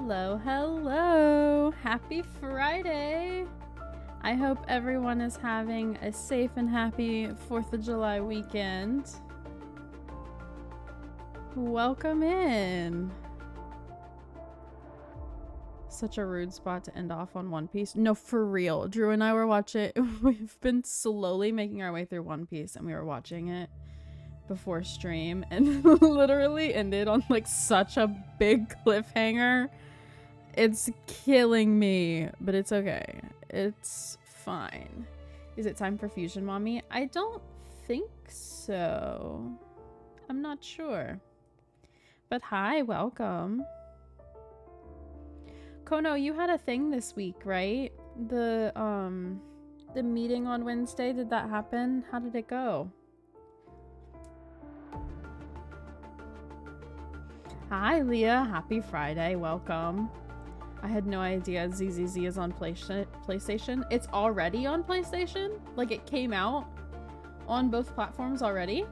Hello, hello. Happy Friday. I hope everyone is having a safe and happy 4th of July weekend. Welcome in. Such a rude spot to end off on One Piece. No, for real. Drew and I were watching. We've been slowly making our way through One Piece, and we were watching it before stream, and literally ended on like such a big cliffhanger. It's killing me, but it's okay. It's fine. Is it time for Fusion Mommy? I don't think so. I'm not sure. But hi, welcome. Kono, you had a thing this week, right? The meeting on Wednesday, did that happen? How did it go? Hi, Leah. Happy Friday. Welcome. I had no idea ZZZ is on PlayStation. It's already on PlayStation? Like it came out on both platforms already?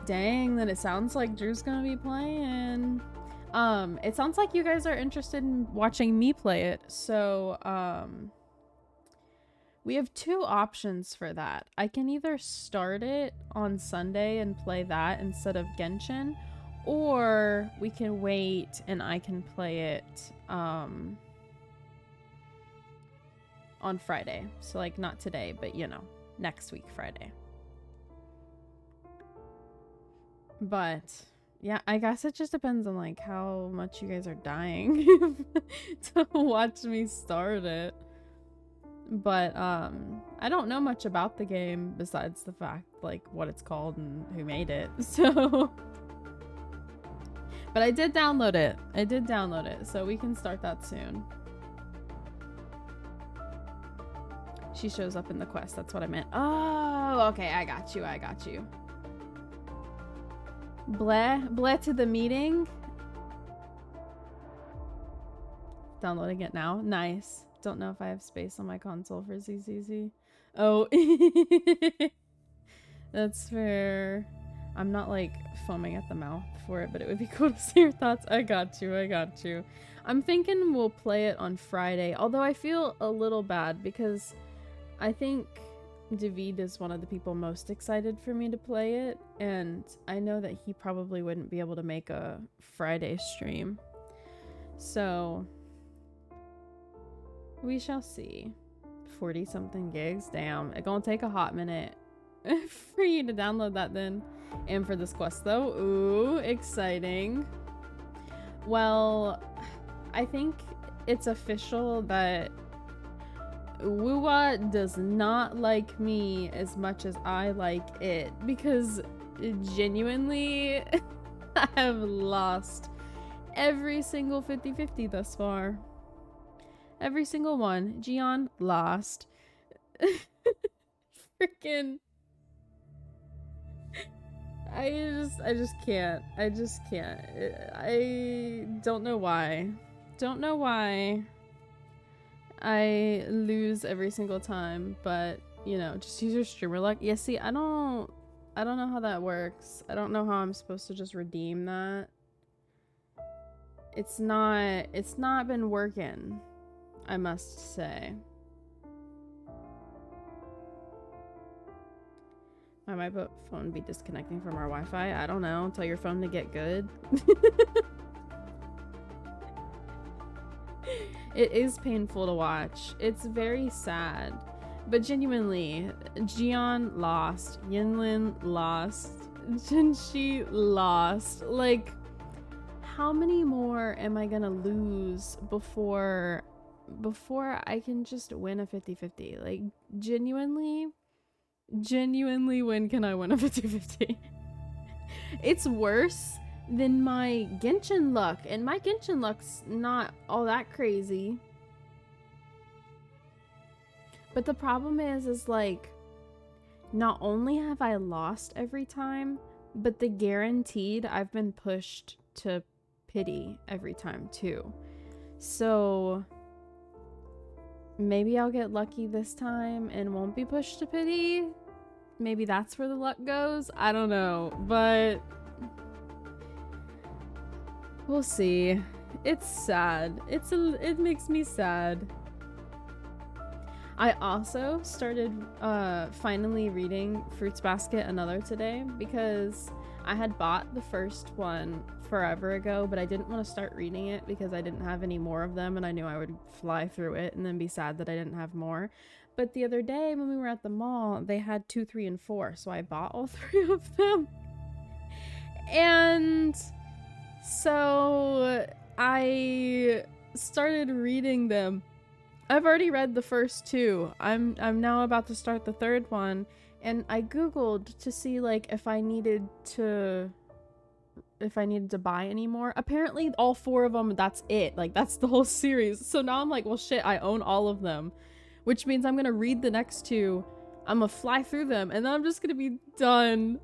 Dang, then it sounds like Drew's gonna be playing. It sounds like you guys are interested in watching me play it. So, we have two options for that. I can either start it on Sunday and play that instead of Genshin, or we can wait and I can play it on Friday. So like not today, but you know, next week Friday. But yeah, I guess it just depends on like how much you guys are dying to watch me start it. But I don't know much about the game besides the fact like what it's called and who made it. So but I did download it. So we can start that soon. She shows up in the quest. That's what I meant. Oh, okay. I got you. Bleh to the meeting. Downloading it now. Nice. Don't know if I have space on my console for ZZZ. Oh. That's fair. I'm not like foaming at the mouth for it, but it would be cool to see your thoughts. I got you. I'm thinking we'll play it on Friday, although I feel a little bad because I think David is one of the people most excited for me to play it, and I know that he probably wouldn't be able to make a Friday stream. So we shall see. 40 something gigs. Damn, it's gonna take a hot minute for you to download that then. And for this quest though, ooh, exciting. Well, I think it's official that Wuwa does not like me as much as I like it, because genuinely I have lost every single 50-50 thus far. Every single one. Gion lost. Freaking I just can't. I don't know why. I lose every single time, but you know, just use your streamer luck. Yeah, see, I don't know how that works. I don't know how I'm supposed to just redeem that. It's not been working, I must say. I might phone be disconnecting from our Wi-Fi. I don't know. Tell your phone to get good. It is painful to watch. It's very sad. But genuinely, Gion lost. Yinlin lost. Jinshi lost. Like, how many more am I gonna lose before I can just win a 50-50? Like, genuinely, when can I win a 50-50? It's worse than my Genshin luck, and my Genshin luck's not all that crazy. But the problem is like, not only have I lost every time, but the guaranteed I've been pushed to pity every time too. So maybe I'll get lucky this time and won't be pushed to pity. Maybe that's where the luck goes. I don't know, but we'll see. It's sad. It makes me sad. I also started finally reading Fruits Basket Another today because I had bought the first one forever ago, but I didn't want to start reading it because I didn't have any more of them and I knew I would fly through it and then be sad that I didn't have more. But the other day when we were at the mall, they had 2, 3, and 4, so I bought all 3 of them. And so I started reading them. I've already read the first 2. I'm now about to start the 3rd one, and I googled to see like if I needed to buy any more. Apparently all 4 of them, that's it. Like that's the whole series. So now I'm like, well shit, I own all of them, which means I'm going to read the next 2. I'm going to fly through them and then I'm just going to be done.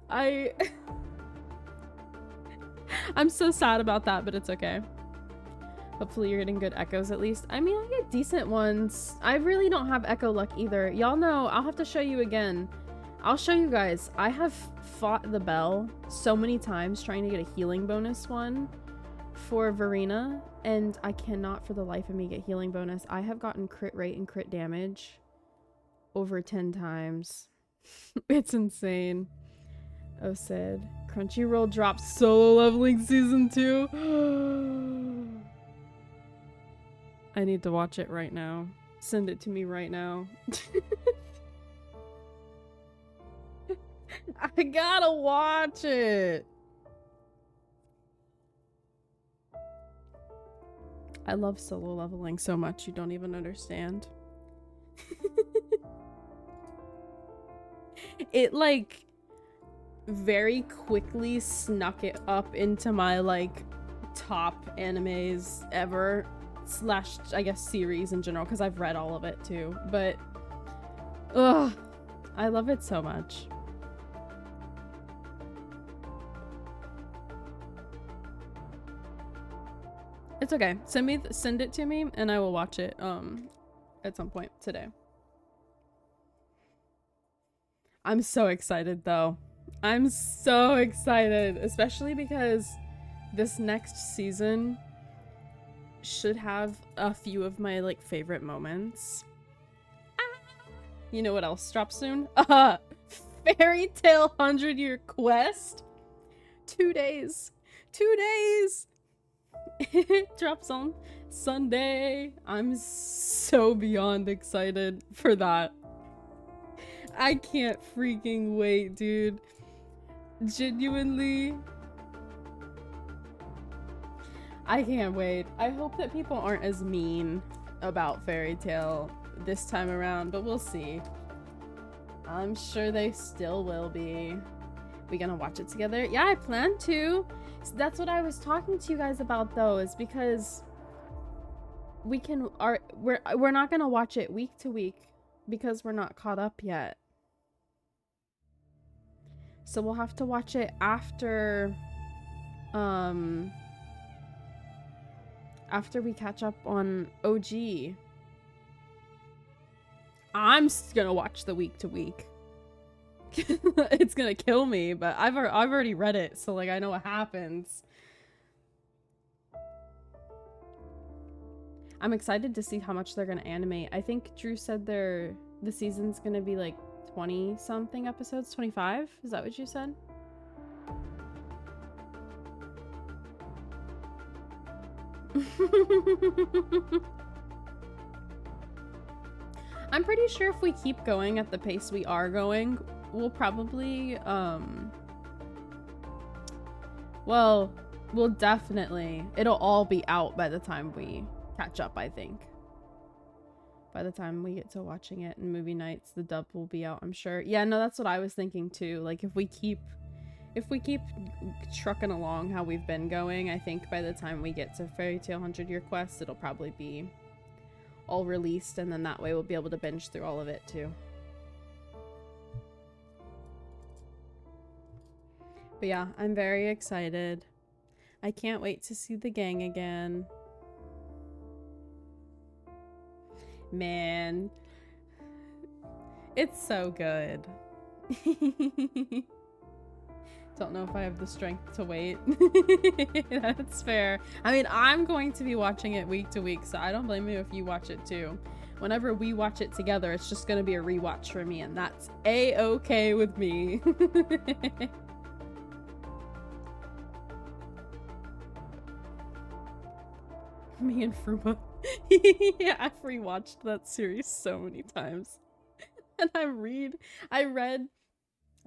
I'm so sad about that, but it's okay. Hopefully you're getting good echoes at least. I mean, I get decent ones. I really don't have echo luck either. Y'all know, I'll have to show you again. I'll show you guys. I have fought the bell so many times trying to get a healing bonus one for Verena, and I cannot for the life of me get healing bonus. I have gotten crit rate and crit damage over 10 times. It's insane. Oh, Sid. Crunchyroll dropped Solo Leveling Season 2. I need to watch it right now. Send it to me right now. I gotta watch it. I love Solo Leveling so much you don't even understand. It like very quickly snuck it up into my like top animes ever slash I guess series in general because I've read all of it too, but ugh, I love it so much. It's okay. Send it to me and I will watch it at some point today. I'm so excited though. I'm so excited, especially because this next season should have a few of my like favorite moments. You know what else drops soon? Fairy Tail 100-Year Quest. 2 days. 2 days. It drops on Sunday. I'm so beyond excited for that. I can't freaking wait, dude. Genuinely. I can't wait. I hope that people aren't as mean about Fairy Tail this time around, but we'll see. I'm sure they still will be. We gonna watch it together? Yeah, I plan to. So that's what I was talking to you guys about though, is because we're not gonna watch it week to week because we're not caught up yet. So we'll have to watch it after we catch up on OG. I'm gonna watch the week to week. It's gonna kill me, but I've already read it, so like I know what happens. I'm excited to see how much they're gonna animate. I think Drew said the season's gonna be like 20 something episodes. 25? Is that what you said? I'm pretty sure if we keep going at the pace we are going, we'll probably well, we'll definitely, it'll all be out by the time we catch up, I think. By the time we get to watching it in movie nights, the dub will be out, I'm sure. Yeah, no, that's what I was thinking too. Like if we keep trucking along how we've been going, I think by the time we get to Fairy Tail 100-Year Quest, it'll probably be all released, and then that way we'll be able to binge through all of it too. But yeah, I'm very excited. I can't wait to see the gang again. Man, it's so good. Don't know if I have the strength to wait. That's fair. I mean, I'm going to be watching it week to week, so I don't blame you if you watch it too. Whenever we watch it together, it's just gonna be a rewatch for me, and that's a-okay with me. Me and Fruma. Yeah, I've rewatched that series so many times. And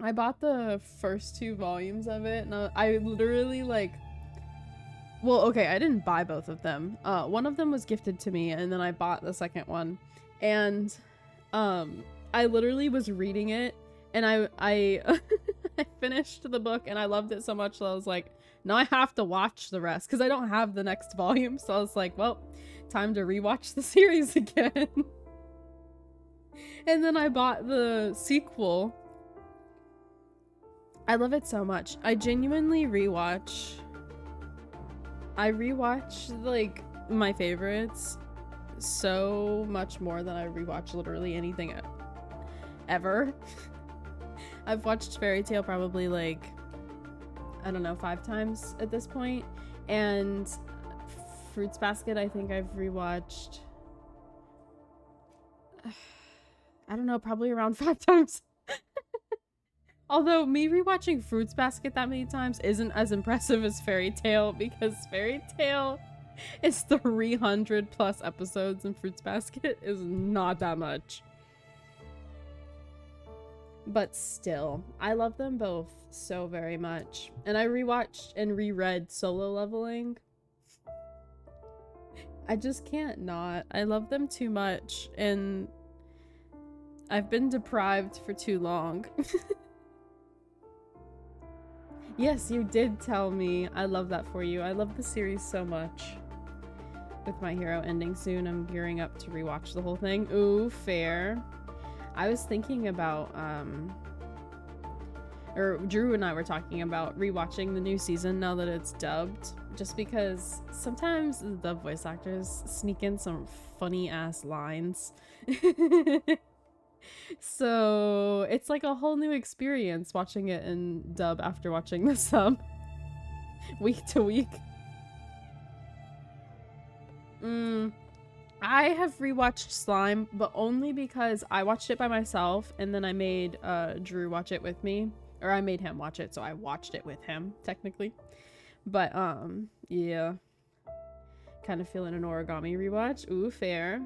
I bought the first 2 volumes of it, and I literally like, well, okay, I didn't buy both of them. One of them was gifted to me, and then I bought the second one. And I literally was reading it, and I I finished the book, and I loved it so much that I was like, now I have to watch the rest, because I don't have the next volume. So I was like, well, time to rewatch the series again. And then I bought the sequel. I love it so much. I genuinely rewatch like my favorites so much more than I rewatch literally anything ever. I've watched Fairy Tail probably like, I don't know, 5 times at this point, and Fruits Basket I think I've rewatched, I don't know, probably around 5 times. Although me rewatching Fruits Basket that many times isn't as impressive as Fairy Tail, because Fairy Tail is 300 plus episodes and Fruits Basket is not that much. But still, I love them both so very much. And I rewatched and reread Solo Leveling. I just can't not. I love them too much, and I've been deprived for too long. Yes, you did tell me. I love that for you. I love the series so much. With My Hero ending soon, I'm gearing up to rewatch the whole thing. Ooh, fair. I was thinking about, or Drew and I were talking about rewatching the new season now that it's dubbed, just because sometimes the dub voice actors sneak in some funny ass lines. So it's like a whole new experience watching it in dub after watching the sub week to week. I have rewatched Slime, but only because I watched it by myself, and then I made Drew watch it with me, or I made him watch it, so I watched it with him technically. But yeah, kind of feeling an Origami rewatch. Ooh, fair.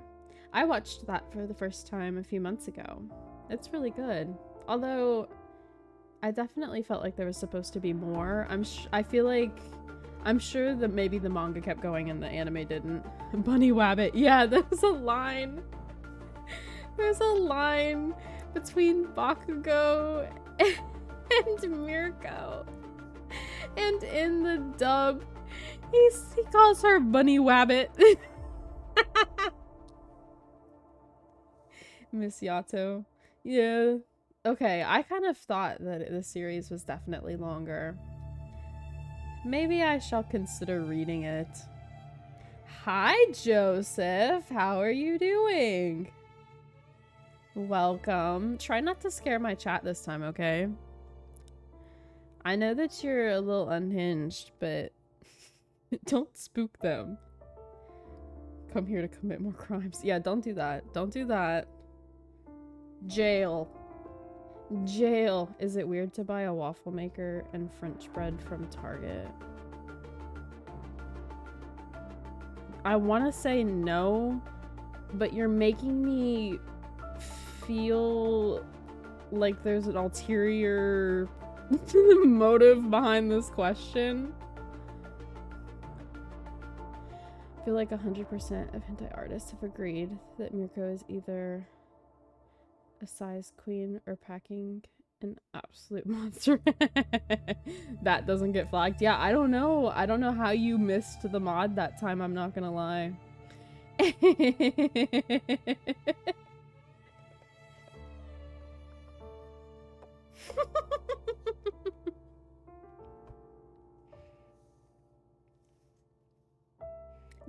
I watched that for the first time a few months ago. It's really good, although I definitely felt like there was supposed to be more. I'm sure that maybe the manga kept going and the anime didn't. Bunny Wabbit. Yeah, there's a line. There's a line between Bakugo and Mirko. And in the dub, he calls her Bunny Wabbit. Miss Yato. Yeah. Okay, I kind of thought that the series was definitely longer. Maybe I shall consider reading it. Hi, Joseph. How are you doing? Welcome. Try not to scare my chat this time, okay? I know that you're a little unhinged, but don't spook them. Come here to commit more crimes. Yeah, don't do that. Don't do that. Jail. Jail. Is it weird to buy a waffle maker and French bread from Target? I want to say no, but you're making me feel like there's an ulterior motive behind this question. I feel like 100% of hentai artists have agreed that Mirko is either a size queen or packing an absolute monster. That doesn't get flagged. Yeah, I don't know. I don't know how you missed the mod that time, I'm not gonna lie.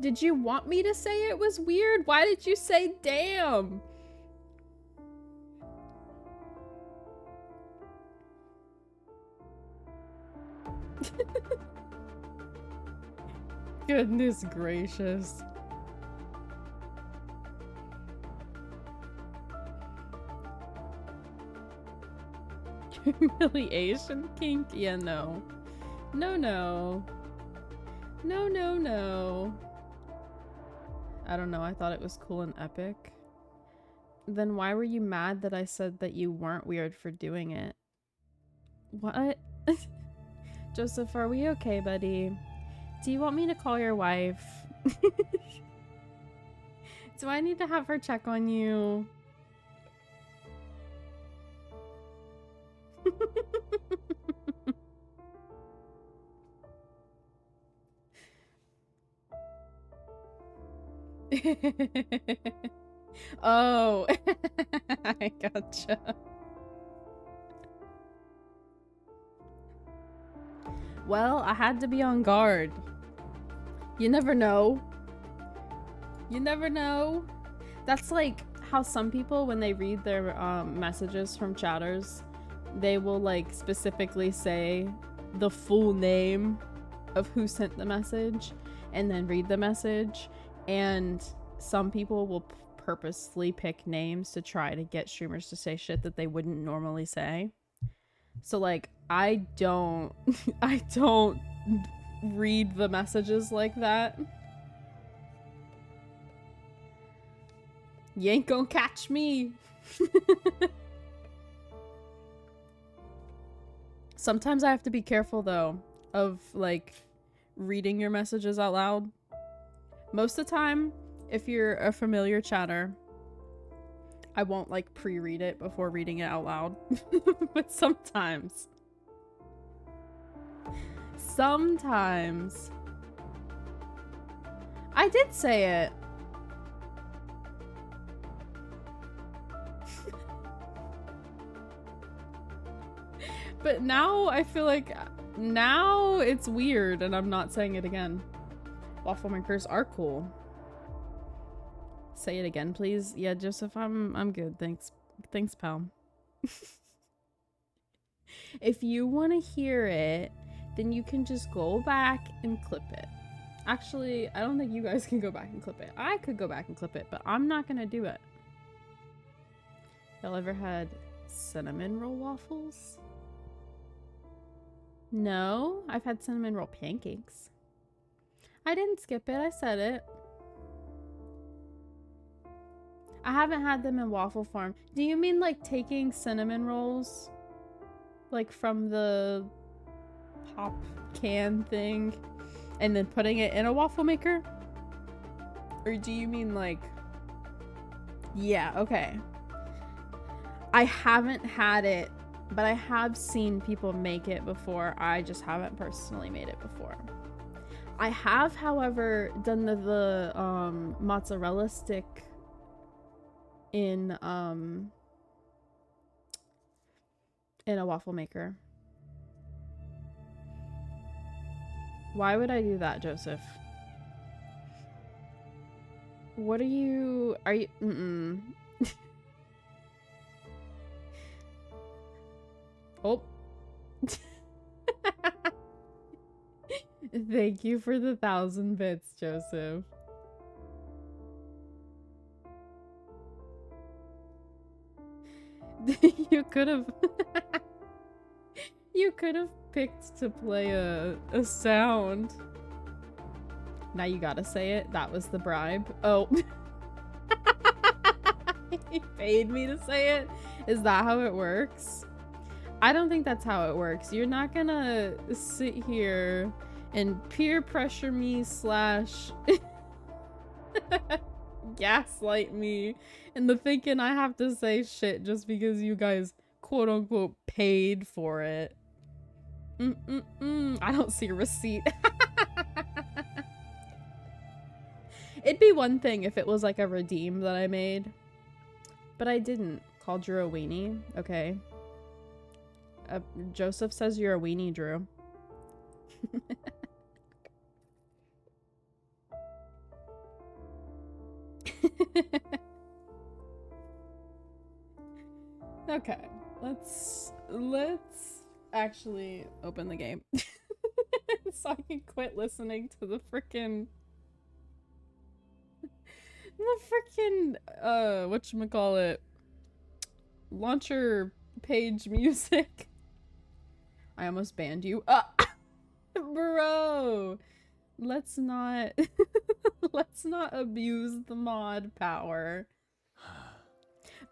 Did you want me to say it was weird? Why did you say damn? Goodness gracious. Humiliation kink? Yeah, no. No, no. No, no, no. I don't know, I thought it was cool and epic. Then why were you mad that I said that you weren't weird for doing it? What? Joseph, are we okay, buddy? Do you want me to call your wife? Do I need to have her check on you? Oh, I gotcha. Well, I had to be on guard. You never know. You never know. That's like how some people, when they read their messages from chatters, they will like specifically say the full name of who sent the message and then read the message. And some people will purposely pick names to try to get streamers to say shit that they wouldn't normally say. So like I don't I don't read the messages like that. You ain't gonna catch me. Sometimes I have to be careful though of like reading your messages out loud. Most of the time, if you're a familiar chatter, I won't like pre-read it before reading it out loud. But sometimes I did say it. But now I feel like now it's weird and I'm not saying it again. Waffle makers are cool. Say it again, please. Yeah, Joseph, I'm good. Thanks. Thanks, pal. If you want to hear it, then you can just go back and clip it. Actually, I don't think you guys can go back and clip it. I could go back and clip it, but I'm not gonna do it. Y'all ever had cinnamon roll waffles? No, I've had cinnamon roll pancakes. I didn't skip it, I said it. I haven't had them in waffle form. Do you mean like taking cinnamon rolls? Like from the pop can thing and then putting it in a waffle maker? Or do you mean like... Yeah, okay. I haven't had it, but I have seen people make it before. I just haven't personally made it before. I have, however, done the mozzarella stick in a waffle maker. Why would I do that, Joseph? What are you... Oh. Thank you for the 1,000 bits, Joseph. You could have... You could have picked to play a sound. Now you gotta say it. That was the bribe. Oh. He paid me to say it? Is that how it works? I don't think that's how it works. You're not gonna sit here and peer pressure me slash gaslight me into thinking I have to say shit just because you guys quote unquote paid for it. I don't see a receipt. It'd be one thing if it was like a redeem that I made, but I didn't. Call Drew a weenie. Okay. Joseph says you're a weenie, Drew. Okay, let's actually open the game. so I can quit listening to the freaking whatchamacallit, launcher page music. I almost banned you. Bro, let's not let's not abuse the mod power.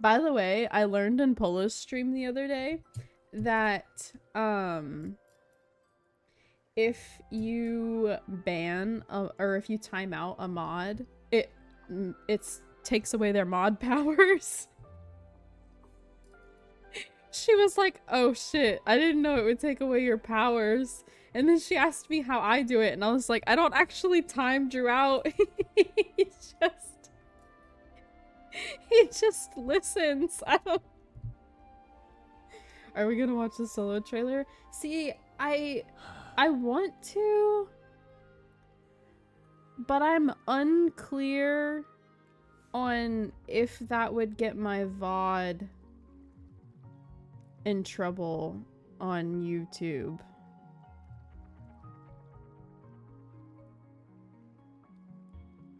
By the way, I learned in Polo's stream the other day that if you ban or if you time out a mod, it takes away their mod powers. She was like, "Oh shit, I didn't know it would take away your powers." And then she asked me how I do it, and I was like, "I don't actually time Drew out. he just listens." I don't. Are we gonna watch the Solo trailer? See, I want to, but I'm unclear on if that would get my VOD in trouble on YouTube.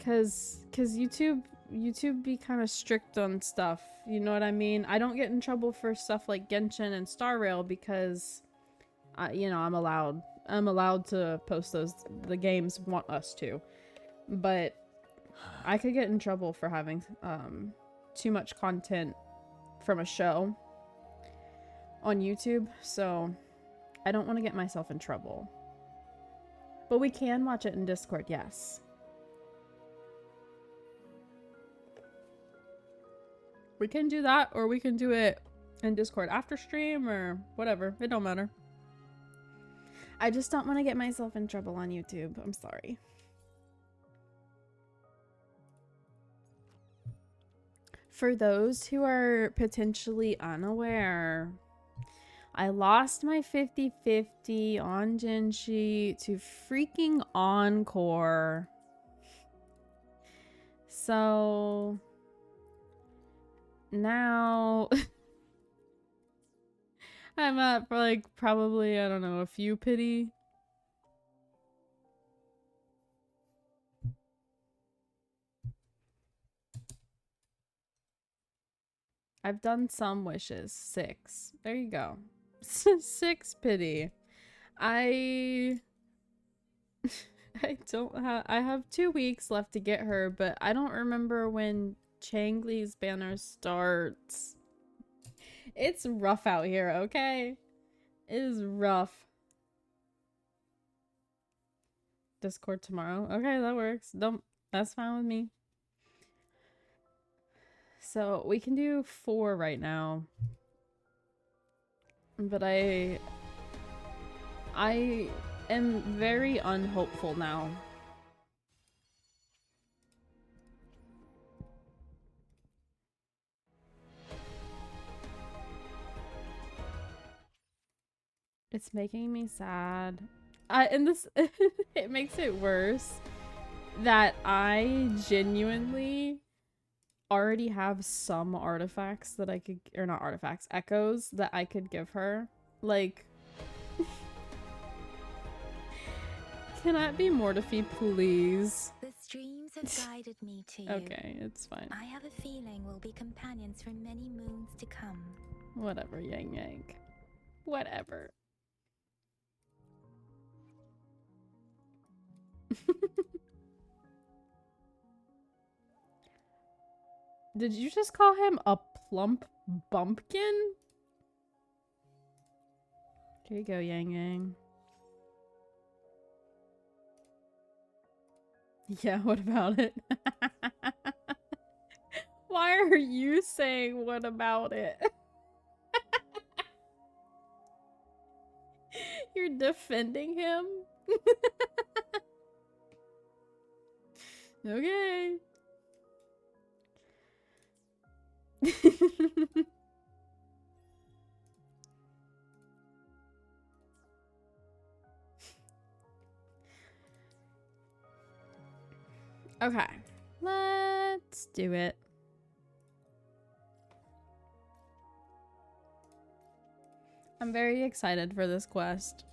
Cause YouTube be kind of strict on stuff, you know what I mean? I don't get in trouble for stuff like Genshin and Star Rail because you know, I'm allowed to post those. The games want us to. But I could get in trouble for having too much content from a show on YouTube, so I don't want to get myself in trouble. But we can watch it in Discord, yes. We can do that, or we can do it in Discord after stream, or whatever. It don't matter. I just don't want to get myself in trouble on YouTube. I'm sorry. For those who are potentially unaware, I lost my 50-50 on Jinshi to freaking Encore. So now I'm at like probably, I don't know, a few pity. I've done some wishes. 6. There you go. 6 pity. I don't have, I have 2 weeks left to get her, but I don't remember when Changli's banner starts. It's rough out here, okay? It is rough. Discord tomorrow. Okay, that works. That's fine with me. So we can do 4 right now. But I am very unhopeful now. It's making me sad. And this it makes it worse that I genuinely already have some artifacts that I could, or not artifacts, echoes that I could give her. Like, can that be Mortifi, please? The streams have guided me to you. Okay, it's fine. I have a feeling we'll be companions for many moons to come. Whatever, Yang Yang. Whatever. Did you just call him a plump bumpkin? Here you go, Yang Yang. Yeah, what about it? Why are you saying what about it? You're defending him? Okay. Okay, let's do it. I'm very excited for this quest.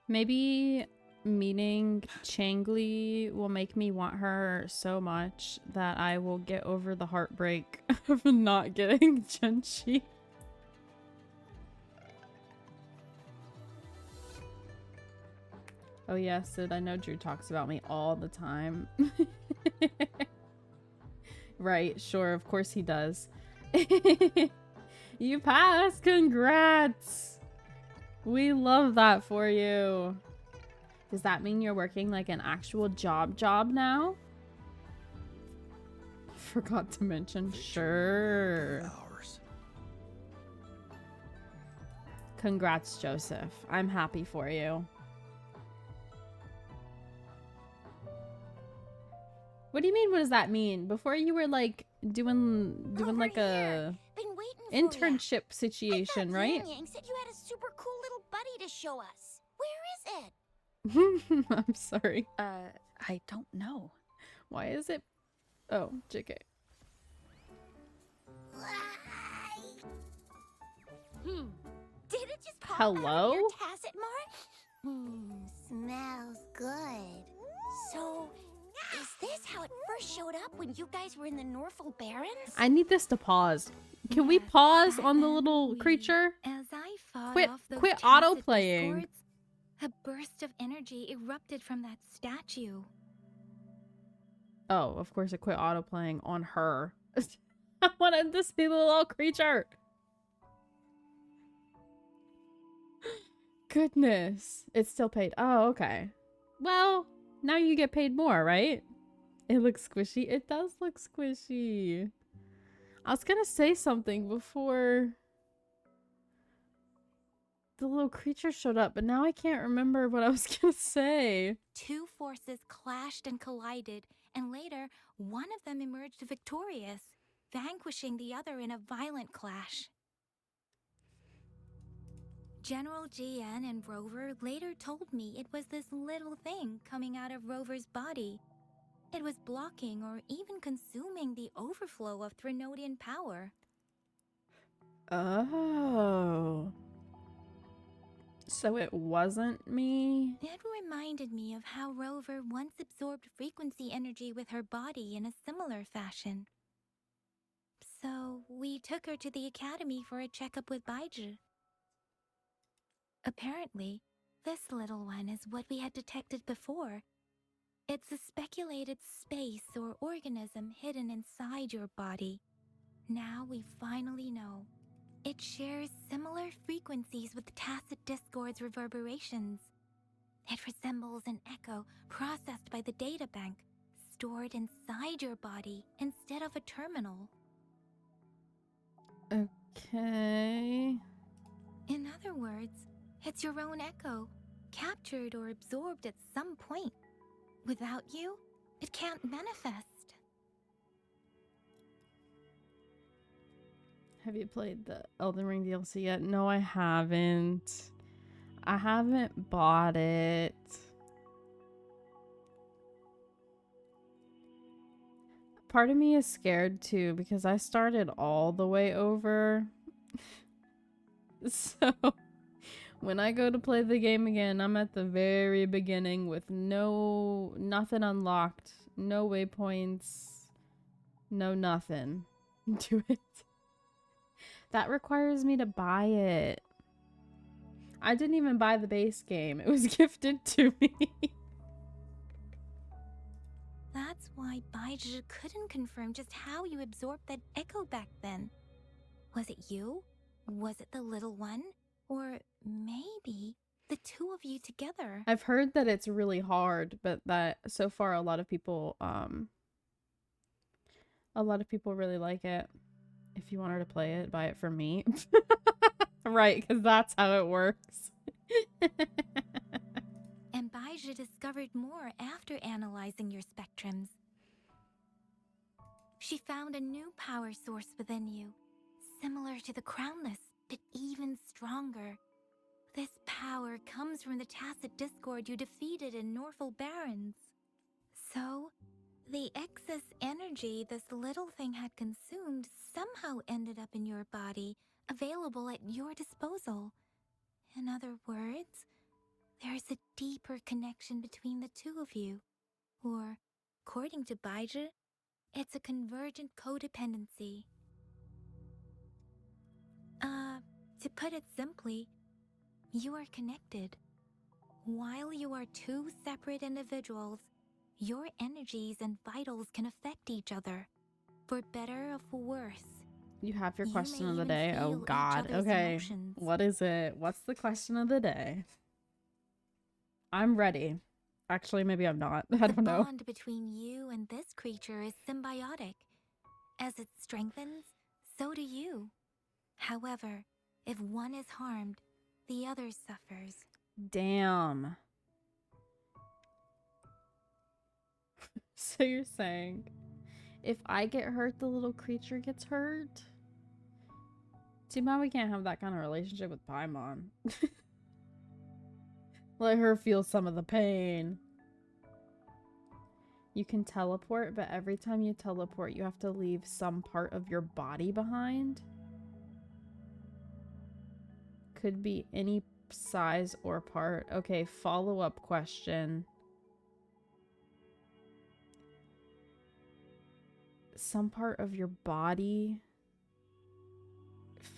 Maybe meeting Changli will make me want her so much that I will get over the heartbreak of not getting Chenchi. Oh yeah, Sid, I know Drew talks about me all the time. Right, sure, of course he does. You passed! Congrats! We love that for you. Does that mean you're working like an actual job now? Forgot to mention. Sure. Congrats, Joseph. I'm happy for you. What do you mean? What does that mean? Before you were like doing like a internship situation, right? Yang said you had a super cool little buddy to show us. Where is it? I'm sorry. I don't know. Why is it? Oh, JK. Did it just pop Hello? out of your tacit mark? Smells good. So, is this how it first showed up when you guys were in the Norful Barrens? I need this to pause. Can we Yes, pause on the and little we- creature? As I fought Quit- off those quit tacit auto-playing. discords, a burst of energy erupted from that statue. Oh, of course it quit autoplaying on her. I wanted to see the little creature. Goodness. It's still paid. Oh, okay. Well, now you get paid more, right? It looks squishy. It does look squishy. I was gonna say something before the little creature showed up, but now I can't remember what I was gonna say. Two forces clashed and collided, and later, one of them emerged victorious, vanquishing the other in a violent clash. General GN and Rover later told me it was this little thing coming out of Rover's body. It was blocking or even consuming the overflow of Threnodian power. Oh. So it wasn't me? It reminded me of how Rover once absorbed frequency energy with her body in a similar fashion. So we took her to the academy for a checkup with Baiju. Apparently, this little one is what we had detected before. It's a speculated space or organism hidden inside your body. Now we finally know. It shares similar frequencies with Tacit Discord's reverberations. It resembles an echo processed by the data bank, stored inside your body instead of a terminal. Okay. In other words, it's your own echo, captured or absorbed at some point. Without you, it can't manifest. Have you played the Elden Ring DLC yet? No, I haven't. I haven't bought it. Part of me is scared too because I started all the way over. So when I go to play the game again, I'm at the very beginning with nothing unlocked, no waypoints, no nothing to it. That requires me to buy it. I didn't even buy the base game. It was gifted to me. That's why Baiju couldn't confirm just how you absorbed that echo back then. Was it you? Was it the little one? Or maybe the two of you together? I've heard that it's really hard, but that so far a lot of people really like it. If you want her to play it, buy it from me. Right, because that's how it works. And Baiju discovered more after analyzing your spectrums. She found a new power source within you, similar to the Crownless, but even stronger. This power comes from the tacit discord you defeated in Norful Barrens. So, the excess energy this little thing had consumed somehow ended up in your body, available at your disposal. In other words, there's a deeper connection between the two of you. Or, according to Baizhi, it's a convergent codependency. To put it simply, you are connected. While you are two separate individuals, your energies and vitals can affect each other, for better or for worse. You have your You question may of the even day. Oh feel each God. other's Okay. emotions. What is it? What's the question of the day? I'm ready. Actually, maybe I'm not. I don't The know. bond between you and this creature is symbiotic. As it strengthens, so do you. However, if one is harmed, the other suffers. Damn. So you're saying if I get hurt, the little creature gets hurt? Too bad we can't have that kind of relationship with Paimon. Let her feel some of the pain. You can teleport, but every time you teleport, you have to leave some part of your body behind. Could be any size or part. Okay, follow-up question. Some part of your body.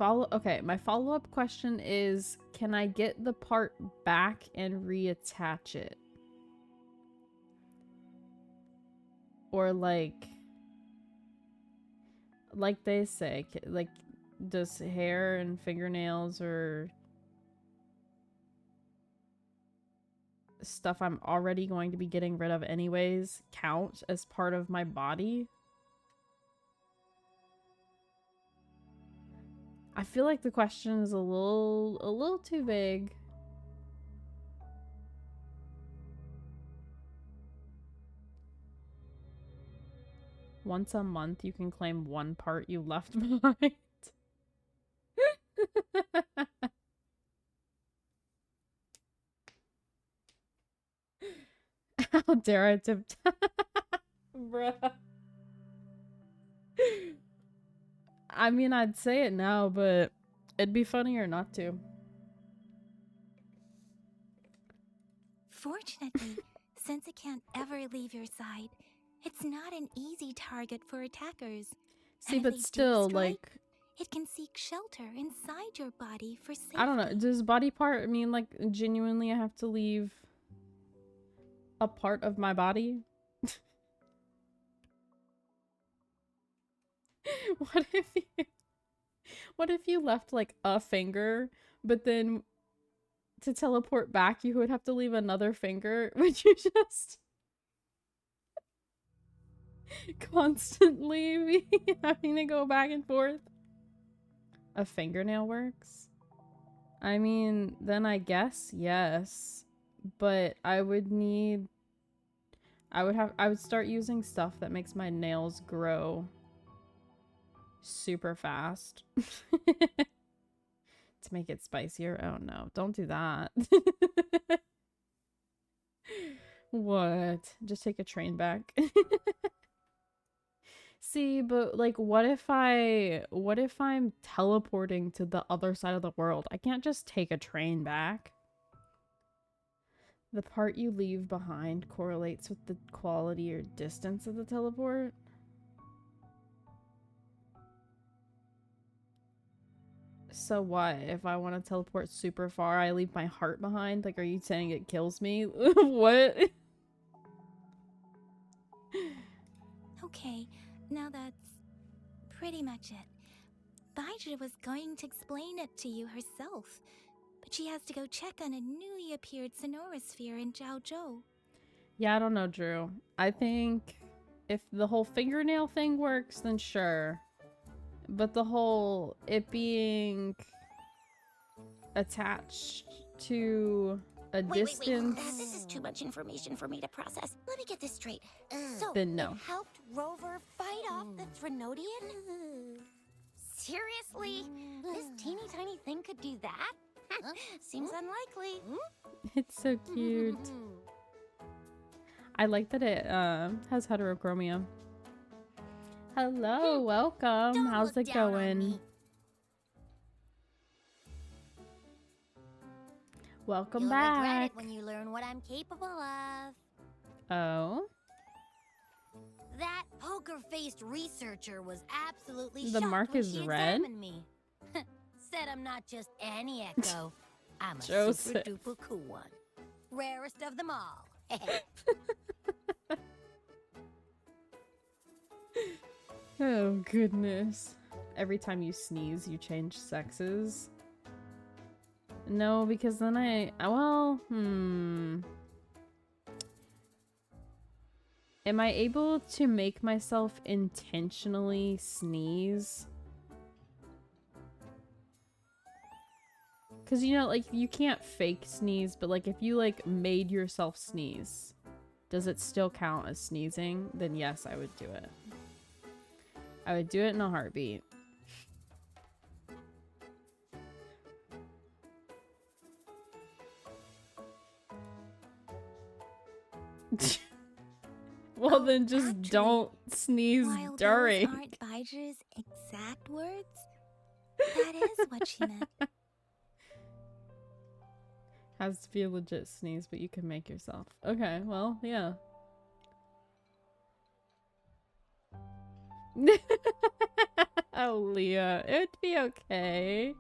Okay, my follow-up question is, can I get the part back and reattach it? Or like they say, like, does hair and fingernails or stuff I'm already going to be getting rid of anyways count as part of my body? I feel like the question is a little too vague. Once a month, you can claim one part you left behind. How dare I tip? Bruh. I mean, I'd say it now, but it'd be funnier not to. Fortunately, since it can't ever leave your side, it's not an easy target for attackers. See, And if but they do still, strike, like, it can seek shelter inside your body for safety. I don't know. Does body part mean, like, genuinely I have to leave a part of my body? What if you left, like, a finger, but then to teleport back, you would have to leave another finger? Would you just constantly be having to go back and forth? A fingernail works? I mean, then I guess yes, but I would start using stuff that makes my nails grow super fast to make it spicier. Oh no, don't do that. What? Just take a train back. See, but like what if I'm teleporting to the other side of the world? I can't just take a train back. The part you leave behind correlates with the quality or distance of the teleport. So what? If I want to teleport super far, I leave my heart behind? Like, are you saying it kills me? What? Okay, now that's pretty much it. Baizhi was going to explain it to you herself, but she has to go check on a newly appeared Sonorosphere in Jiaozhou. Yeah, I don't know, Drew. I think if the whole fingernail thing works, then sure. But the whole it being attached to a distance. This is too much information for me to process. Let me get this straight. So, Then no. it helped Rover fight off the Threnodian? Seriously? This teeny tiny thing could do that? Seems unlikely. It's so cute. I like that it has heterochromia. Hello, welcome. Don't How's look it down on going? me. Welcome You'll regret back. it when you learn what I'm capable of. Oh, That poker-faced researcher was absolutely The shocked mark when is she red? examined me. Said I'm not just any Echo. I'm a Joseph. super duper cool one. Rarest of them all. oh goodness. Every time you sneeze, you change sexes. No, because then Am I able to make myself intentionally sneeze? Because, you know, like, you can't fake sneeze, but, like, if you, like, made yourself sneeze, does it still count as sneezing? Then yes, I would do it. I would do it in a heartbeat. Well, then just actually, don't sneeze While during. those aren't Baiju's exact words, that is what she meant. Has to be a legit sneeze, but you can make yourself. Okay, well, yeah. Oh, Leah, it'd be okay.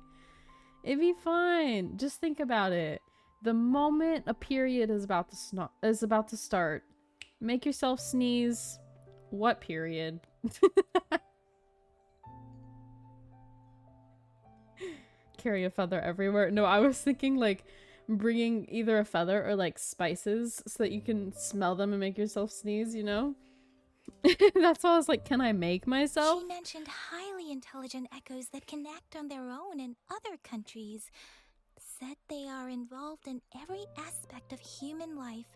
It'd be fine. Just think about it. The moment a period is about to start, make yourself sneeze. What period? Carry a feather everywhere. No, I was thinking like bringing either a feather or like spices so that you can smell them and make yourself sneeze, you know? That's why I was like, can I make myself? She mentioned highly intelligent echoes that can act on their own in other countries. Said they are involved in every aspect of human life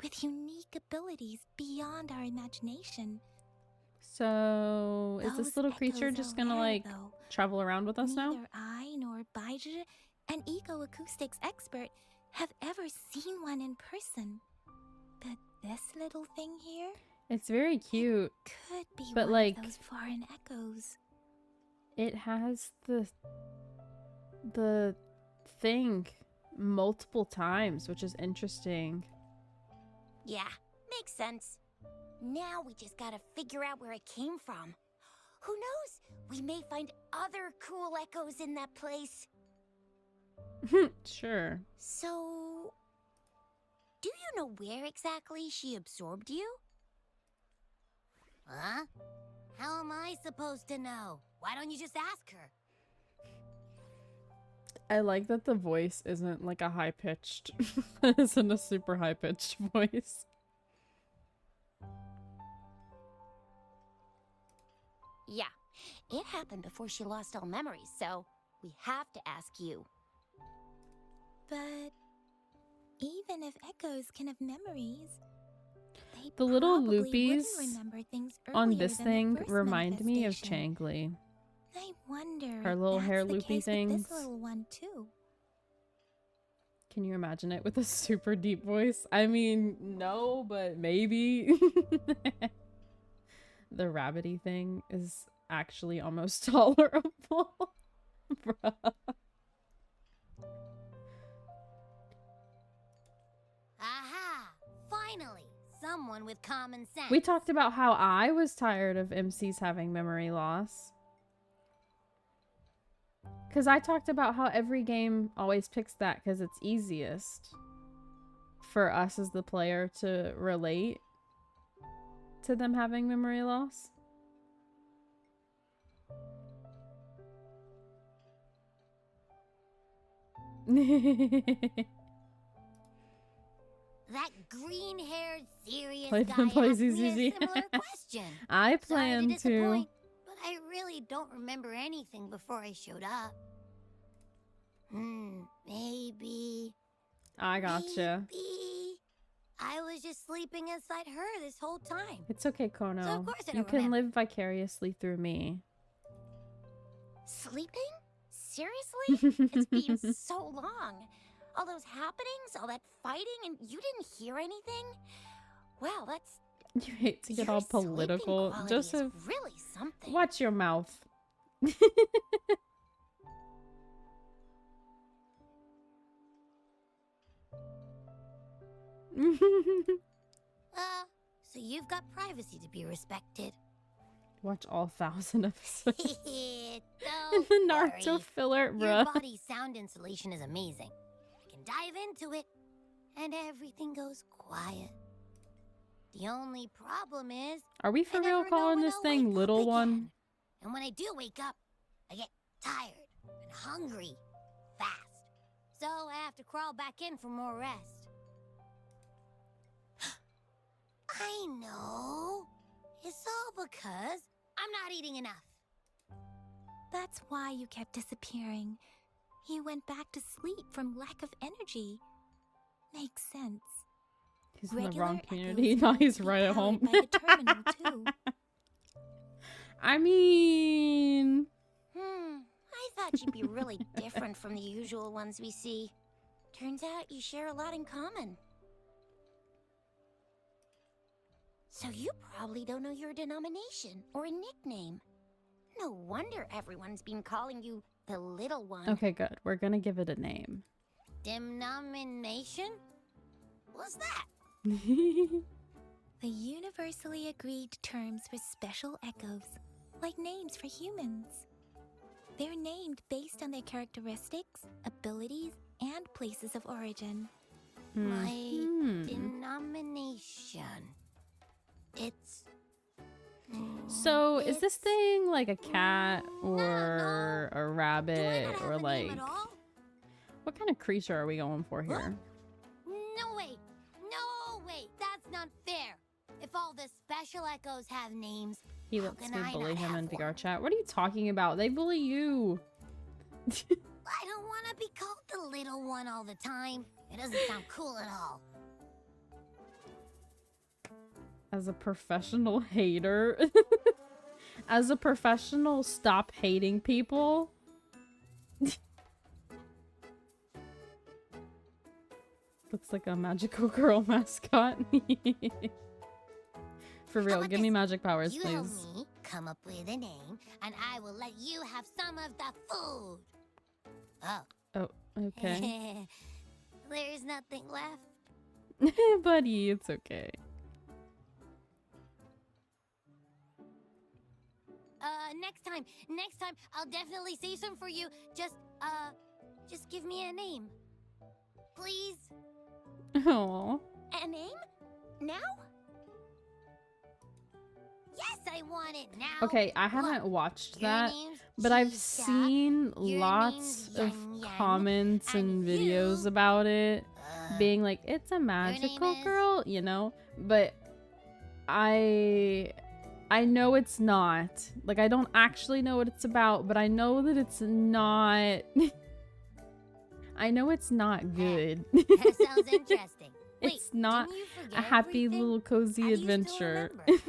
with unique abilities beyond our imagination. So, is this Those little creature echoes just are gonna rare, like though. travel around with us now? Neither I nor Baiju, an eco-acoustics expert, have ever seen one in person. But this little thing here It's very cute. could be But, one like, of those foreign echoes. It has the thing multiple times, which is interesting. Yeah, makes sense. Now we just gotta figure out where it came from. Who knows? We may find other cool echoes in that place. Sure. So, do you know where exactly she absorbed you? Huh? How am I supposed to know? Why don't you just ask her? I like that the voice isn't like a high-pitched, isn't a super high-pitched voice. Yeah, it happened before she lost all memories, so we have to ask you. But even if echoes can have memories, they The little probably loopies wouldn't remember things on earlier this than their thing first remind me of manifestation. Changli. I wonder Her if little that's hair the loopy case things. with this little one too. Can you imagine it with a super deep voice? I mean, no, but maybe. The rabbity thing is actually almost tolerable. Bruh. Aha! Finally, someone with common sense. We talked about how I was tired of MCs having memory loss. Because I talked about how every game always picks that because it's easiest for us as the player to relate to them having memory loss. That green-haired, serious Play guy the play asked me ZZZ. a similar question. I Sorry plan to. disappoint, but I really don't remember anything before I showed up. Maybe. I gotcha. Maybe. I was just sleeping inside her this whole time. It's okay, Kono. So of course I You don't can remember. live vicariously through me. Sleeping? Seriously? It's been so long. All those happenings, all that fighting, and you didn't hear anything? Wow, that's... You hate to get your all sleeping political. quality is Joseph, really something. watch your mouth. So you've got privacy to be respected. Watch all 1,000 episodes. In Don't the Naruto worry. filler, Your bruh. body's sound insulation is amazing. I can dive into it, and everything goes quiet. The only problem is, Are we for I real never know calling when this I'll thing wake up Little One? again. And when I do wake up, I get tired and hungry fast. So I have to crawl back in for more rest. I know. It's all because I'm not eating enough. That's why you kept disappearing. You went back to sleep from lack of energy. Makes sense. He's in the Regular wrong echoes community. need Now to he's be right at powered home. by the terminal, too. I mean, I thought you'd be really different from the usual ones we see. Turns out you share a lot in common. So you probably don't know your denomination or a nickname. No wonder everyone's been calling you the Little One. okay, good. We're gonna give it a name. Denomination? What's that? The universally agreed terms for special echoes, like names for humans. They're named based on their characteristics, abilities, and places of origin. My Hmm. denomination. It's... So, is this it's- thing like a cat No, or a Do I rabbit not have or a name like at all? what kind of creature are we going for here? No way! No way! That's not fair! If all the special echoes have names, He how lets can me I bully not him have in one? VR chat. What are you talking about? They bully you. I don't want to be called the Little One all the time. It doesn't sound cool at all. As a professional hater. As a professional, stop hating people. Looks like a magical girl mascot. For real, about give me this? magic powers, You help please. me come up with a name, and I will let you have some of the food. Oh. Oh, okay. There's nothing left. Buddy, it's okay. Next time, I'll definitely save some for you. Just give me a name. Please? Oh. A name? Now? Yes, I want it now. Okay, I haven't Look, watched your that, name's but I've Cheetah, seen your lots name's of Yang Yang, comments and and videos you- about it being like, it's a name magical is- girl, you know? But I know it's not. Like, I don't actually know what it's about, but I know that it's not. I know it's not good. That sounds interesting. Wait, It's not didn't you a forget happy everything? little cozy How do you still adventure. remember?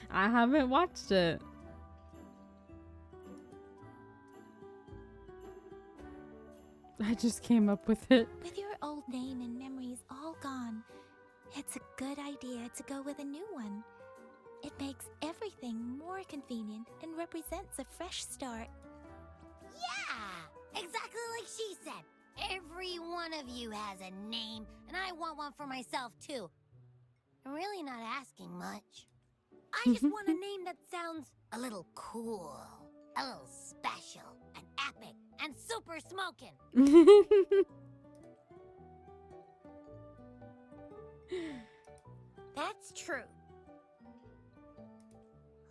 I haven't watched it. I just came up with it. With your old name and memories all gone, it's a good idea to go with a new one. It makes everything more convenient and represents a fresh start. Yeah, exactly like she said. Every one of you has a name, and I want one for myself too. I'm really not asking much. I just want a name that sounds a little cool, a little special, and epic, and super smoking. That's true.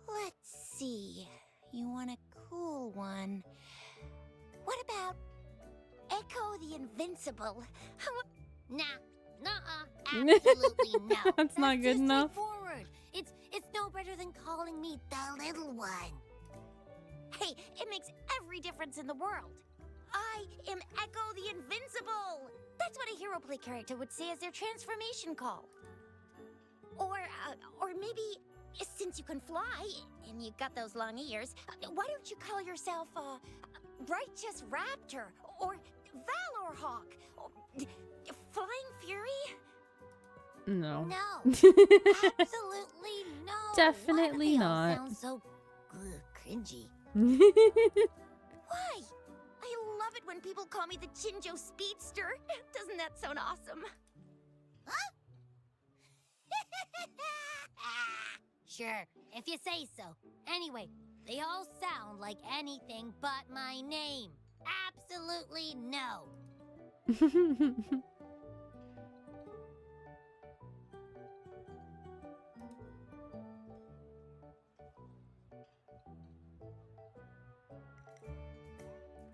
Let's see. You want a cool one. What about Echo the Invincible? Nah, absolutely no. That's not good just enough. straightforward. It's no better than calling me the Little One. Hey, it makes every difference in the world. I am Echo the Invincible. That's what a hero play character would say as their transformation call. Or maybe since you can fly and you got those long ears, why don't you call yourself Righteous Raptor or Valor Hawk or Flying Fury? No. No. Absolutely no. Definitely Why do they all not. sound so cringy. Why? I love it when people call me the Chinjo Speedster. Doesn't that sound awesome? Sure, if you say so. Anyway, they all sound like anything but my name. Absolutely no.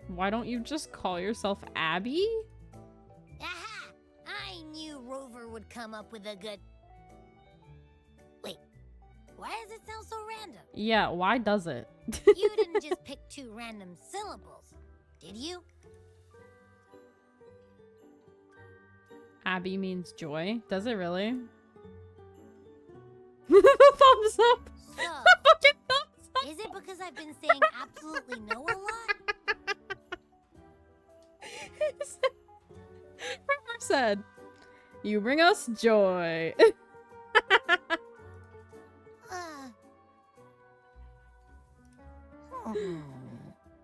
Why don't you just call yourself Abby? Aha! I knew Rover would come up with a good... Wait, why does it sound so random? Yeah, why does it? You didn't just pick two random syllables, did you? Abby means joy. Does it really? Thumbs up. So, Fucking thumbs up. is it because I've been saying absolutely no a lot? River said, "You bring us joy."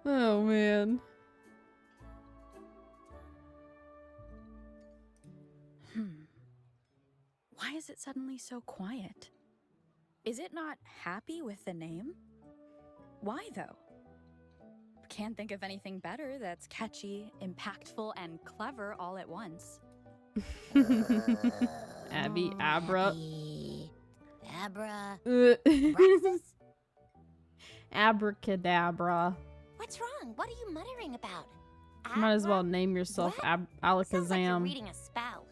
Oh man. Why is it suddenly so quiet? Is it not happy with the name? Why though? Can't think of anything better that's catchy, impactful, and clever all at once. Abby Abra. Abby. Abra. Uh, Abraxas? Abracadabra. What's wrong? What are you muttering about? Might as well Abra- name yourself What? Sounds like you're Alakazam. reading a spell.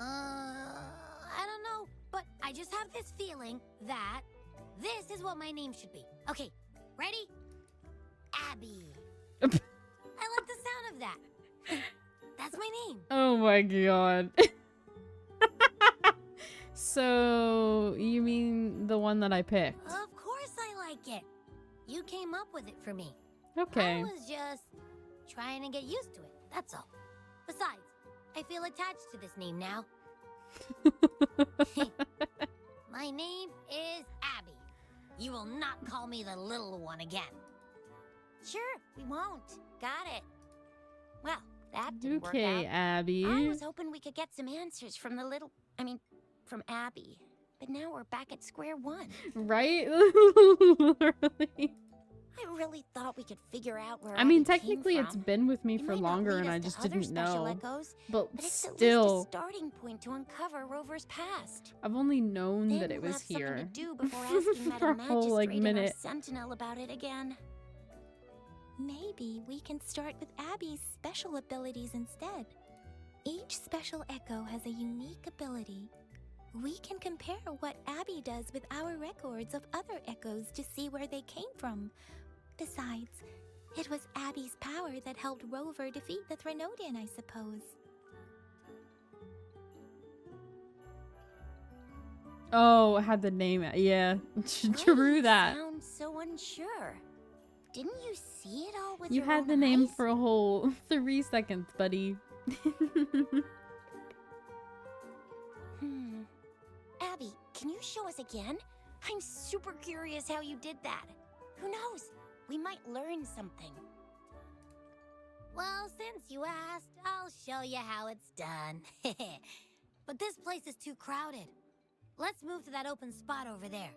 I don't know, but I just have this feeling that this is what my name should be. Okay, ready? Abby. I like the sound of that. That's my name. Oh my god. So, you mean the one that I picked? Of course I like it. You came up with it for me. Okay. I was just trying to get used to it, that's all. Besides, I feel attached to this name now. My name is Abby. You will not call me the little one again. Sure, we won't. Got it. Well, that didn't Okay, work out. Abby. I was hoping we could get some answers from from Abby. But now we're back at square one. Right? Literally. I really thought we could figure out where I mean, Abby came technically, it's from. been with me It for might not longer lead and us I to just other didn't special know. echoes, But but it's at least still, a starting point to uncover Rover's past. I've only known Then that it we'll was have something to here. do before asking For a Madam whole, like, Magistrate and our minute. Sentinel about it again. Maybe we can start with Abby's special abilities instead. Each special echo has a unique ability. We can compare what Abby does with our records of other echoes to see where they came from. Besides, it was Abby's power that helped Rover defeat the Threnodian, I suppose. Oh, it had the name. Yeah, Why do true you that. sound so unsure? Didn't you see it all with You your had own the name eyes? for a whole 3 seconds, buddy. Abby, can you show us again? I'm super curious how you did that. Who knows? We might learn something. Well, since you asked, I'll show you how it's done. But this place is too crowded. Let's move to that open spot over there.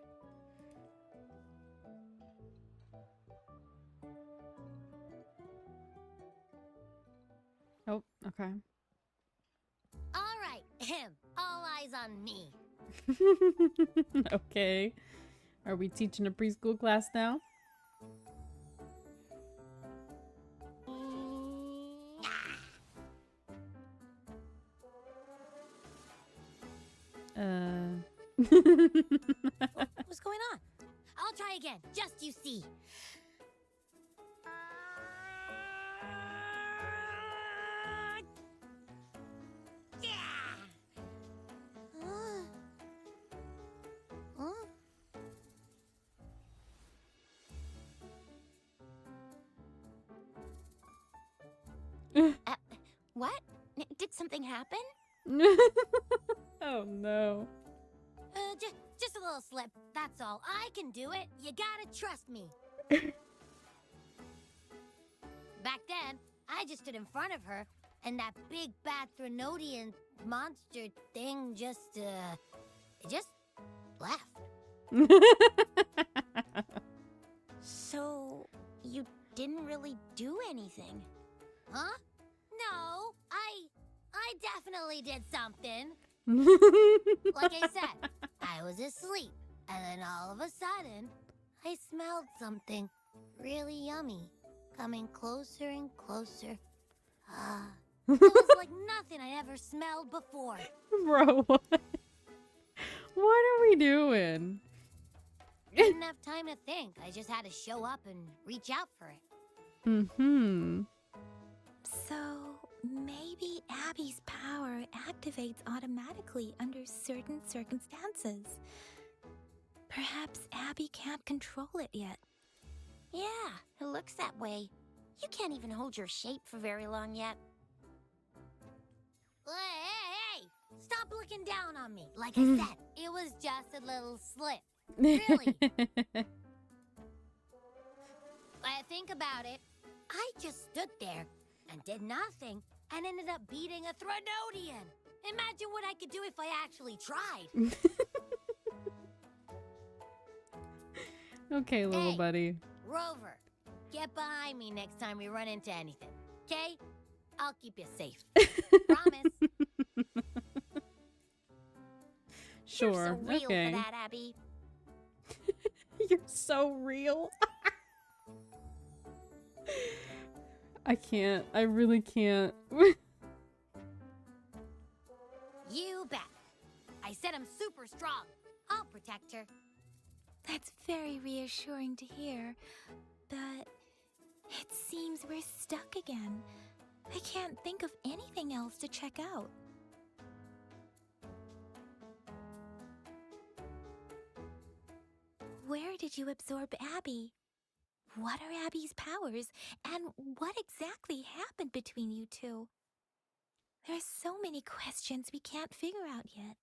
Oh, okay. All right, all eyes on me. Okay. Are we teaching a preschool class now? What's going on? I'll try again, just you see. What? Did something happen? Oh no. Just a little slip. That's all. I can do it. You gotta trust me. Back then, I just stood in front of her, and that big bad Threnodian monster thing just left. So, you didn't really do anything. Huh? No, I definitely did something. Like I said, I was asleep, and then all of a sudden, I smelled something really yummy coming closer and closer. It was like nothing I ever smelled before. Bro, what? What are we doing? Didn't have time to think. I just had to show up and reach out for it. Mm-hmm. So, maybe Abby's power activates automatically under certain circumstances. Perhaps Abby can't control it yet. Yeah, it looks that way. You can't even hold your shape for very long yet. Hey! Stop looking down on me. Like I said, it was just a little slip. Really? I think about it. I just stood there and did nothing and ended up beating a Threnodian. Imagine what I could do if I actually tried. Okay, little Hey. buddy. Rover, get behind me next time we run into anything, okay? I'll keep you safe. Promise. Sure. You're so real Okay. for that, Abby. You're so real. I can't. I really can't. You bet. I said I'm super strong. I'll protect her. That's very reassuring to hear, but it seems we're stuck again. I can't think of anything else to check out. Where did you absorb Abby? What are Abby's powers, and what exactly happened between you two? There's so many questions we can't figure out yet.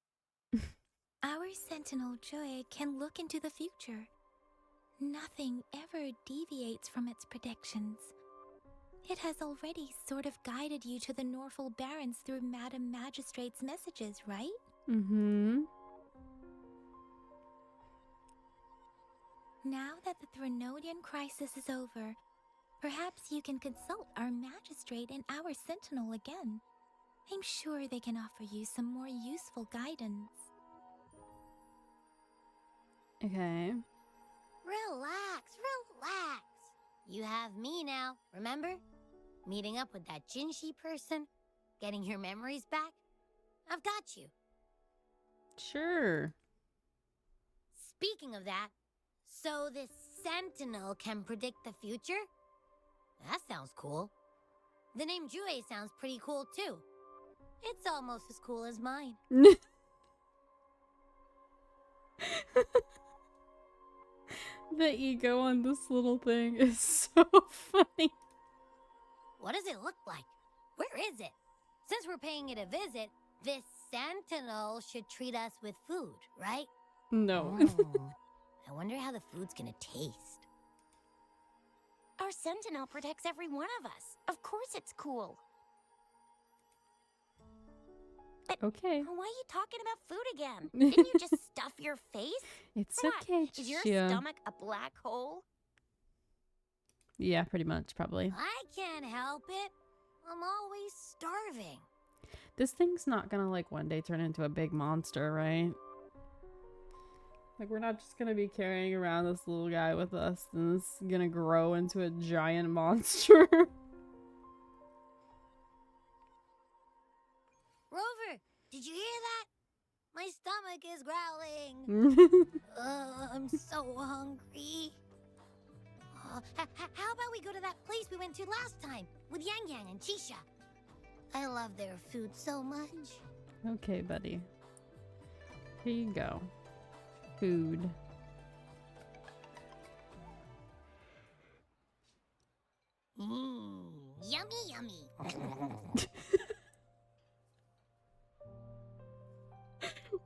Our Sentinel Joy can look into the future. Nothing ever deviates from its predictions. It has already sort of guided you to the Norful Barrens through Madam Magistrate's messages, right? Mm-hmm. Now that the Threnodian crisis is over, perhaps you can consult our Magistrate and our Sentinel again. I'm sure they can offer you some more useful guidance. Okay. Relax, relax. You have me now, remember? Meeting up with that Jinshi person, getting your memories back. I've got you. Sure. Speaking of that, so this Sentinel can predict the future? That sounds cool. The name Jue sounds pretty cool too. It's almost as cool as mine. The ego on this little thing is so funny. What does it look like? Where is it? Since we're paying it a visit, this Sentinel should treat us with food, right? No. I wonder how the food's gonna taste. Our Sentinel protects every one of us. Of course it's cool. Okay. Why are you talking about food again? Didn't you just stuff your face? It's What? okay, Is your Chia. stomach a black hole? Yeah, pretty much, probably. I can't help it. I'm always starving. This thing's not gonna, like, one day turn into a big monster, right? Like, we're not just gonna be carrying around this little guy with us, and it's gonna grow into a giant monster. Rover, did you hear that? My stomach is growling. I'm so hungry. How about we go to that place we went to last time with Yang Yang and Chisha? I love their food so much. Okay, buddy. Here you go. Food. Yummy, yummy.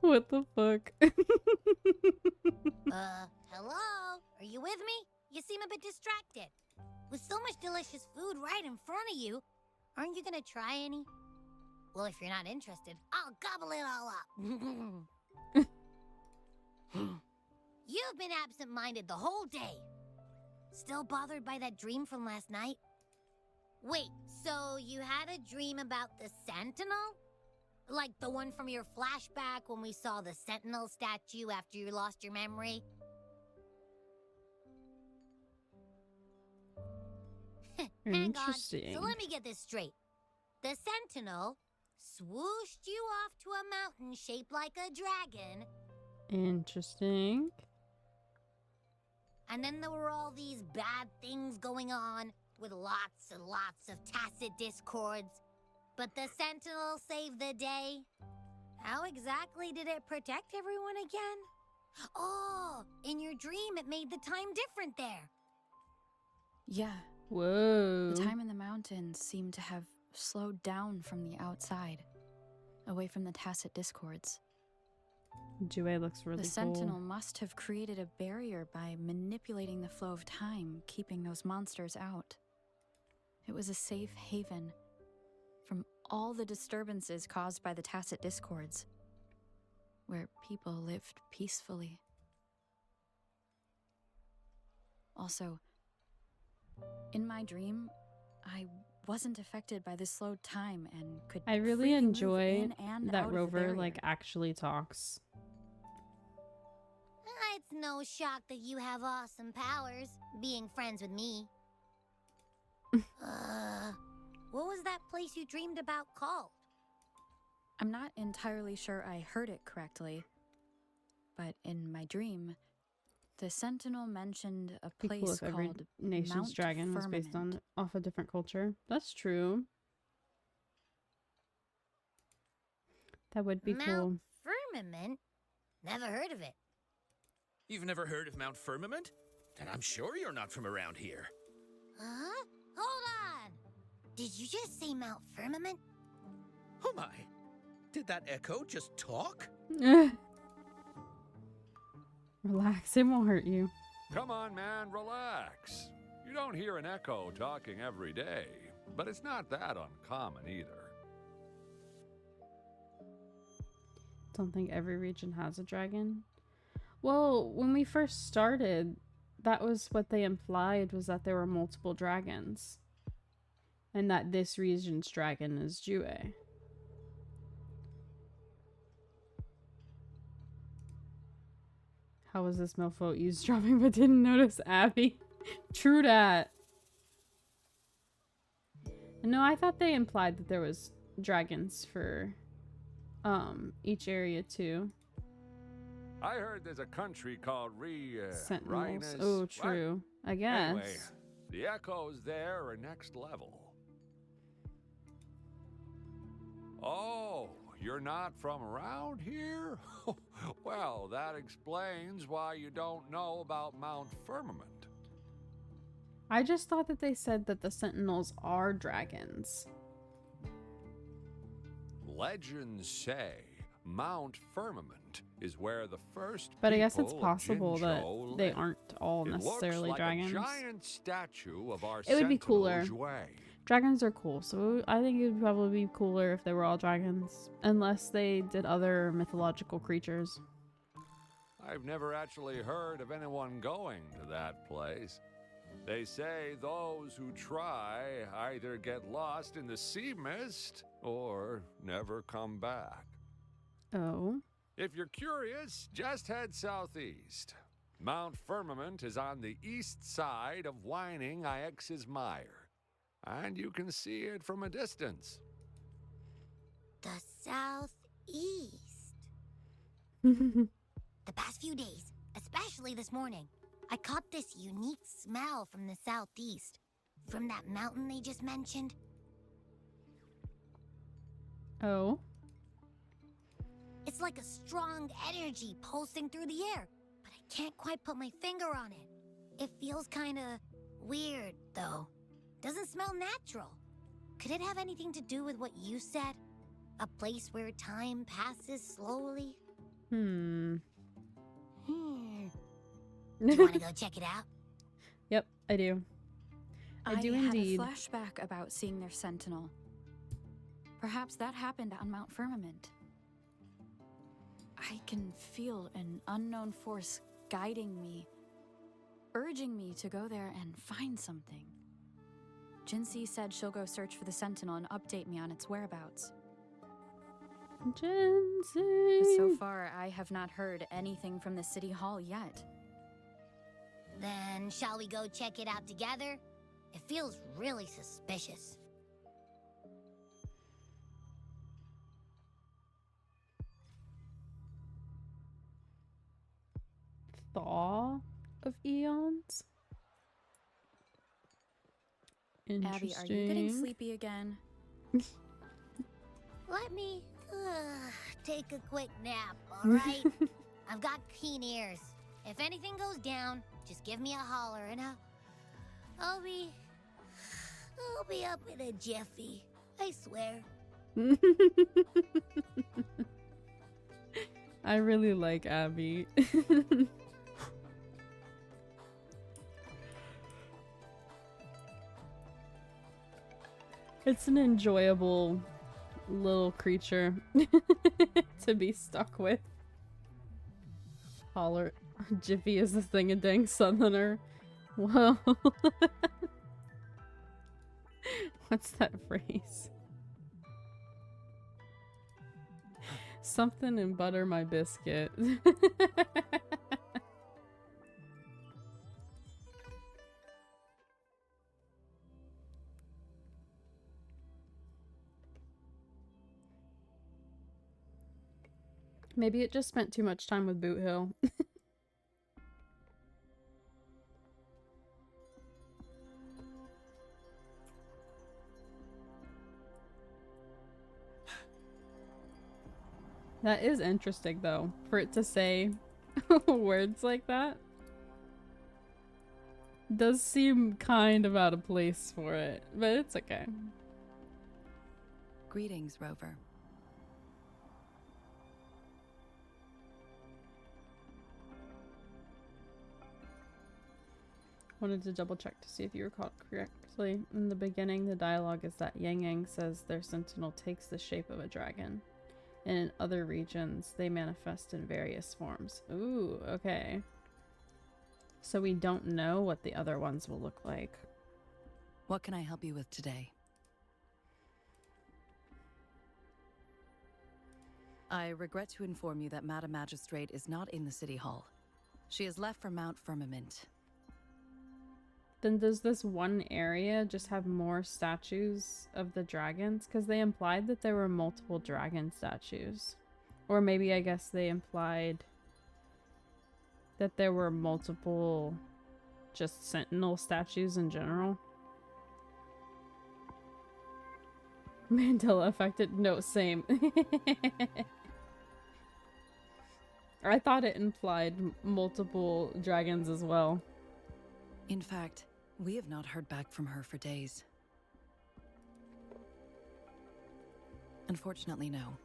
What the fuck? Hello? Are you with me? You seem a bit distracted. With so much delicious food right in front of you, aren't you gonna try any? Well, if you're not interested, I'll gobble it all up. You've been absent-minded the whole day. Still bothered by that dream from last night? Wait, so you had a dream about the Sentinel? Like the one from your flashback when we saw the Sentinel statue after you lost your memory? Hang on. Interesting. So let me get this straight. The Sentinel swooshed you off to a mountain shaped like a dragon, Interesting. and then there were all these bad things going on with lots and lots of tacit discords. But the Sentinel saved the day. How exactly did it protect everyone again? Oh, in your dream it made the time different there. Yeah, Whoa. the time in the mountains seemed to have slowed down from the outside, away from the tacit discords. Jue looks really The cool. Sentinel must have created a barrier by manipulating the flow of time, keeping those monsters out. It was a safe haven from all the disturbances caused by the tacit discords, where people lived peacefully. Also, in my dream, I wasn't affected by the slowed time and could I really freely move enjoy in and out that of the Rover barrier. like actually talks. It's no shock that you have awesome powers, being friends with me. What was that place you dreamed about called? I'm not entirely sure I heard it correctly, but in my dream, the Sentinel mentioned a Be place cool if every called nation's Mount dragon was based on Firmament. off a different culture. That's true. That would be Mount cool. Firmament? Never heard of it. You've never heard of Mount Firmament? Then I'm sure you're not from around here. Huh? Hold on! Did you just say Mount Firmament? Oh my! Did that echo just talk? Relax, it won't hurt you. Come on, man, relax. You don't hear an echo talking every day, but it's not that uncommon either. Don't think every region has a dragon. Well, when we first started, that was what they implied, was that there were multiple dragons. And that this region's dragon is Jue. How was this mofo eavesdropping but didn't notice Abby? True dat. No, I thought they implied that there was dragons for each area too. I heard there's a country called Sentinels. Rhinus- Oh, what? true. I guess. Anyway, the echoes there are next level. Oh, you're not from around here? Well, that explains why you don't know about Mount Firmament. I just thought that they said that the Sentinels are dragons. Legends say Mount Firmament is where the first But I guess it's people of possible that Jinzhou they lived. aren't all It necessarily looks like dragons. a giant statue of our It would be Sentinel cooler. Jue. Dragons are cool, so I think it would probably be cooler if they were all dragons. Unless they did other mythological creatures. I've never actually heard of anyone going to that place. They say those who try either get lost in the sea mist or never come back. Oh. If you're curious, just head southeast. Mount Firmament is on the east side of Whining Ix's Mire, and you can see it from a distance. The southeast. The past few days, especially this morning, I caught this unique smell from the southeast. From that mountain they just mentioned. Oh. It's like a strong energy pulsing through the air, but I can't quite put my finger on it. It feels kinda weird, though. Doesn't smell natural. Could it have anything to do with what you said? A place where time passes slowly? Hmm. Do you want to go check it out? Yep, I do. I do indeed. had a flashback about seeing their sentinel. Perhaps that happened on Mount Firmament. I can feel an unknown force guiding me, urging me to go there and find something. Jinxie said she'll go search for the sentinel and update me on its whereabouts. But Jinxie. so far, I have not heard anything from the city hall yet. Then shall we go check it out together? It feels really suspicious. Thaw of eons. Interesting. Abby, are you getting sleepy again? Let me take a quick nap, all right? I've got keen ears. If anything goes down, just give me a holler and I'll be up in a jiffy. I swear. I really like Abby. It's an enjoyable little creature to be stuck with. Holler. Jiffy is a thing-a-dang southerner. Whoa. What's that phrase? Something and butter my biscuit. Maybe it just spent too much time with Boot Hill. That is interesting, though, for it to say words like that. Does seem kind of out of place for it, but it's okay. Greetings, Rover. Wanted to double check to see if you recall correctly. In the beginning, the dialogue is that Yang Yang says their sentinel takes the shape of a dragon. And in other regions, they manifest in various forms. Ooh, okay. So we don't know what the other ones will look like. What can I help you with today? I regret to inform you that Madam Magistrate is not in the City Hall. She has left for Mount Firmament. Then does this one area just have more statues of the dragons? Because they implied that there were multiple dragon statues. Or maybe I guess they implied that there were multiple just sentinel statues in general. Mandela affected. No, same. I thought it implied multiple dragons as well. In fact, we have not heard back from her for days. Unfortunately, no.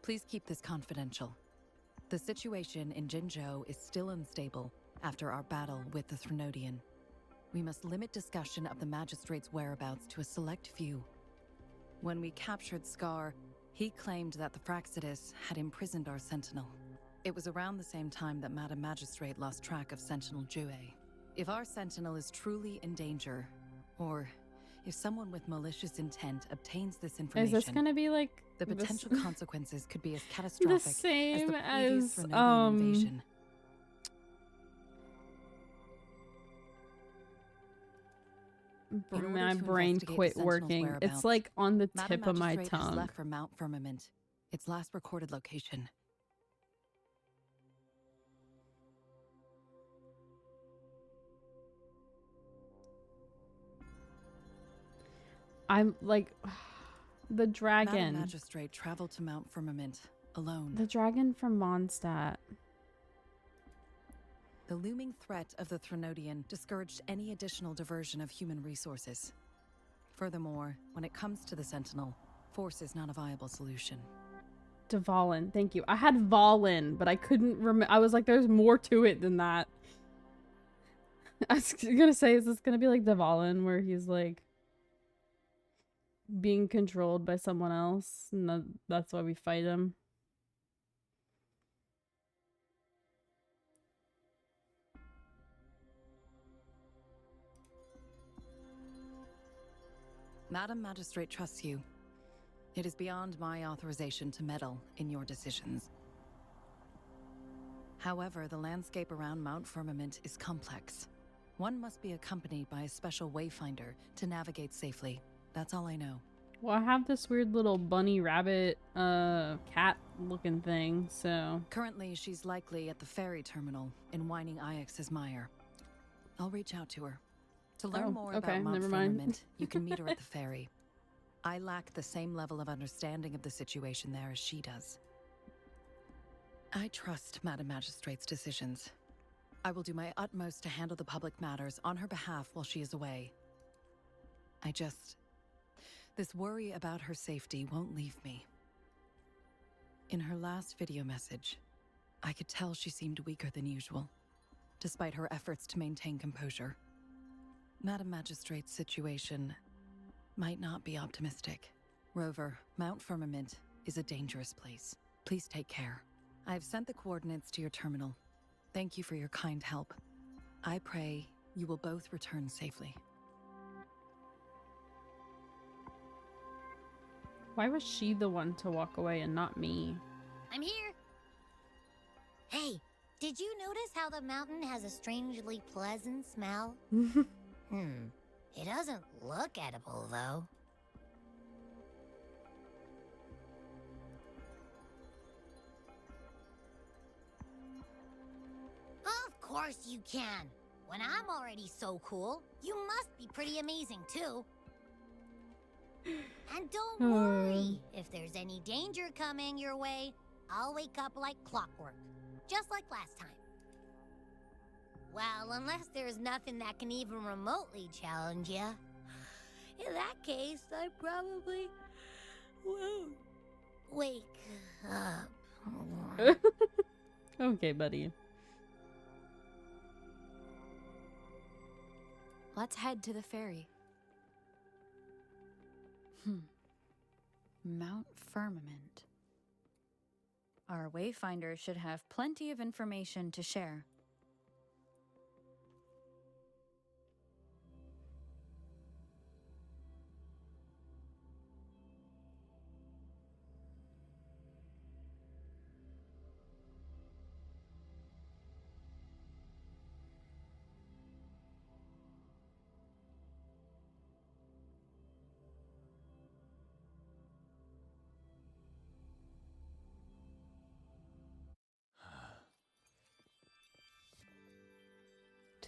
Please keep this confidential. The situation in Jinzhou is still unstable after our battle with the Threnodian. We must limit discussion of the Magistrate's whereabouts to a select few. When we captured Scar, he claimed that the Fraxidus had imprisoned our Sentinel. It was around the same time that Madam Magistrate lost track of Sentinel Jue. If our Sentinel is truly in danger, or if someone with malicious intent obtains this information, is this gonna be like the potential consequences could be as catastrophic the as same the previous as Threnodian invasion. My brain quit working. It's like on the tip of my Magistrate has tongue. left for Mount Firmament, its last recorded location. I'm like the Madam dragon. Magistrate traveled to Mount Firmament alone. The dragon from Mondstadt. The looming threat of the Threnodian discouraged any additional diversion of human resources. Furthermore, when it comes to the Sentinel, force is not a viable solution. Dvalin, thank you. I had Valin, but I couldn't remember. I was like, there's more to it than that. I was gonna say, is this gonna be like Dvalin, where he's like being controlled by someone else, and that's why we fight him? Madam Magistrate trusts you. It is beyond my authorization to meddle in your decisions. However, the landscape around Mount Firmament is complex. One must be accompanied by a special wayfinder to navigate safely. That's all I know. Well, I have this weird little bunny rabbit cat looking thing, so Currently, she's likely at the ferry terminal in Whining Ix's Mire. I'll reach out to her. To learn more okay, about Mount never mind. Firmament, you can meet her at the ferry. I lack the same level of understanding of the situation there as she does. I trust Madam Magistrate's decisions. I will do my utmost to handle the public matters on her behalf while she is away. This worry about her safety won't leave me. In her last video message, I could tell she seemed weaker than usual, despite her efforts to maintain composure. Madam Magistrate's situation might not be optimistic. Rover, Mount Firmament is a dangerous place. Please take care. I have sent the coordinates to your terminal. Thank you for your kind help. I pray you will both return safely. why was she the one to walk away and not me? I'm here. Hey, did you notice how the mountain has a strangely pleasant smell? It doesn't look edible, though. Of course you can. When I'm already so cool, you must be pretty amazing, too. And don't worry, if there's any danger coming your way, I'll wake up like clockwork, just like last time. Well, unless there's nothing that can even remotely challenge you. In that case, I probably won't wake up. Okay, buddy. Let's head to the ferry. Mount Firmament. Our wayfinder should have plenty of information to share.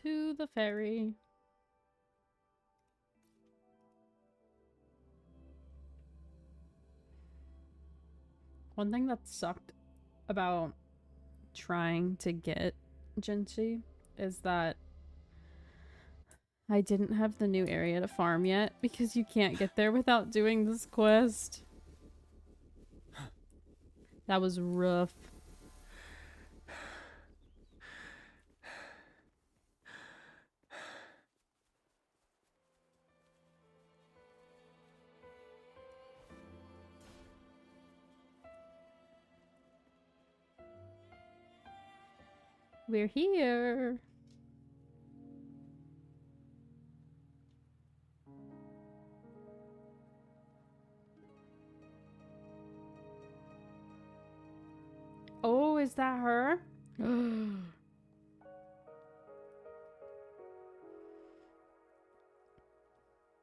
To the ferry. One thing that sucked about trying to get Jinchi is that I didn't have the new area to farm yet because you can't get there without doing this quest. That was rough. We're here. Oh, is that her?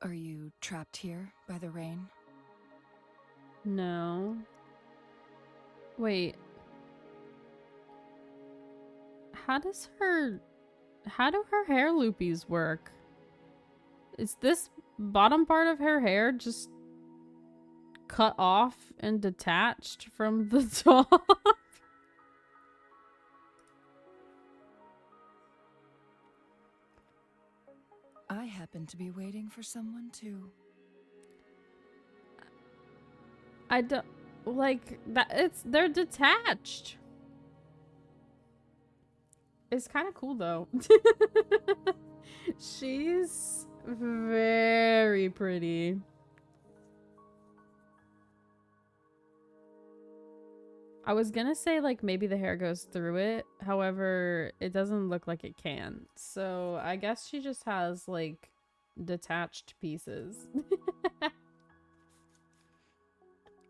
Are you trapped here by the rain? No. Wait. How do her hair loopies work? Is this bottom part of her hair just cut off and detached from the top? I happen to be waiting for someone too. I don't... like that. They're detached. It's kind of cool though. She's very pretty. I was gonna say like maybe the hair goes through it. However, it doesn't look like it can. So I guess she just has like detached pieces.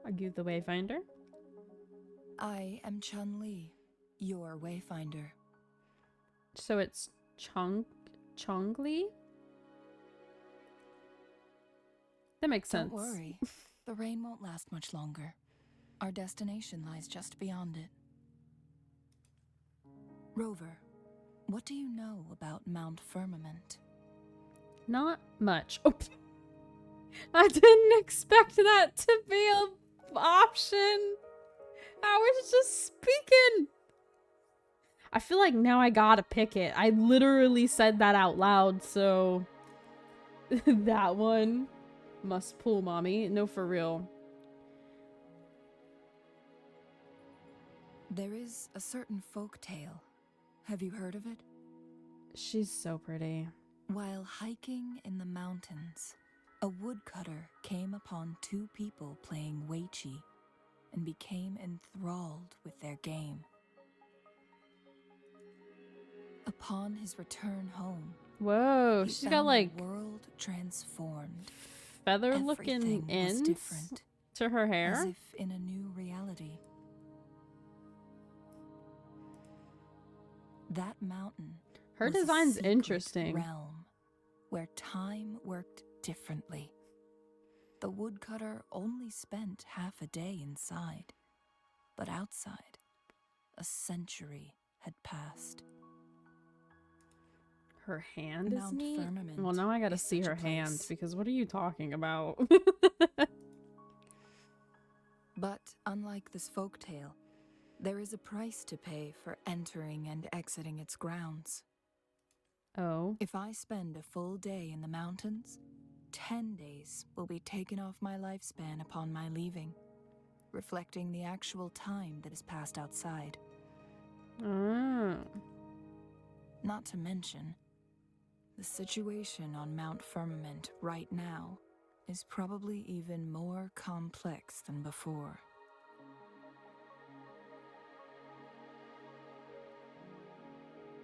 Are you the Wayfinder? I am Chun Li, your Wayfinder. So it's Chongli? That makes sense. Don't worry, the rain won't last much longer. Our destination lies just beyond it. Rover, what do you know about Mount Firmament? Not much. Oh, I didn't expect that to be an option. I was just speaking. I feel like now I gotta pick it. I literally said that out loud, so that one must pull, mommy. No, for real. There is a certain folk tale. Have you heard of it? She's so pretty. While hiking in the mountains, a woodcutter came upon two people playing Weiqi and became enthralled with their game. Upon his return home, Whoa, he she's found got like the world transformed. feather looking Everything was ends different, to her as hair. if in a new reality. That mountain Her was a design's secret interesting. realm where time worked differently. The woodcutter only spent half a day inside, but outside, a century had passed. Her hand is Mount neat. Firmament Well, now I gotta is see such a her hand place. because what are you talking about? But unlike this folktale, there is a price to pay for entering and exiting its grounds. Oh. If I spend a full day in the mountains, 10 days will be taken off my lifespan upon my leaving, reflecting the actual time that is passed outside. Ah. Not to mention, the situation on Mount Firmament right now is probably even more complex than before.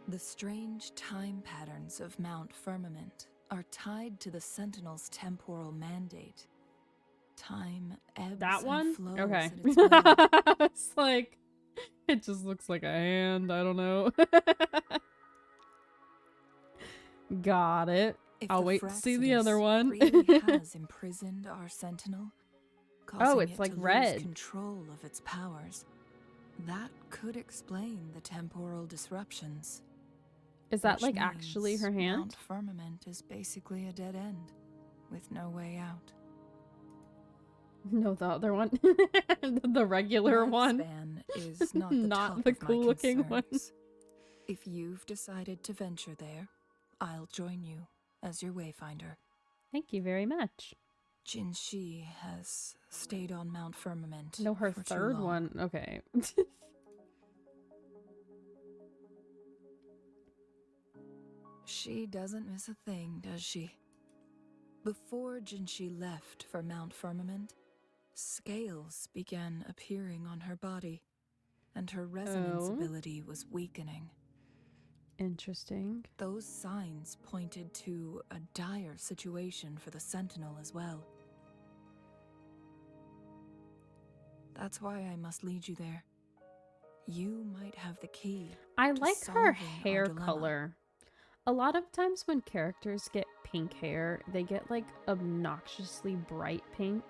The strange time patterns of Mount Firmament are tied to the Sentinel's temporal mandate. Time ebbs That and one? flows Okay. at its will. It's like, it just looks like a hand. I don't know. Got it. If I'll the wait to see the other Fraxidus one. really has imprisoned our Sentinel, causing it's it like to red. lose control of its powers, that could explain the temporal disruptions. Is that Which like actually means her hand? Mount Firmament is basically a dead end, with no way out. No, the other one. The regular one. Lifespan is not the Not top the of my cool-looking one. concerns. If you've decided to venture there, I'll join you as your wayfinder. Thank you very much. Jin Shi has stayed on Mount Firmament. No, her for too third long. one. Okay. She doesn't miss a thing, does she? Before Jinshi left for Mount Firmament, scales began appearing on her body, and her resonance Oh. ability was weakening. Interesting. Those signs pointed to a dire situation for the Sentinel as well. That's why I must lead you there. You might have the key. I to like her solving our hair dilemma. color. A lot of times when characters get pink hair, they get like obnoxiously bright pink.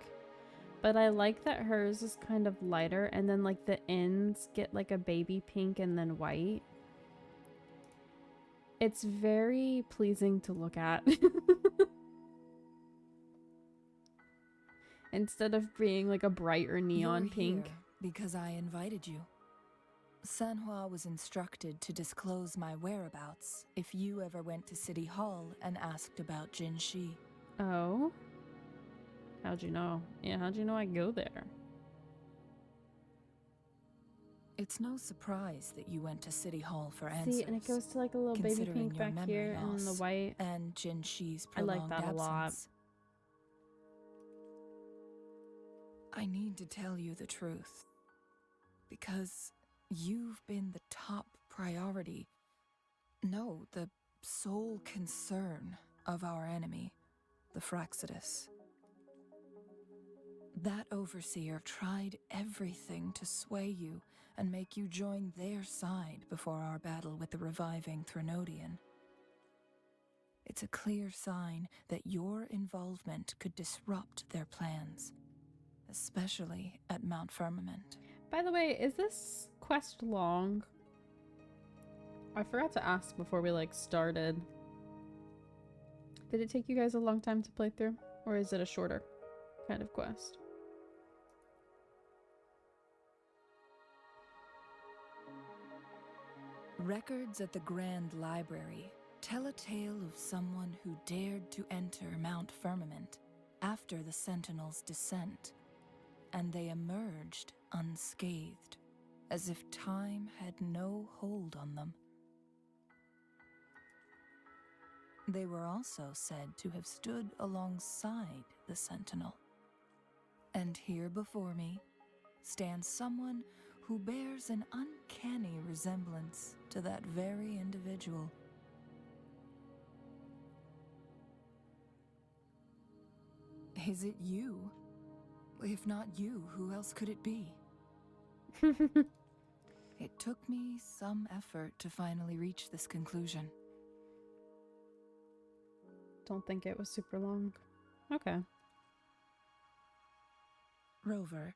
But I like that hers is kind of lighter and then like the ends get like a baby pink and then white. It's very pleasing to look at. Instead of being like a bright or neon You're pink. here because I invited you. Sanhua was instructed to disclose my whereabouts if you ever went to City Hall and asked about Jin Shi. Oh? How'd you know? Yeah, how'd you know I go there? It's no surprise that you went to City Hall for answers. See, and it goes to like a little baby considering pink your back memory here, and then the loss white. and Jinshi's I like prolonged that a lot. absence. I need to tell you the truth, because you've been the top priority, no, the sole concern of our enemy, the Fraxidus. That overseer tried everything to sway you and make you join their side before our battle with the reviving Threnodian. It's a clear sign that your involvement could disrupt their plans, especially at Mount Firmament. By the way, is this quest long? I forgot to ask before we like started. Did it take you guys a long time to play through? Or is it a shorter kind of quest? Records at the Grand Library tell a tale of someone who dared to enter Mount Firmament after the Sentinels' descent, and they emerged unscathed, as if time had no hold on them. They were also said to have stood alongside the Sentinel. And here before me stands someone who bears an uncanny resemblance to that very individual. Is it you? If not you, who else could it be? It took me some effort to finally reach this conclusion. Don't think it was super long. Okay. Rover,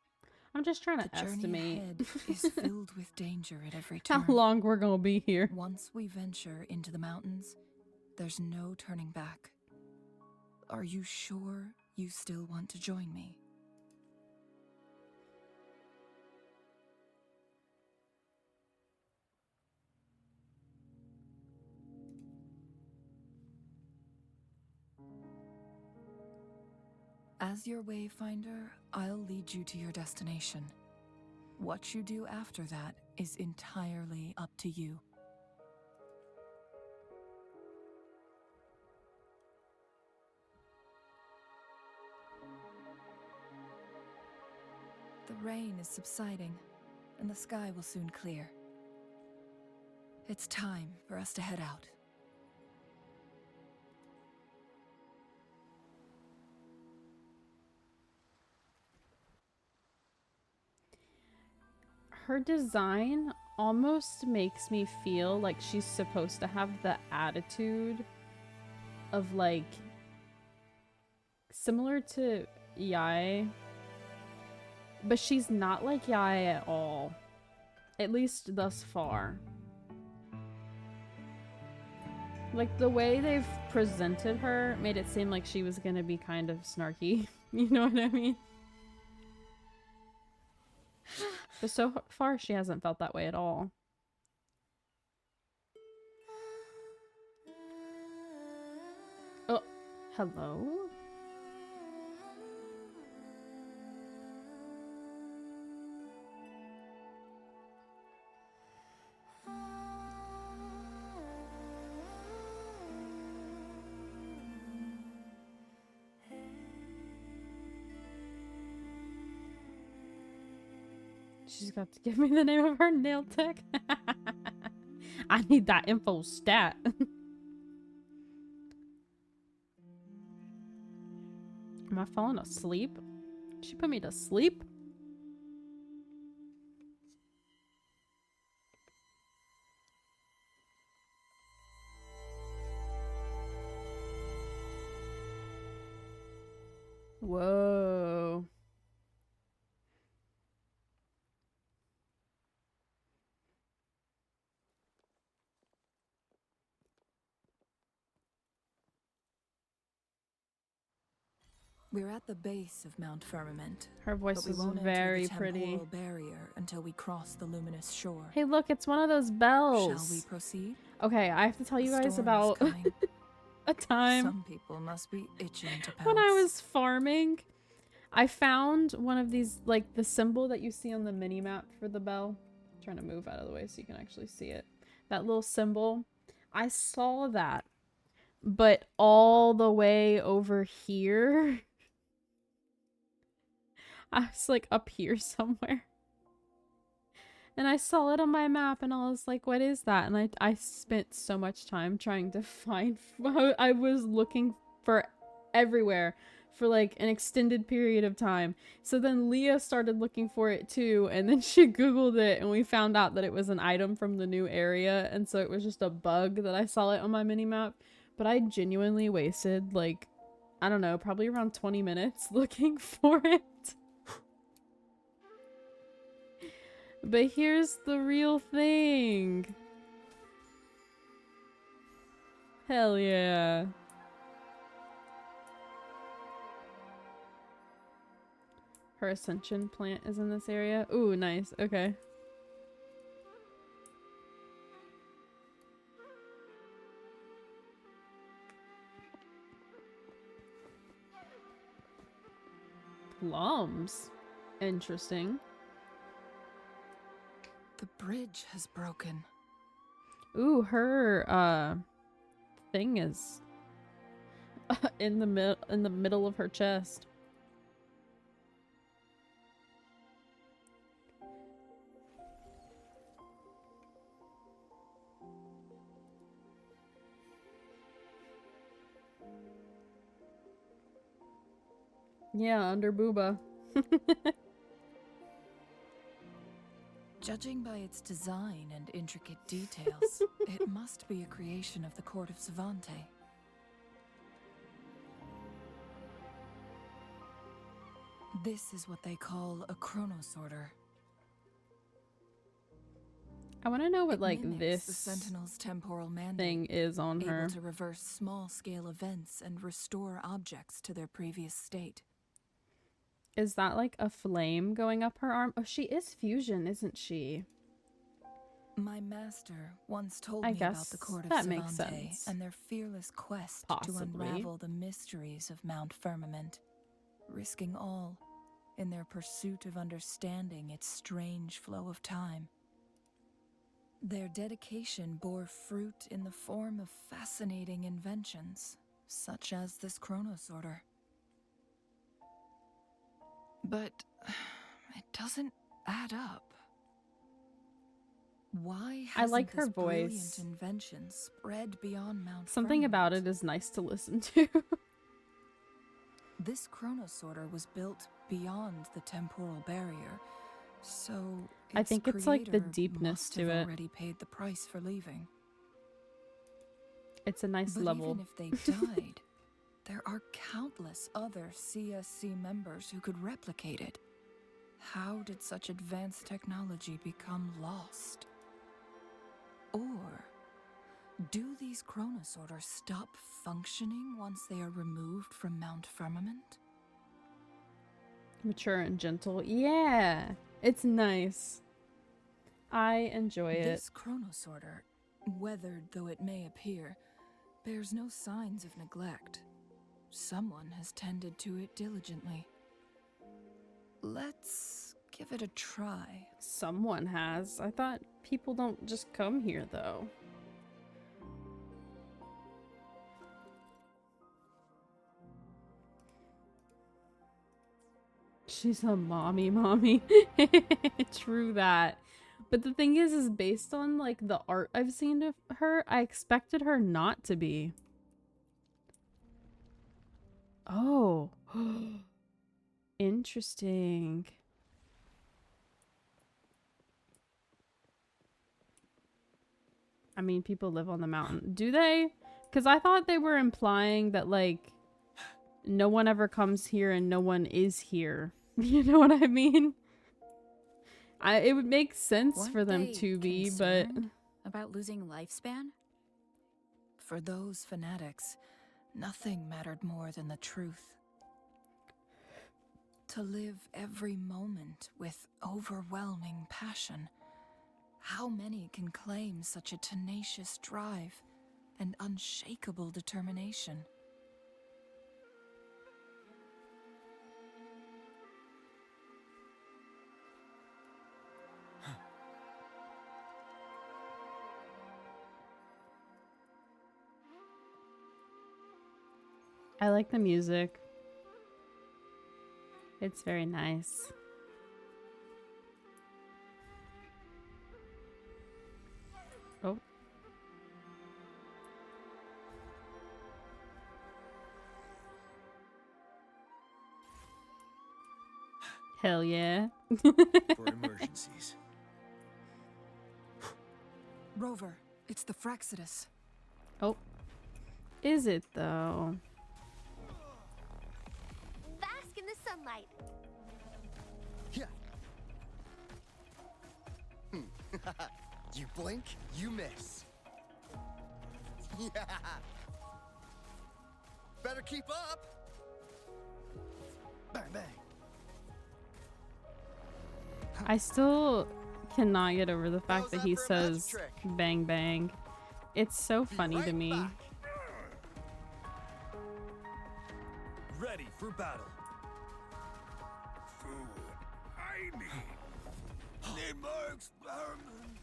I'm just trying to the journey estimate ahead is filled with danger at every turn. how long we're gonna be here. Once we venture into the mountains, there's no turning back. Are you sure you still want to join me? As your wayfinder, I'll lead you to your destination. What you do after that is entirely up to you. The rain is subsiding, and the sky will soon clear. It's time for us to head out. Her design almost makes me feel like she's supposed to have the attitude of like similar to Yae, but she's not like Yae at all, at least thus far. Like the way they've presented her made it seem like she was gonna be kind of snarky. You know what I mean? But so far, she hasn't felt that way at all. Oh, hello? She's got to give me the name of her nail tech. I need that info stat. Am I falling asleep? She put me to sleep? Whoa. We're at the base of Mount Firmament. Her voice but we was won't very enter the pretty. temporal barrier until we cross the luminous shore. Hey, look, it's one of those bells. Shall we proceed? Okay, I have to tell you The guys storm is about coming. a time Some people must be itching to pounce. when I was farming. I found one of these, like the symbol that you see on the mini map for the bell. trying to move out of the way so you can actually see it. That little symbol. I saw that. But all the way over here. I was like up here somewhere. And I saw it on my map and I was like, what is that? And I spent so much time trying to find. I was looking for everywhere for like an extended period of time. So then Leah started looking for it too. And then she Googled it and we found out that it was an item from the new area. And so it was just a bug that I saw it on my mini map. But I genuinely wasted like, I don't know, probably around 20 minutes looking for it. But here's the real thing. Hell yeah. Her ascension plant is in this area. Ooh, nice. Okay. Plums. Interesting. The bridge has broken. Ooh, her thing is in the middle of her chest. Yeah, under booba. Judging by its design and intricate details, it must be a creation of the court of Savante. This is what they call a chronosorter. I want to know what It like mimics the this Sentinel's temporal mandate, thing is on able her. to reverse small-scale events and restore objects to their previous state. Is that like a flame going up her arm? Oh, she is fusion, isn't she? My master once told I me about guess the court of that makes Savante sense. and their fearless quest Possibly. to unravel the mysteries of Mount Firmament, risking all in their pursuit of understanding its strange flow of time. Their dedication bore fruit in the form of fascinating inventions, such as this chronosorter. But it doesn't add up. Why I hasn't like her this brilliant voice. invention spread beyond Mount Something about Firmament? it is nice to listen to. This chronosorter was built beyond the temporal barrier, so I its think it's like the creator deepness must to have it. already paid the price for leaving. It's a nice But level. even if they died, there are countless other CSC members who could replicate it. How did such advanced technology become lost? Or do these chronosorters stop functioning once they are removed from Mount Firmament? Mature and gentle. Yeah. It's nice. I enjoy it. This chronosorter, weathered though it may appear, bears no signs of neglect. Someone has tended to it diligently. Let's give it a try. Someone has. I thought people don't just come here though. She's a mommy. True that. But the thing is based on like the art I've seen of her, I expected her not to be. Oh. Interesting. I mean, people live on the mountain. Do they? Because I thought they were implying that, like, no one ever comes here and no one is here. You know what I mean? It would make sense Weren't for them they to be, but... concerned about losing lifespan? For those fanatics, nothing mattered more than the truth. To live every moment with overwhelming passion. How many can claim such a tenacious drive and unshakable determination? I like the music. It's very nice. Oh. Hell yeah. For emergencies. Rover, it's the Fraxidus. Oh. Is it though? Bask in the sunlight. Yeah. You blink, you miss. Yeah. Better keep up. Bang bang. I still cannot get over the fact How's that that he for a magic says trick? bang bang. It's so Be funny to right me. back. Ready for battle. Food I need. Need more experiments.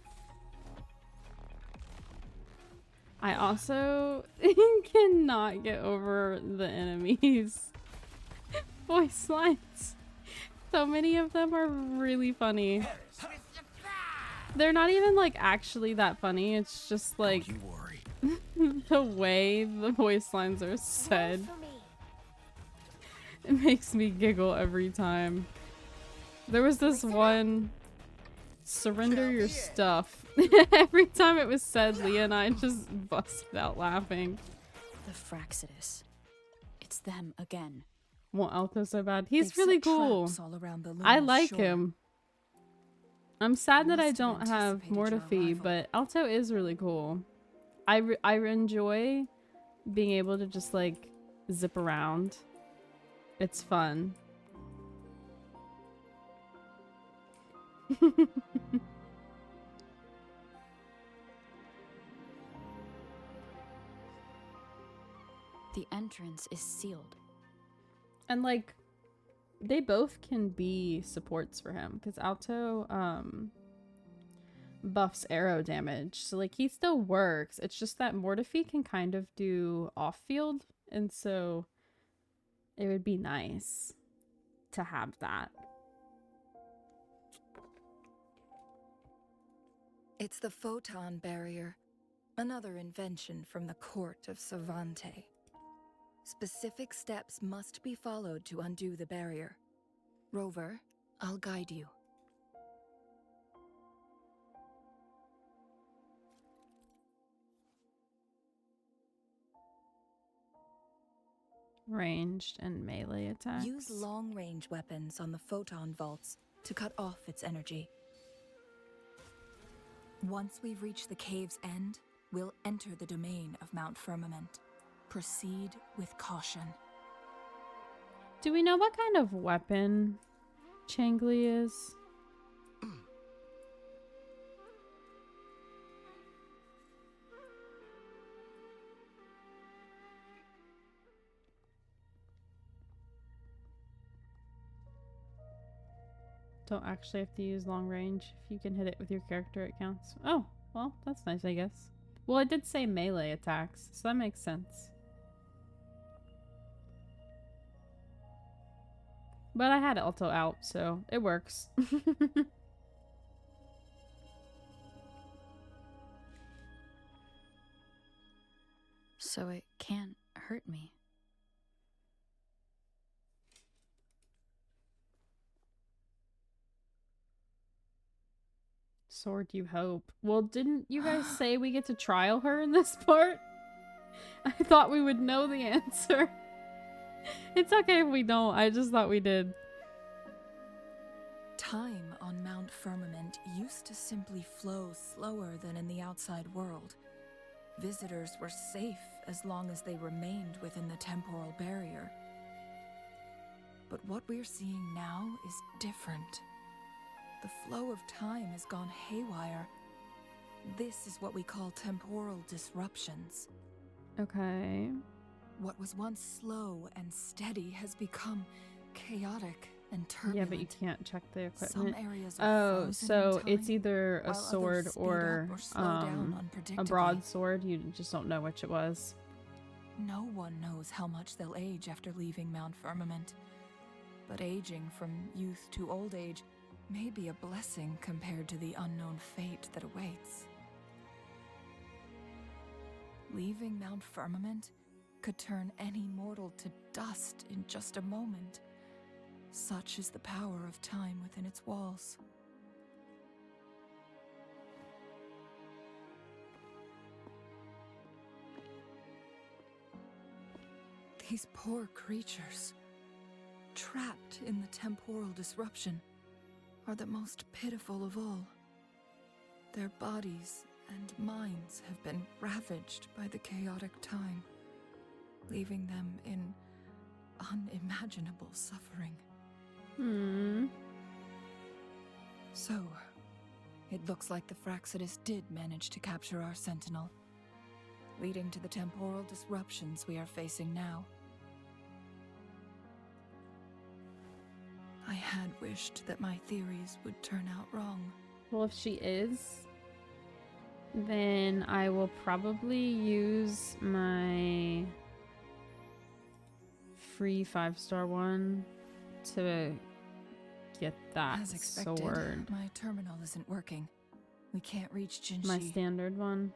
I also cannot get over the enemies' voice lines. So many of them are really funny. They're not even like actually that funny. It's just like Don't you worry. the way the voice lines are said. For me. It makes me giggle every time. There was this one, surrender your stuff. Every time it was said, Leah and I just busted out laughing. The Fraxidus. It's them again. Want Alto so bad. He's They've really set cool. traps all around the I luminous like shore. him. I'm sad that I Must have don't have anticipated your Mortefi, arrival. but Alto is really cool. I enjoy being able to just like zip around. It's fun. The entrance is sealed. And like they both can be supports for him because Alto buffs arrow damage, so like he still works. It's just that Mortefi can kind of do off field, and so it would be nice to have that. It's the photon barrier, another invention from the court of Savante. Specific steps must be followed to undo the barrier. Rover, I'll guide you. Ranged and melee attacks. Use long-range weapons on the photon vaults to cut off its energy. Once we've reached the cave's end, we'll enter the domain of Mount Firmament. Proceed with caution. Do we know what kind of weapon Changli is? Don't actually have to use long range. If you can hit it with your character, it counts. Oh, well, that's nice, I guess. Well, it did say melee attacks, so that makes sense. But I had Alto out, so it works. So it can't hurt me. Sword you hope. Well, didn't you guys say we get to trial her in this part? I thought we would know the answer. It's okay if we don't. I just thought we did. Time on Mount Firmament used to simply flow slower than in the outside world. Visitors were safe as long as they remained within the temporal barrier. But what we're seeing now is different. The flow of time has gone haywire. This is what we call temporal disruptions. Okay. What was once slow and steady has become chaotic and turbulent. Yeah, but you can't check the Some equipment. areas are Oh, frozen so in it's time, either a while sword others speed or up slow down a unpredictably. broadsword. You just don't know which it was. No one knows how much they'll age after leaving Mount Firmament. But aging from youth to old age may be a blessing compared to the unknown fate that awaits. Leaving Mount Firmament could turn any mortal to dust in just a moment. Such is the power of time within its walls. These poor creatures, trapped in the temporal disruption, are the most pitiful of all. Their bodies and minds have been ravaged by the chaotic time, leaving them in unimaginable suffering. So, it looks like the Fraxidus did manage to capture our sentinel, leading to the temporal disruptions we are facing now. I had wished that my theories would turn out wrong. Well, if she is, then I will probably use my free 5-star one to get that As expected, sword. my terminal isn't working. We can't reach Jinshi. My standard one.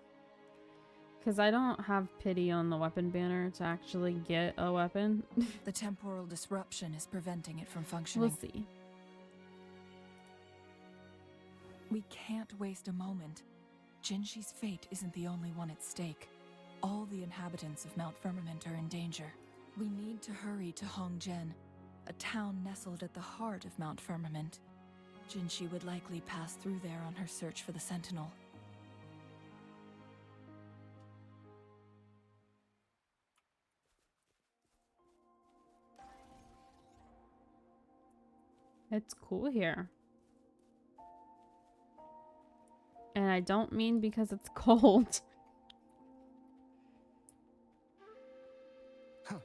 Because I don't have pity on the weapon banner to actually get a weapon. The temporal disruption is preventing it from functioning. We'll see. We can't waste a moment. Jinshi's fate isn't the only one at stake. All the inhabitants of Mount Firmament are in danger. We need to hurry to Hongzhen, a town nestled at the heart of Mount Firmament. Jinshi would likely pass through there on her search for the Sentinel. It's cool here. And I don't mean because it's cold. Huh.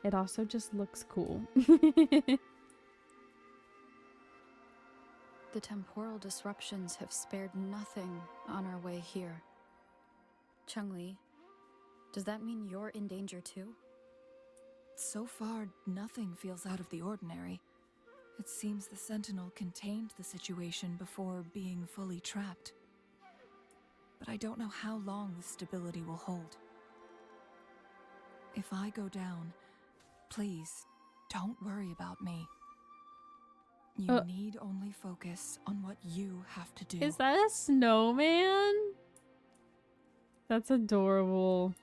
It also just looks cool. The temporal disruptions have spared nothing on our way here. Changli, does that mean you're in danger too? So far, nothing feels out of the ordinary. It seems the Sentinel contained the situation before being fully trapped. But I don't know how long this stability will hold. If I go down, please, don't worry about me. You need only focus on what you have to do. Is that a snowman? That's adorable.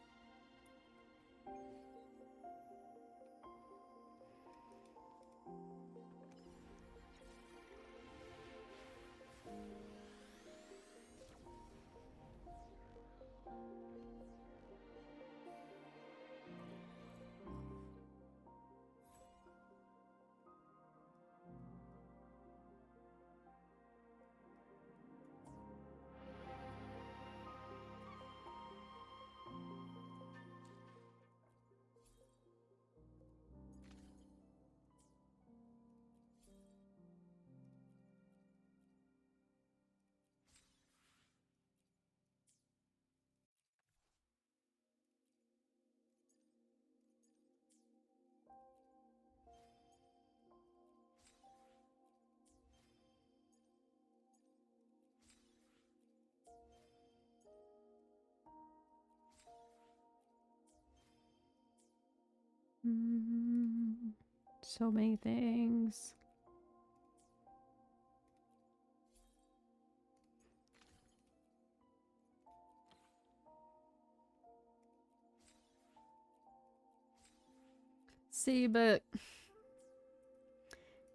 So many things. See, but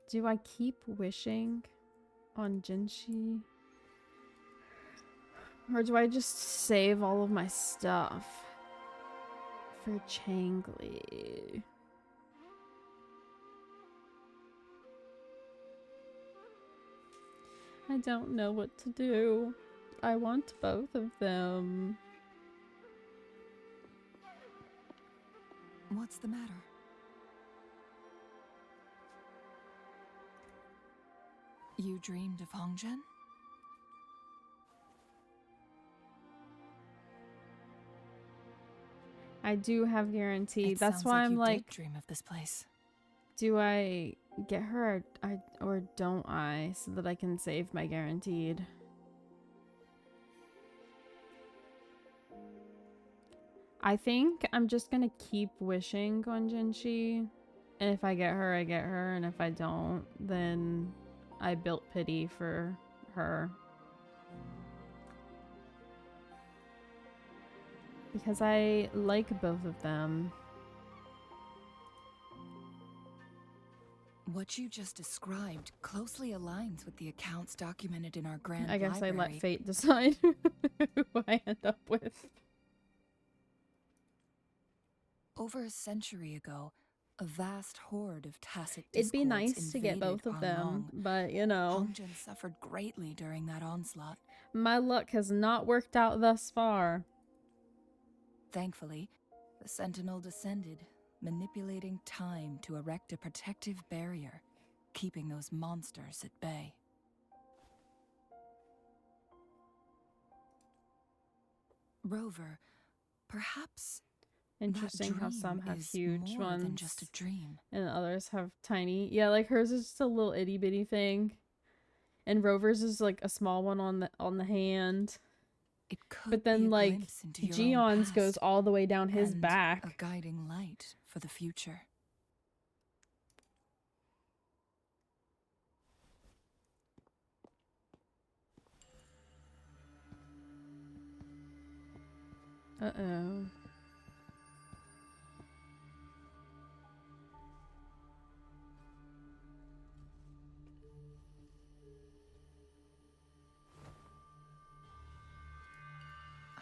do I keep wishing on Jinshi? Or do I just save all of my stuff for Changli? I don't know what to do. I want both of them. What's the matter? You dreamed of Hongzhen? I do have guaranteed. It That's sounds why like I'm you like, did dream of this place. do I get her or don't I, so that I can save my guaranteed? I think I'm just gonna keep wishing on Jinshi, and if I get her, I get her, and if I don't, then I built pity for her. Because I like both of them. What you just described closely aligns with the accounts documented in our grand I guess library. I let fate decide who I end up with. Over a century ago, a vast horde of tacit It'd be discords nice to get invaded both of them, Hanlong. but you know, Hongjin suffered greatly during that onslaught. my luck has not worked out thus far. Thankfully, the Sentinel descended, manipulating time to erect a protective barrier, keeping those monsters at bay. Rover, perhaps Interesting how some dream have is huge more ones than just a dream. and others have tiny. Yeah, like hers is just a little itty bitty thing, and Rover's is like a small one on the hand. It could But be then a like glimpse into your own Gion's past goes all the way down his and back. a guiding light for the future. Uh-oh.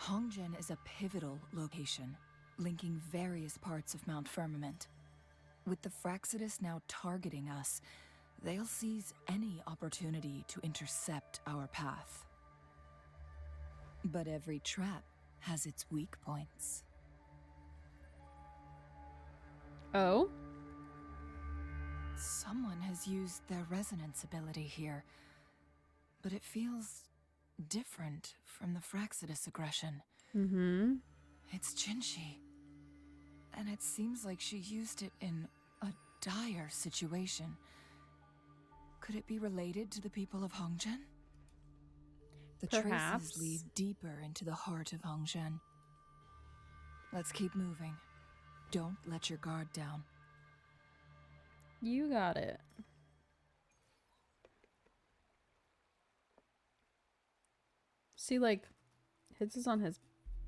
Hongjin is a pivotal location, linking various parts of Mount Firmament. With the Fraxidus now targeting us, they'll seize any opportunity to intercept our path. But every trap has its weak points. Oh? Someone has used their resonance ability here, but it feels different from the Fraxidus aggression. Mm-hmm. It's Jinshi. And it seems like she used it in a dire situation. Could it be related to the people of Hongjin? The Perhaps. traces lead deeper into the heart of Hongjin. Let's keep moving. Don't let your guard down. You got it. See, like, his is on his,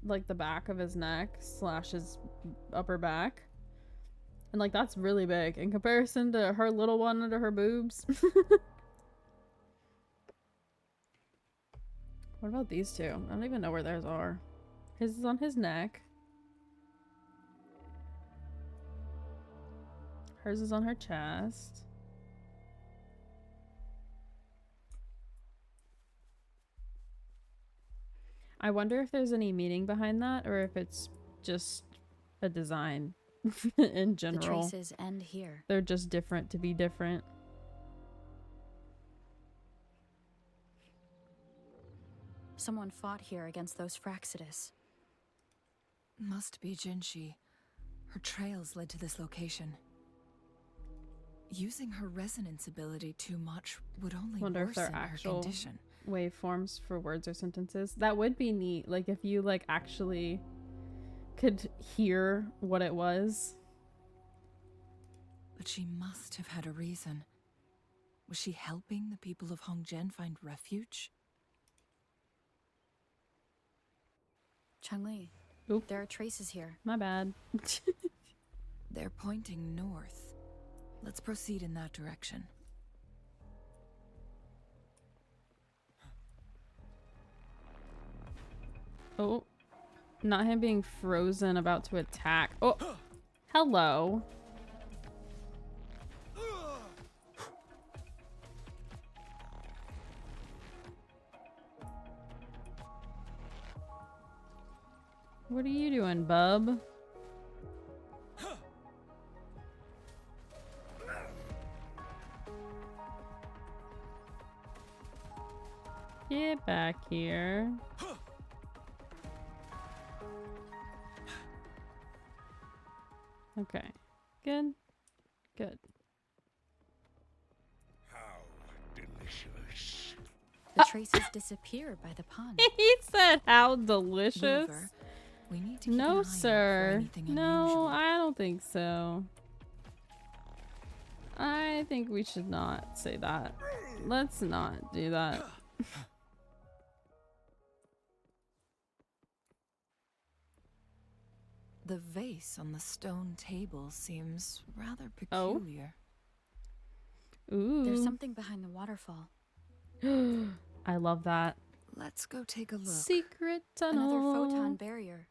like, the back of his neck / his upper back. And, like, that's really big in comparison to her little one under her boobs. What about these two? I don't even know where theirs are. His is on his neck. Hers is on her chest. I wonder if there's any meaning behind that, or if it's just a design in general. The traces end here. They're just different to be different. Someone fought here against those Fraxidus. Must be Jinshi. Her trails led to this location. Using her resonance ability too much would only Wonder if worsen they're her actual condition. waveforms for words or sentences. That would be neat. Like if you like actually could hear what it was. But she must have had a reason. Was she helping the people of Hongjin find refuge? Changli, Oop. there are traces here. My bad. They're pointing north. Let's proceed in that direction. Oh, not him being frozen about to attack. Oh, hello. What are you doing, bub? Get back here. Okay. Good. Good. How delicious. The traces disappear by the pond. He said, how delicious. Rover, we need to keep an eye No, out for sir. anything No, unusual. I don't think so. I think we should not say that. Let's not do that. The vase on the stone table seems rather Oh? peculiar. Ooh. There's something behind the waterfall. I love that. Let's go take a look. Secret tunnel. Another photon barrier.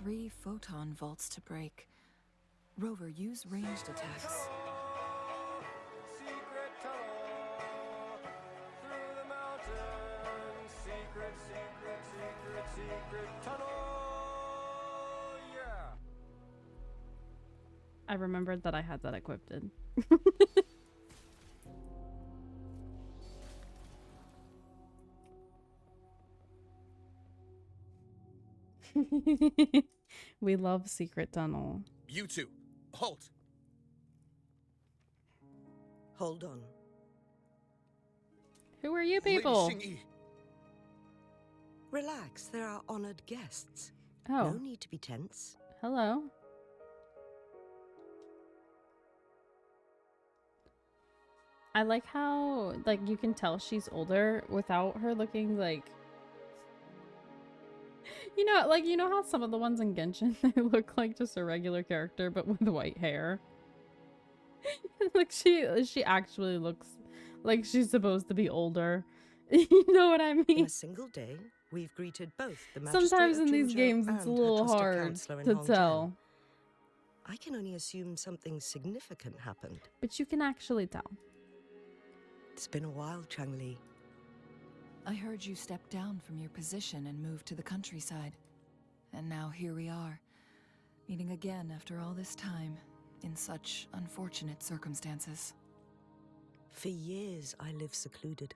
3 photon vaults to break. Rover, use ranged attacks. Secret tunnel through the mountains. Secret tunnel. Yeah. I remembered that I had that equipped. We love Secret Tunnel. You two, halt. Hold on. Who are you Lady people? Xingyi, Relax, they're our honored guests. Oh, No need to be tense. hello. I like how, like, you can tell she's older without her looking like... You know how some of the ones in Genshin, they look like just a regular character, but with white hair? Like, she actually looks like she's supposed to be older. You know what I In mean? a single day, we've greeted both the magistrate Sometimes of in these Jinzhou games, it's a and her little trusted hard counselor in to Hongzhen. tell. I can only assume something significant happened. But you can actually tell. It's been a while, Changli. I heard you step down from your position and move to the countryside. And now here we are, meeting again after all this time, in such unfortunate circumstances. For years, I lived secluded,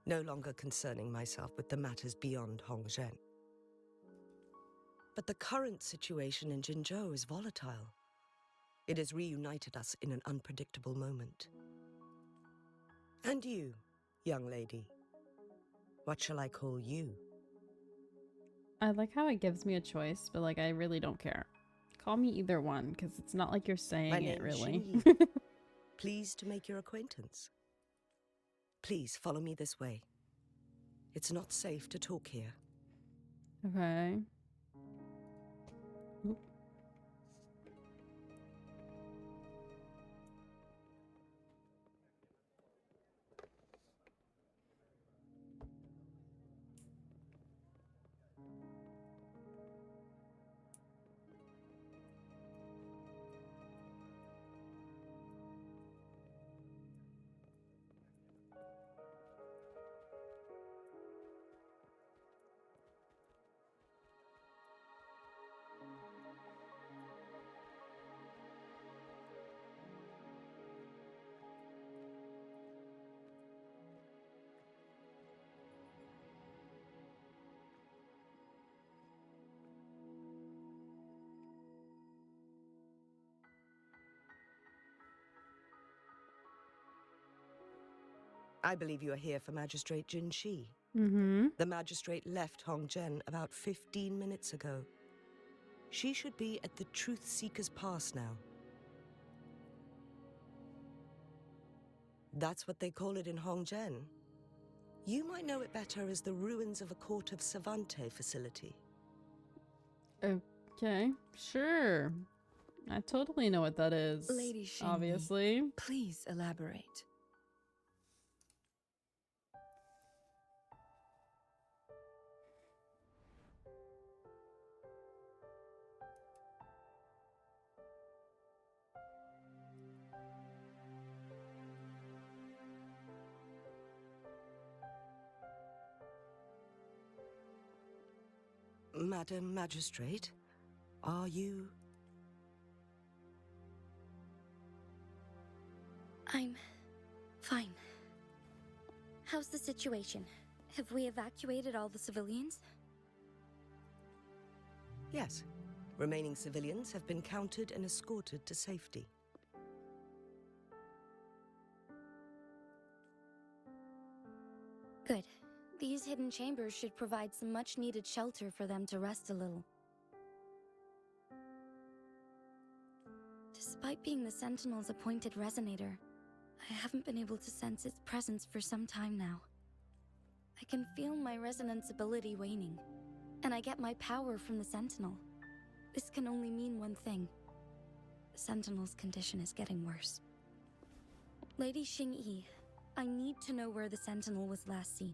no longer concerning myself with the matters beyond Hongzhen. But the current situation in Jinzhou is volatile. It has reunited us in an unpredictable moment. And you, young lady, what shall I call you? I like how it gives me a choice, but like I really don't care. Call me either one, because it's not like you're saying My it name's really. Xingyi. Pleased to make your acquaintance. Please follow me this way. It's not safe to talk here. Okay. Oop. I believe you are here for Magistrate Jin Shi. Mm-hmm. The magistrate left Hongzhen about 15 minutes ago. She should be at the Truth Seeker's Pass now. That's what they call it in Hongzhen. You might know it better as the ruins of a Court of Savante facility. Okay, sure. I totally know what that is. Lady Xingyi, obviously. Please elaborate. Madam Magistrate, are you... I'm fine. How's the situation? Have we evacuated all the civilians? Yes. Remaining civilians have been counted and escorted to safety. Good. These hidden chambers should provide some much-needed shelter for them to rest a little. Despite being the Sentinel's appointed resonator, I haven't been able to sense its presence for some time now. I can feel my resonance ability waning, and I get my power from the Sentinel. This can only mean one thing. The Sentinel's condition is getting worse. Lady Xingyi, I need to know where the Sentinel was last seen.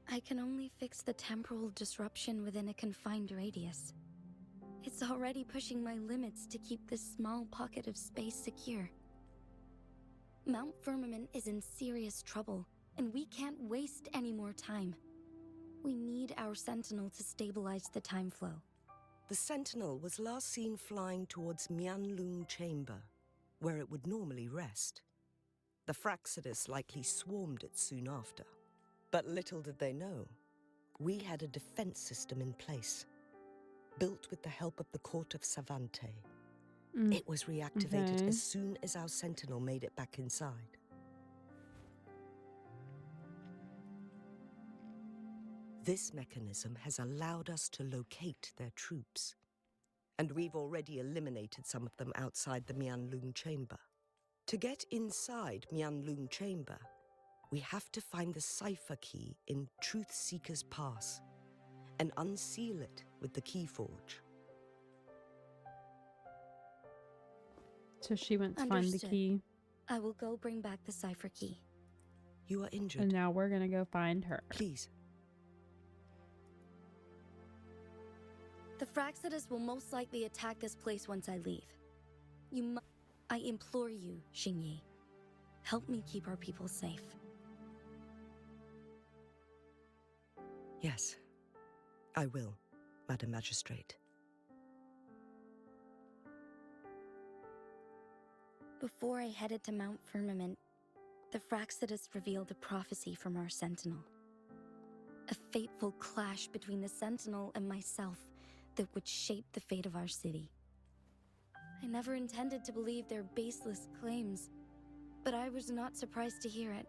I can only fix the temporal disruption within a confined radius. It's already pushing my limits to keep this small pocket of space secure. Mount Firmament is in serious trouble, and we can't waste any more time. We need our Sentinel to stabilize the time flow. The Sentinel was last seen flying towards Mianlung Chamber, where it would normally rest. The Fraxidus likely swarmed it soon after. But little did they know, we had a defense system in place, built with the help of the court of Savante. It was reactivated as soon as our Sentinel made it back inside. This mechanism has allowed us to locate their troops, and we've already eliminated some of them outside the Mianlung Chamber. To get inside Mianlung Chamber, we have to find the cipher key in Truth Seeker's Pass and unseal it with the Keyforge. So she went to find the Understood. key. I will go bring back the cipher key. You are injured. And now we're gonna go find her. Please. The Fraxidus will most likely attack this place once I leave. I implore you, Xingyi. Help me keep our people safe. Yes, I will, Madam Magistrate. Before I headed to Mount Firmament, the Fraxidus revealed a prophecy from our Sentinel. A fateful clash between the Sentinel and myself that would shape the fate of our city. I never intended to believe their baseless claims, but I was not surprised to hear it.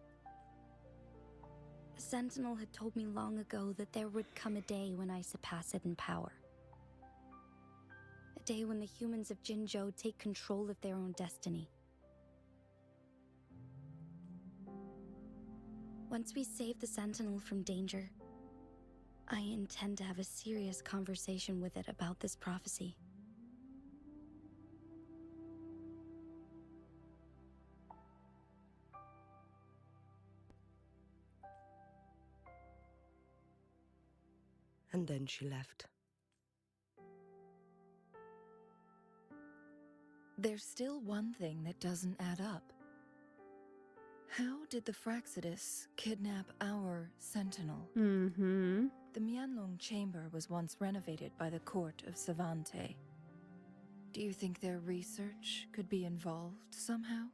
The Sentinel had told me long ago that there would come a day when I surpass it in power. A day when the humans of Jinzhou take control of their own destiny. Once we save the Sentinel from danger, I intend to have a serious conversation with it about this prophecy. And then she left. There's still one thing that doesn't add up. How did the Fraxidus kidnap our Sentinel? The Mianlong Chamber was once renovated by the court of Savante. Do you think their research could be involved somehow?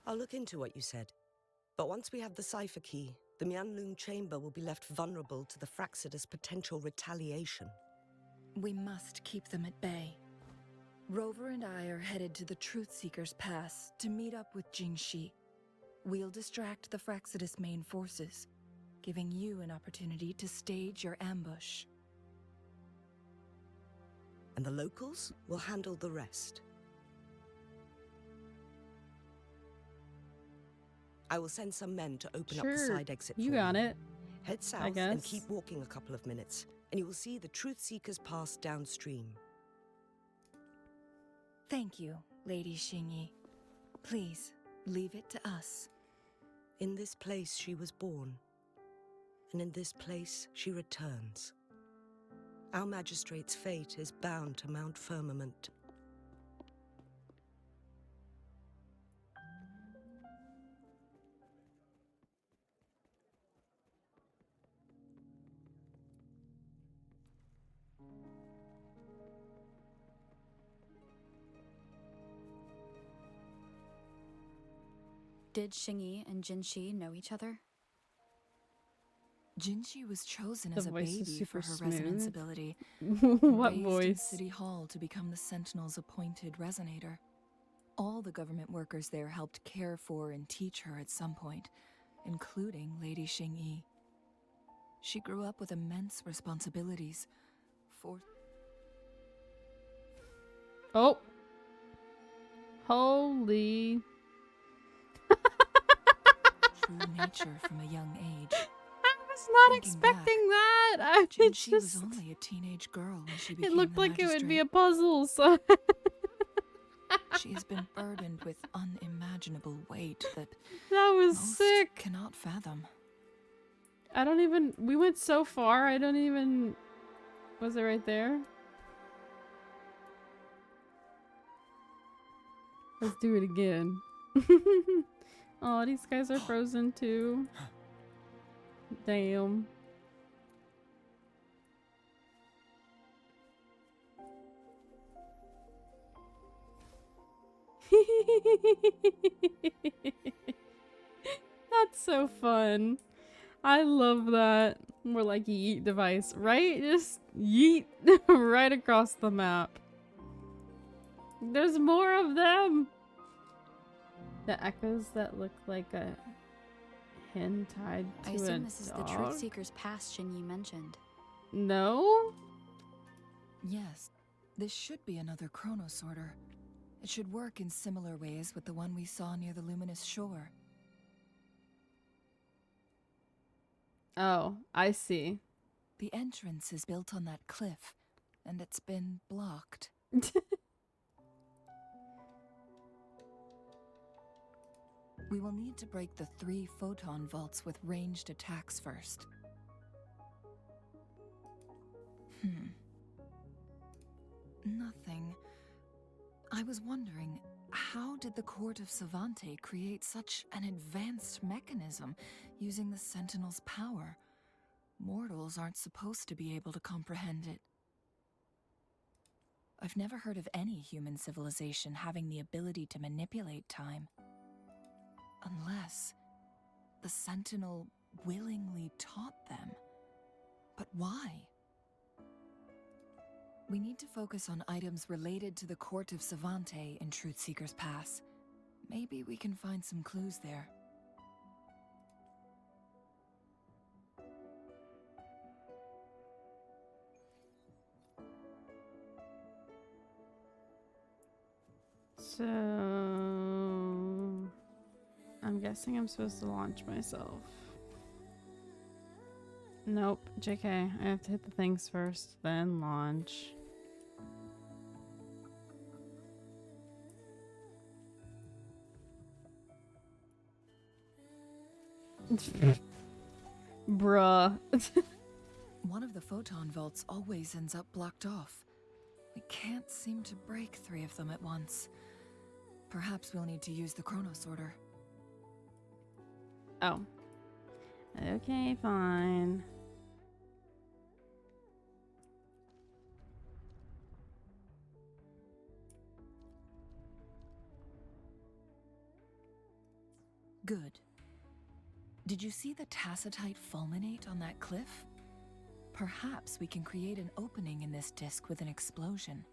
I'll look into what you said. But once we have the cipher key, the Mianlung Chamber will be left vulnerable to the Fraxidus' potential retaliation. We must keep them at bay. Rover and I are headed to the Truth Seeker's Pass to meet up with Jingxi. We'll distract the Fraxidus' main forces, giving you an opportunity to stage your ambush. And the locals will handle the rest. I will send some men to open up the side exit for you got it. Head south and keep walking a couple of minutes, and you will see the Truth Seeker's Pass downstream. Thank you, Lady Xingyi. Please, leave it to us. In this place she was born, and in this place she returns. Our magistrate's fate is bound to Mount Firmament. Did Xingyi and Jinxi know each other? Jinchi was chosen The as a voice is baby for super her resonance smooth. ability. What raised in voice? City Hall to become the Sentinel's appointed resonator. All the government workers there helped care for and teach her at some point, including Lady Xingyi. She grew up with immense responsibilities for Oh. Holy. true nature from a young age. I was not Thinking expecting that. I Jinchi was just. only a teenage girl when she became It looked the like it would be a magistrate. puzzle, so. She has been burdened with unimaginable weight that That was most sick. cannot fathom. I don't even. We went so far, I don't even. Was it right there? Let's do it again. Oh, these guys are frozen too. Damn. That's so fun. I love that. More like yeet device, right? Just yeet right across the map. There's more of them. The echoes that look like a hen tied to I a assume this is the dog? Truth Seeker's past Xingyi mentioned. No? Yes, this should be another chronosorter. It should work in similar ways with the one we saw near the luminous shore. Oh, I see. The entrance is built on that cliff, and it's been blocked. We will need to break the 3 photon vaults with ranged attacks first. Nothing. I was wondering, how did the Court of Savante create such an advanced mechanism using the Sentinel's power? Mortals aren't supposed to be able to comprehend it. I've never heard of any human civilization having the ability to manipulate time. Unless the Sentinel willingly taught them. But why? We need to focus on items related to the Court of Savante in Truthseeker's Pass. Maybe we can find some clues there. So I'm guessing I'm supposed to launch myself. Nope, JK. I have to hit the things first, then launch. Bruh. One of the photon vaults always ends up blocked off. We can't seem to break 3 of them at once. Perhaps we'll need to use the chronosorter. Oh. Okay, fine. Good. Did you see the tacitite fulminate on that cliff? Perhaps we can create an opening in this disk with an explosion.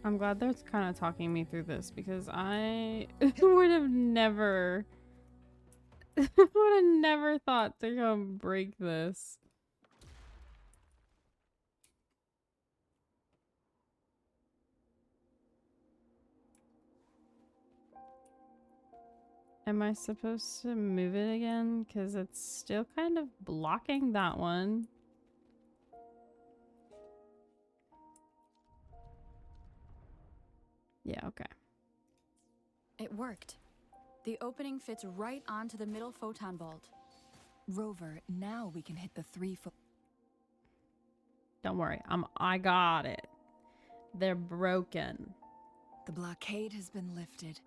I'm glad they're kind of talking me through this because I would have never thought to come break this. Am I supposed to move it again? Because it's still kind of blocking that one. Yeah, okay. It worked. The opening fits right onto the middle photon vault. Rover, now we can hit the 3 Don't worry, I got it. They're broken. The blockade has been lifted.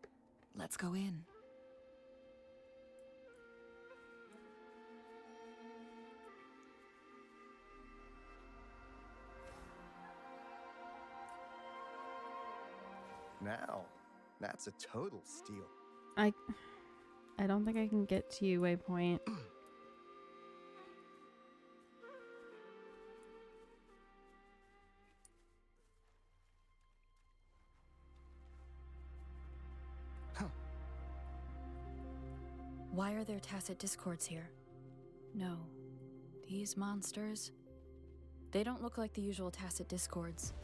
Let's go in. Now, that's a total steal. I I don't think I can get to you, Waypoint. Why are there tacit discords here? No. These monsters... They don't look like the usual tacit discords.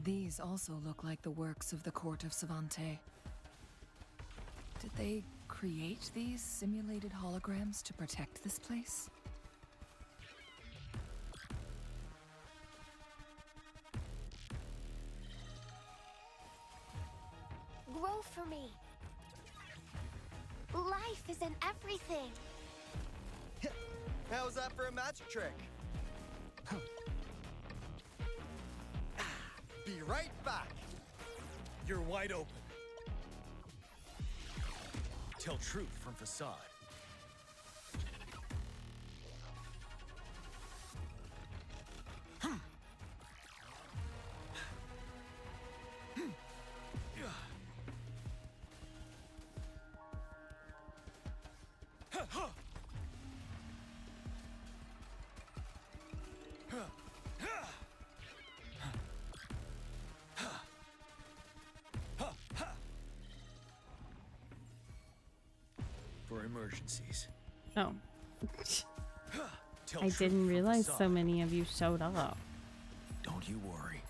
These also look like the works of the court of Savante. Did they create these simulated holograms to protect this place? Grow for me. Life is in everything. How's that for a magic trick? Be right back. You're wide open. Tell truth from facade. For emergencies. Oh. Tell I truth didn't from realize facade. so many of you showed up. Don't you worry.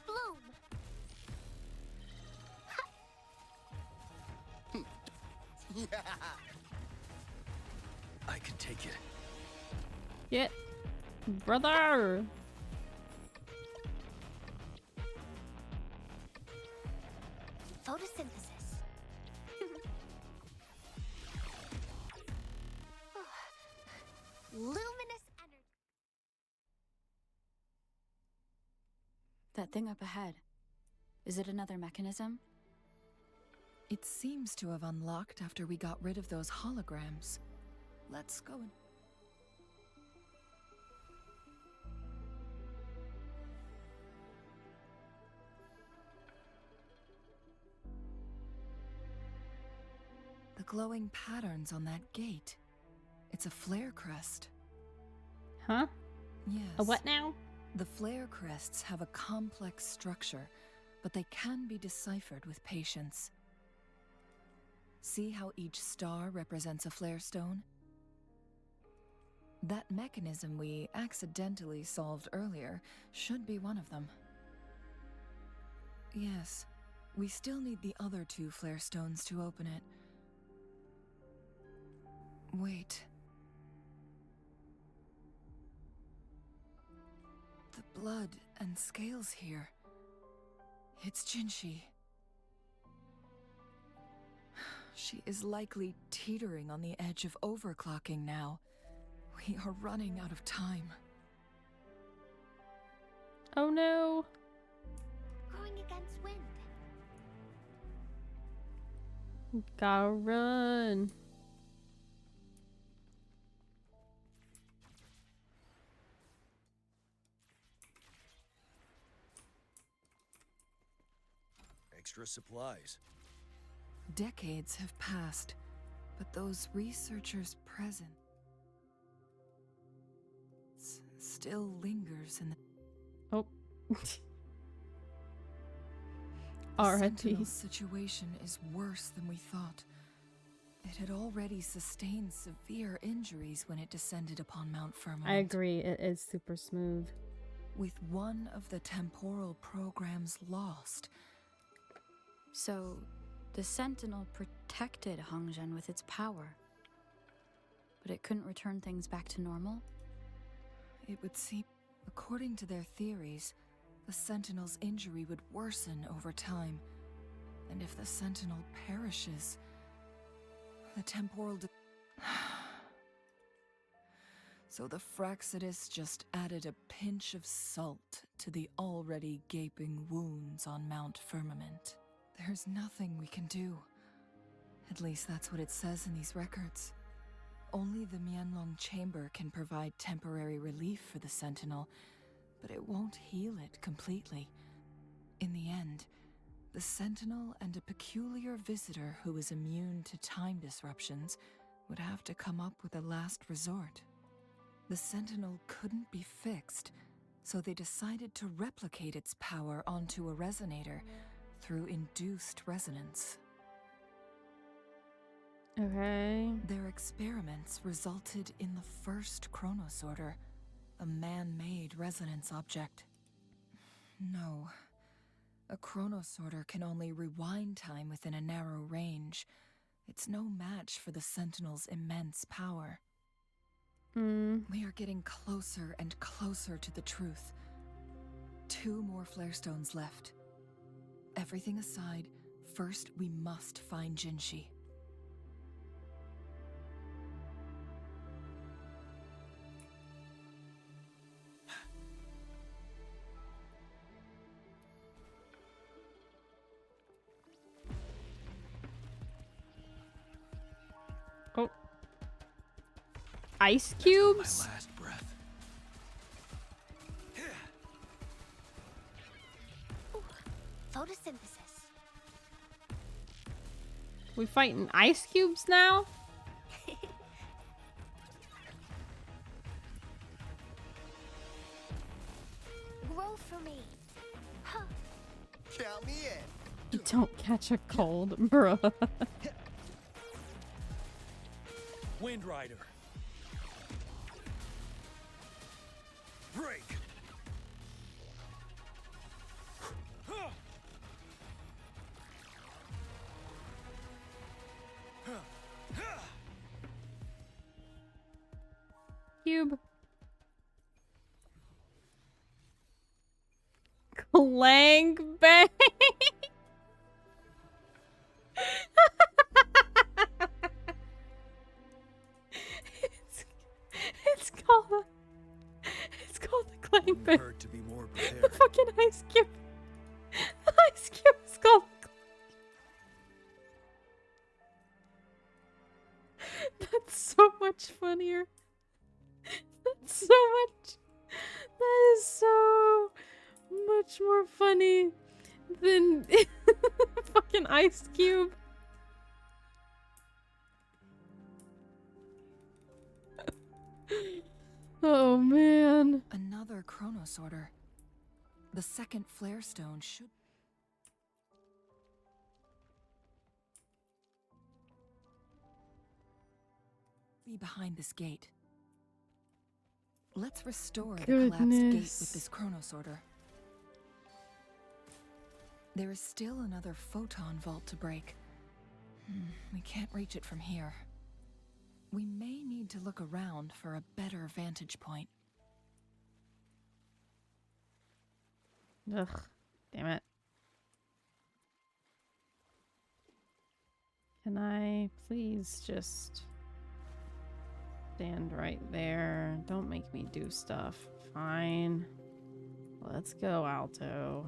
Bloom. Yeah. I can take it. Get, brother. Photosynthesis. Luminous energy. That thing up ahead. Is it another mechanism? It seems to have unlocked after we got rid of those holograms. Let's go and... The glowing patterns on that gate. It's a flare crest. Huh? Yes. A what now? The flare crests have a complex structure, but they can be deciphered with patience. See how each star represents a flare stone? That mechanism we accidentally solved earlier should be one of them. Yes, we still need the other two flare stones to open it. Wait. The blood and scales here. It's Jinshi. She is likely teetering on the edge of overclocking now. We are running out of time. Oh no. Growing against wind. Gotta run. Extra supplies. Decades have passed, but those researchers' presence still lingers in the... Oh. The R.I.P. Sentinel's situation is worse than we thought. It had already sustained severe injuries when it descended upon Mount Firmament. I agree, it is super smooth. With one of the temporal programs lost. So, the Sentinel protected Hongzhen with its power. But it couldn't return things back to normal? It would seem, according to their theories, the Sentinel's injury would worsen over time. And if the Sentinel perishes, the temporal... So the Fraxidus just added a pinch of salt to the already gaping wounds on Mount Firmament. There's nothing we can do. At least that's what it says in these records. Only the Mianlong Chamber can provide temporary relief for the Sentinel, but it won't heal it completely. In the end, the Sentinel and a peculiar visitor who is immune to time disruptions would have to come up with a last resort. The Sentinel couldn't be fixed, so they decided to replicate its power onto a resonator through induced resonance. Okay. Their experiments resulted in the first chronosorter, a man-made resonance object. No. A chronosorter can only rewind time within a narrow range. It's no match for the Sentinel's immense power. We are getting closer and closer to the truth. 2 more flare stones left. Everything aside, first we must find Jinshi. Oh. Ice cubes? My last breath. Photosynthesis. We fighting ice cubes now? Grow for me. Huh. Count me in. Don't catch a cold, bruh. Wind Rider. Break. Cube. Clang bang. It's called the clang bang. Hurt to be more The prepared. fucking ice cube. The ice cube is called. That's so much funnier. That's so much. That is so much more funny than fucking ice cube. Oh man. Another chronosorter. The second flare stone should be behind this gate. Let's restore the collapsed gate Goodness. with this chronosorter. There is still another photon vault to break. We can't reach it from here. We may need to look around for a better vantage point. Ugh. Damn it. Can I please just stand right there? Don't make me do stuff. Fine. Let's go, Alto.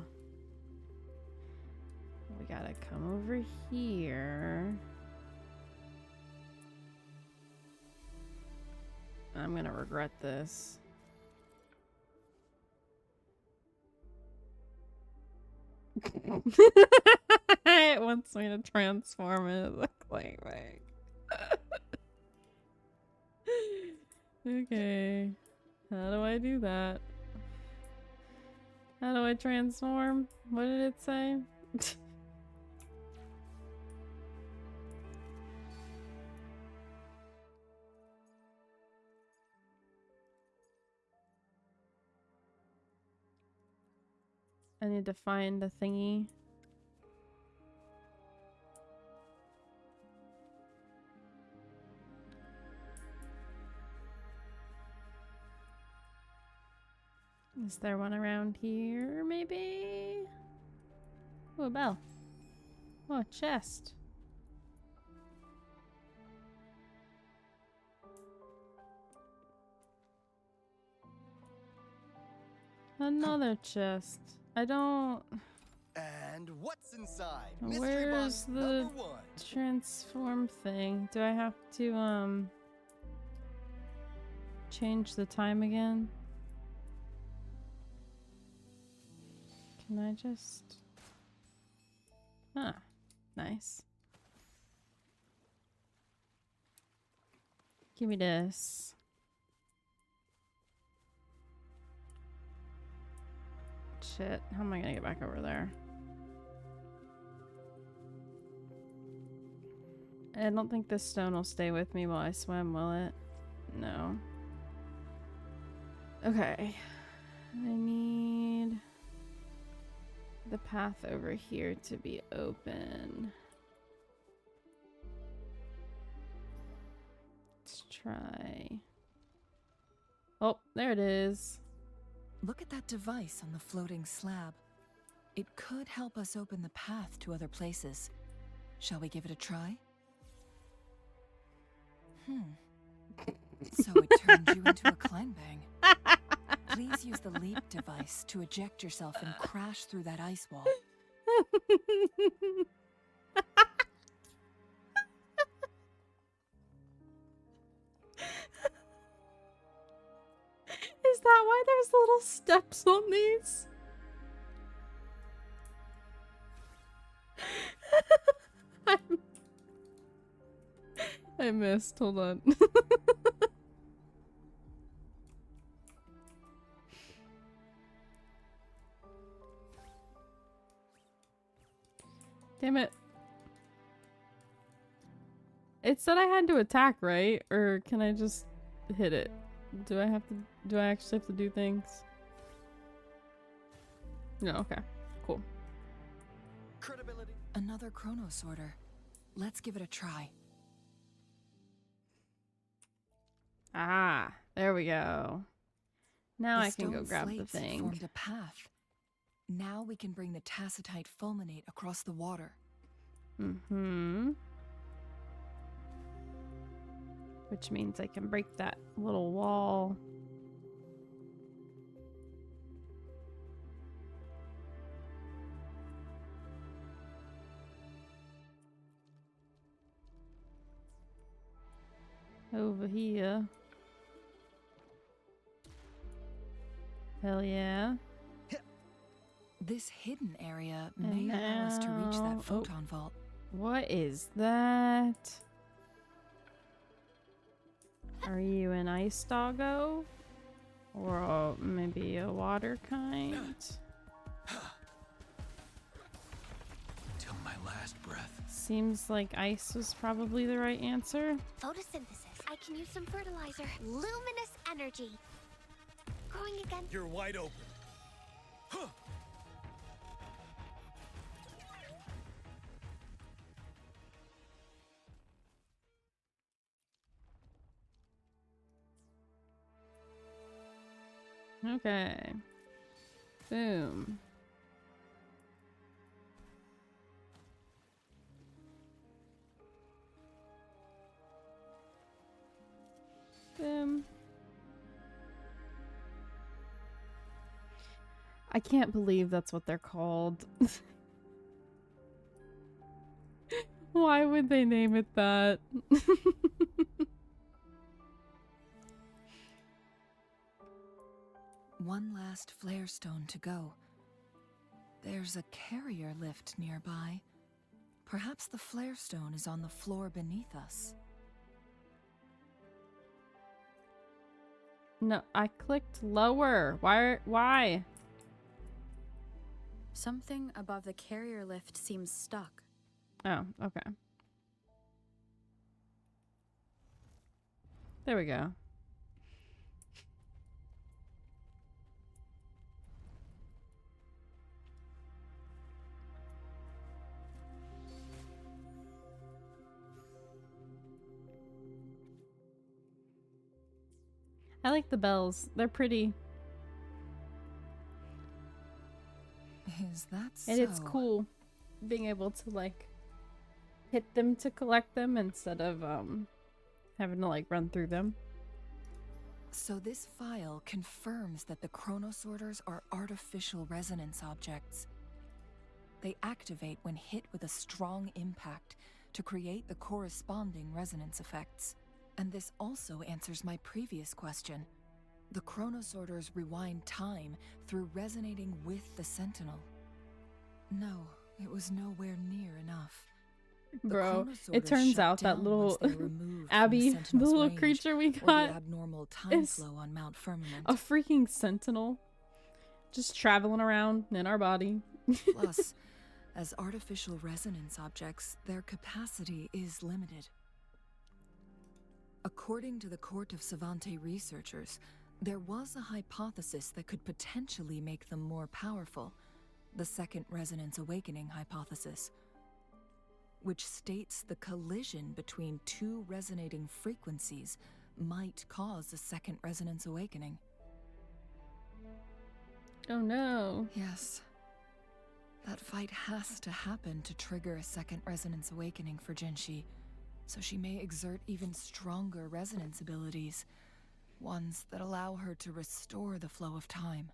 We gotta come over here. I'm gonna regret this. It wants me to transform it as a claymake. Okay. How do I do that? How do I transform? What did it say? I need to find the thingy. Is there one around here, maybe? Oh, a bell. Oh, a chest. Another chest. I don't... And what's inside? Mystery Where's box the number 1. transform thing? Do I have to, change the time again? Can I just... Ah, nice. Give me this. Shit, how am I gonna get back over there? I don't think this stone will stay with me while I swim, will it? No. Okay. I need the path over here to be open. Let's try. Oh, there it is. Look at that device on the floating slab. It could help us open the path to other places. Shall we give it a try? So it turned you into a Kleinbang. Please use the leap device to eject yourself and crash through that ice wall. Is that why there's little steps on these? I missed. Hold on. Damn it. It said I had to attack, right? Or can I just hit it? Do I actually have to do things? No, okay. Cool. Credibility. Another Chronosorter. Let's give it a try. Ah, there we go. Now The I can go stone grab the slates thing. formed a path. Now we can bring the Tacitite fulminate across the water. Mm-hmm. Which means I can break that little wall. Over here. Hell yeah. This hidden area may allow us to reach that photon vault. What is that? Are you an ice doggo? Or maybe a water kind? Till my last breath. Seems like ice was probably the right answer. Photosynthesis. I can use some fertilizer. Luminous energy. Growing again. You're wide open. Huh. Okay. Boom. Boom. I can't believe that's what they're called. Why would they name it that? One last flare stone to go. There's a carrier lift nearby. Perhaps the flare stone is on the floor beneath us. No, I clicked lower. Why? Something above the carrier lift seems stuck. Oh, okay. There we go. I like the bells. They're pretty. Is that so? And it's cool being able to like hit them to collect them instead of having to like run through them. So this file confirms that the Chronosorters are artificial resonance objects. They activate when hit with a strong impact to create the corresponding resonance effects. And this also answers my previous question. The Chronosorters rewind time through resonating with the Sentinel. No, it was nowhere near enough. The Bro, chronosorters it turns shut out that down little once they were removed from Abby, the Sentinel's little range, creature we or the got, abnormal time is flow on Mount Firmament. a freaking sentinel. Just traveling around in our body. Plus, as artificial resonance objects, their capacity is limited. According to the Court of Savante researchers, there was a hypothesis that could potentially make them more powerful, the Second Resonance Awakening hypothesis, which states the collision between two resonating frequencies might cause a Second Resonance Awakening. Oh no. Yes. That fight has to happen to trigger a Second Resonance Awakening for Jinshi, so she may exert even stronger resonance abilities, ones that allow her to restore the flow of time.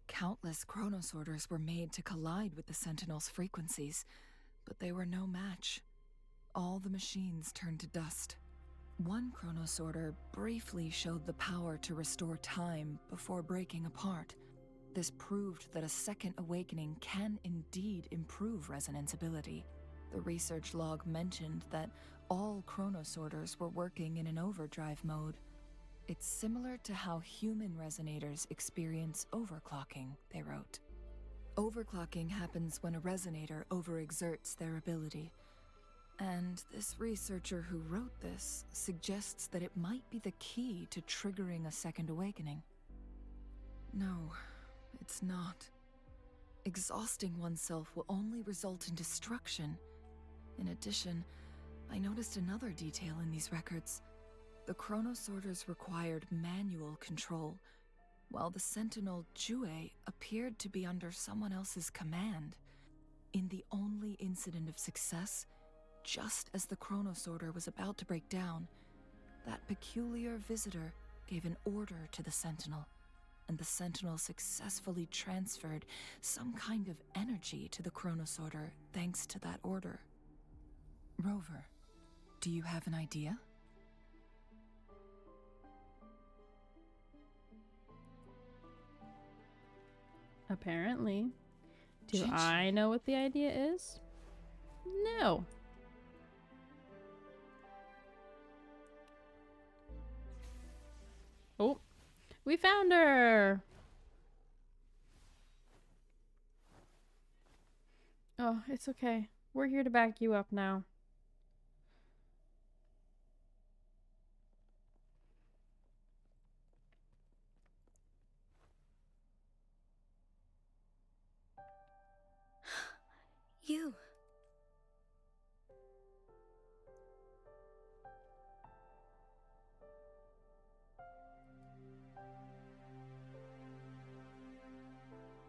Countless chronosorters were made to collide with the Sentinel's frequencies, but they were no match. All the machines turned to dust. One chronosorter briefly showed the power to restore time before breaking apart. This proved that a second awakening can indeed improve resonance ability. The research log mentioned that all chronosorters were working in an overdrive mode. It's similar to how human resonators experience overclocking, they wrote. Overclocking happens when a resonator overexerts their ability. And this researcher who wrote this suggests that it might be the key to triggering a second awakening. No, it's not. Exhausting oneself will only result in destruction. In addition, I noticed another detail in these records. The chronosorters required manual control, while the sentinel Jue appeared to be under someone else's command. In the only incident of success, just as the chronosorter was about to break down, that peculiar visitor gave an order to the sentinel, and the sentinel successfully transferred some kind of energy to the chronosorter thanks to that order. Rover, do you have an idea? Apparently. Do I know what the idea is? No. Oh, we found her. Oh, it's okay. We're here to back you up now. You.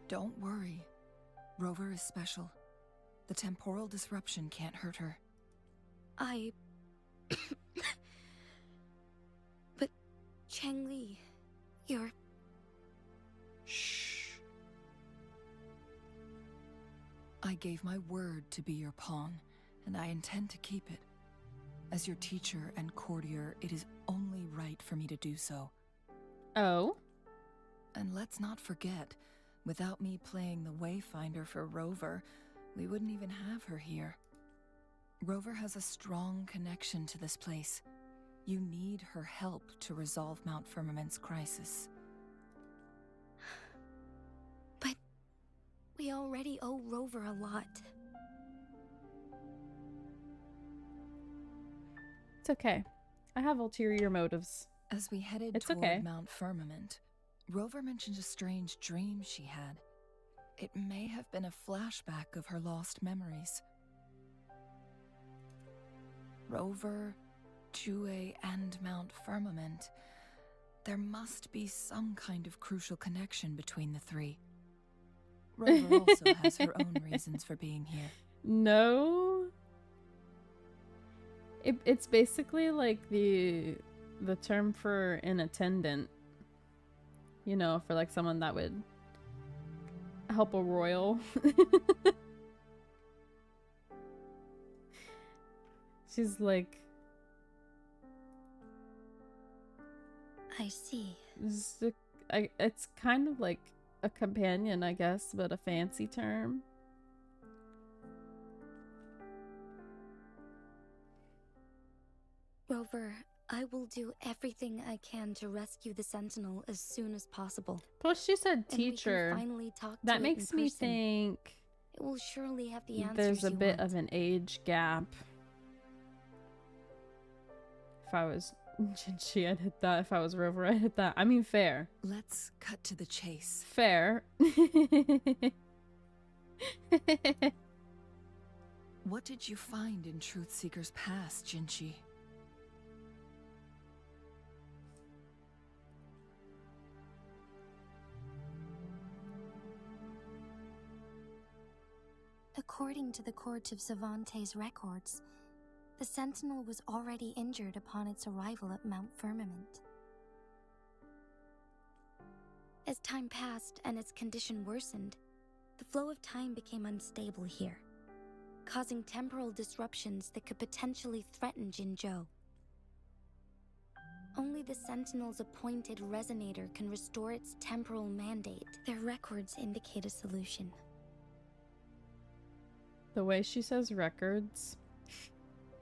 Don't worry. Rover is special. The temporal disruption can't hurt her. But Changli, you're... Shh. I gave my word to be your pawn, and I intend to keep it. As your teacher and courtier, it is only right for me to do so. Oh? And let's not forget, without me playing the Wayfinder for Rover, we wouldn't even have her here. Rover has a strong connection to this place. You need her help to resolve Mount Firmament's crisis. But we already owe Rover a lot. It's okay. I have ulterior motives. As we headed toward Mount Firmament, Rover mentioned a strange dream she had. It may have been a flashback of her lost memories. Rover, Jue, and Mount Firmament. There must be some kind of crucial connection between the three. Rover also has her own reasons for being here. No. It's basically like the term for an attendant. You know, for like someone that would help a royal. She's like... I see. It's kind of like a companion, I guess, but a fancy term. Rover, I will do everything I can to rescue the Sentinel as soon as possible. Plus, she said And we can teacher. finally talk That to makes it in me person. think It will surely have the answers there's a you bit want. of an age gap. If I was Jinchi, I'd hit that. If I was Rover, I'd hit that. I mean, fair. Let's cut to the chase. Fair. What did you find in Truthseeker's past, Jinchi? According to the Court of Savante's records, the Sentinel was already injured upon its arrival at Mount Firmament. As time passed and its condition worsened, the flow of time became unstable here, causing temporal disruptions that could potentially threaten Jinzhou. Only the Sentinel's appointed resonator can restore its temporal mandate. Their records indicate a solution. The way she says records,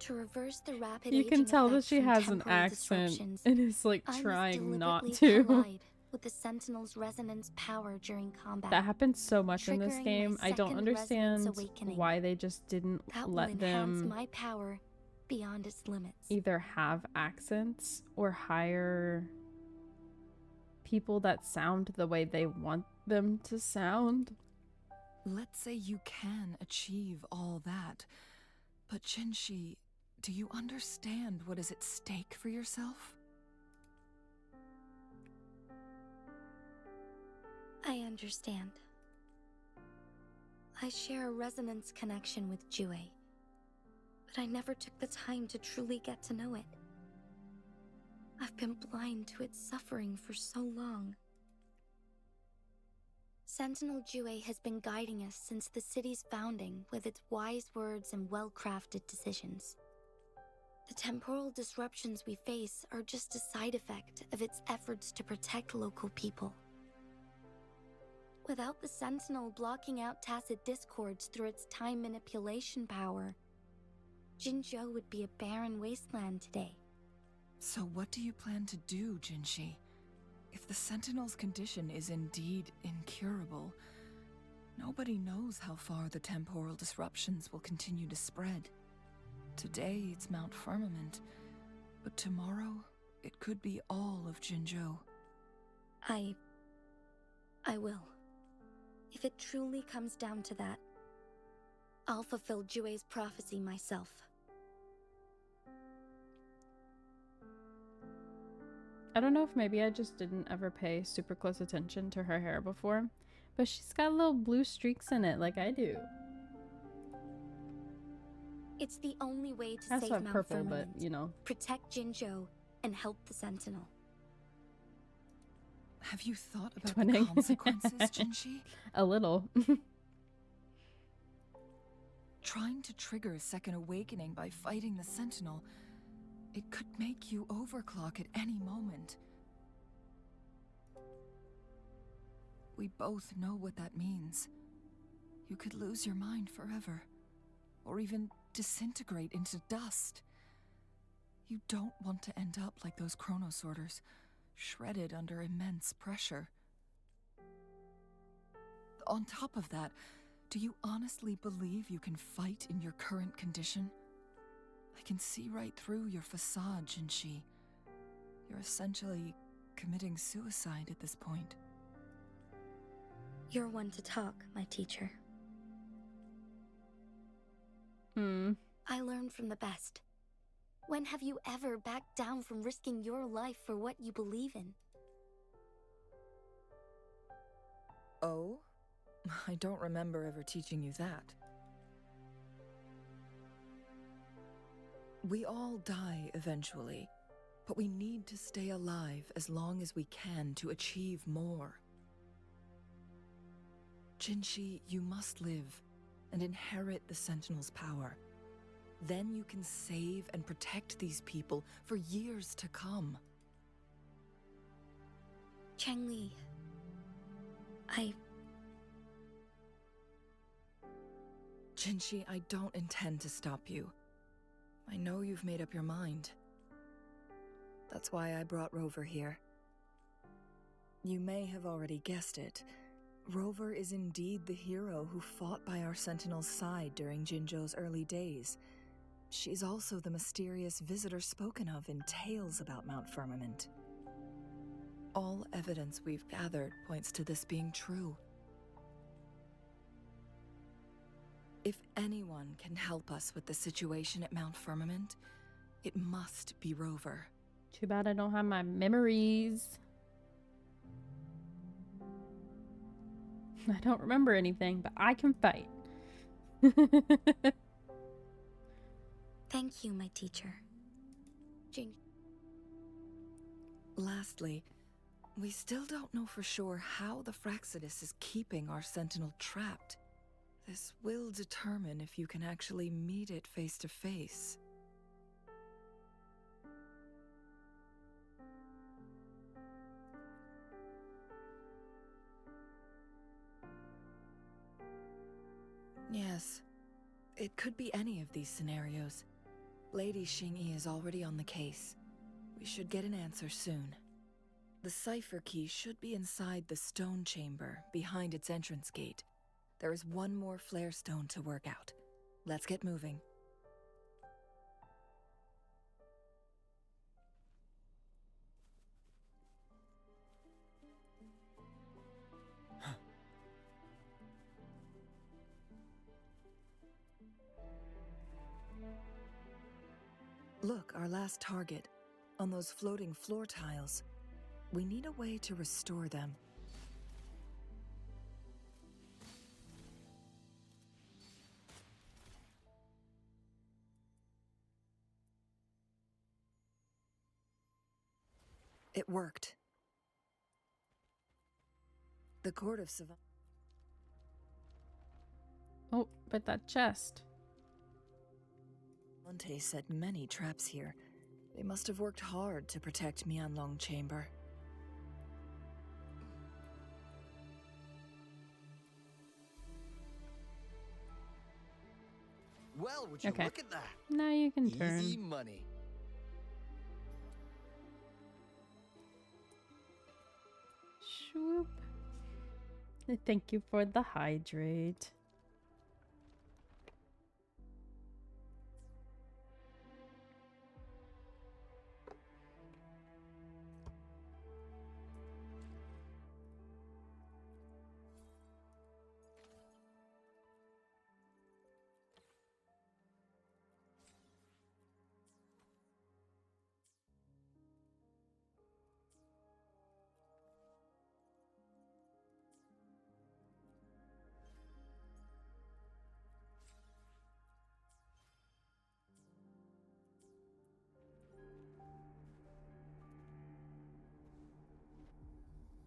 To reverse the rapid you can aging tell that effects she from has an temporal accent disruptions, and is like I must trying not deliberately to. collide with the Sentinel's resonance power during combat. That happens so much in this triggering my game. I don't second resonance understand awakening. why they just didn't That will let enhance them my power beyond its limits. either have accents or hire people that sound the way they want them to sound. Let's say you can achieve all that, but Jinchi, do you understand what is at stake for yourself? I understand. I share a resonance connection with Jue, but I never took the time to truly get to know it. I've been blind to its suffering for so long. Sentinel Jue has been guiding us since the city's founding with its wise words and well-crafted decisions. The temporal disruptions we face are just a side effect of its efforts to protect local people. Without the Sentinel blocking out tacit discords through its time manipulation power, Jinzhou would be a barren wasteland today. So what do you plan to do, Jinchi? If the Sentinel's condition is indeed incurable, nobody knows how far the temporal disruptions will continue to spread. Today it's Mount Firmament, but tomorrow it could be all of Jinzhou. I will. If it truly comes down to that, I'll fulfill Jue's prophecy myself. I don't know if maybe I just didn't ever pay super close attention to her hair before, but she's got little blue streaks in it like I do. It's the only way to That's save not Mount purple, Firmament, but you know. protect Jinzhou, and help the Sentinel. Have you thought about Twinning. the consequences, Jinchi? A little. Trying to trigger a second awakening by fighting the Sentinel, it could make you overclock at any moment. We both know what that means. You could lose your mind forever, or even disintegrate into dust. You don't want to end up like those chronosorters, shredded under immense pressure. On top of that, do you honestly believe you can fight in your current condition? I can see right through your facade, Jinchi. You're essentially committing suicide at this point. You're one to talk, my teacher. I learned from the best. When have you ever backed down from risking your life for what you believe in? Oh? I don't remember ever teaching you that. We all die eventually, but we need to stay alive as long as we can to achieve more. Jinchi, you must live and inherit the Sentinel's power. Then you can save and protect these people for years to come. Changli, Jinchi, I don't intend to stop you. I know you've made up your mind. That's why I brought Rover here. You may have already guessed it. Rover is indeed the hero who fought by our Sentinel's side during Jinzhou's early days. She's also the mysterious visitor spoken of in tales about Mount Firmament. All evidence we've gathered points to this being true. If anyone can help us with the situation at Mount Firmament, it must be Rover. Too bad I don't have my memories. I don't remember anything, but I can fight. Thank you, my teacher. Lastly, we still don't know for sure how the Fraxidus is keeping our Sentinel trapped. This will determine if you can actually meet it face to face. Yes, it could be any of these scenarios. Lady Xingyi is already on the case. We should get an answer soon. The cipher key should be inside the stone chamber, behind its entrance gate. There is one more flare stone to work out. Let's get moving. Look, our last target. On those floating floor tiles. We need a way to restore them. It worked. The Court of Savant. Oh, but that chest. Monte set many traps here. They must have worked hard to protect Mianlong Chamber. Well, would you Okay. look at that? Now you can turn. Easy money. Swoop. Thank you for the hydrate.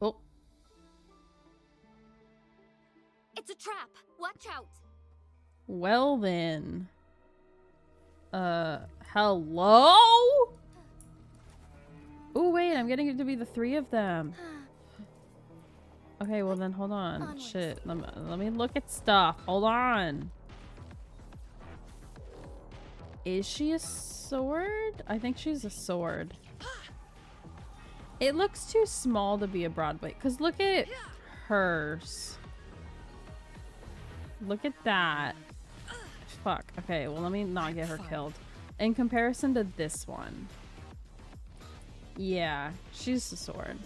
Oh. It's a trap. Watch out. Well then. Hello? Oh wait, I'm getting it to be the three of them. Okay, well then hold on. Onwards. Shit, let me look at stuff. Hold on. Is she a sword? I think she's a sword. It looks too small to be a Broadway. Because look at hers. Look at that. Fuck. Okay, well, let me not get her killed. In comparison to this one. Yeah, she's a sword.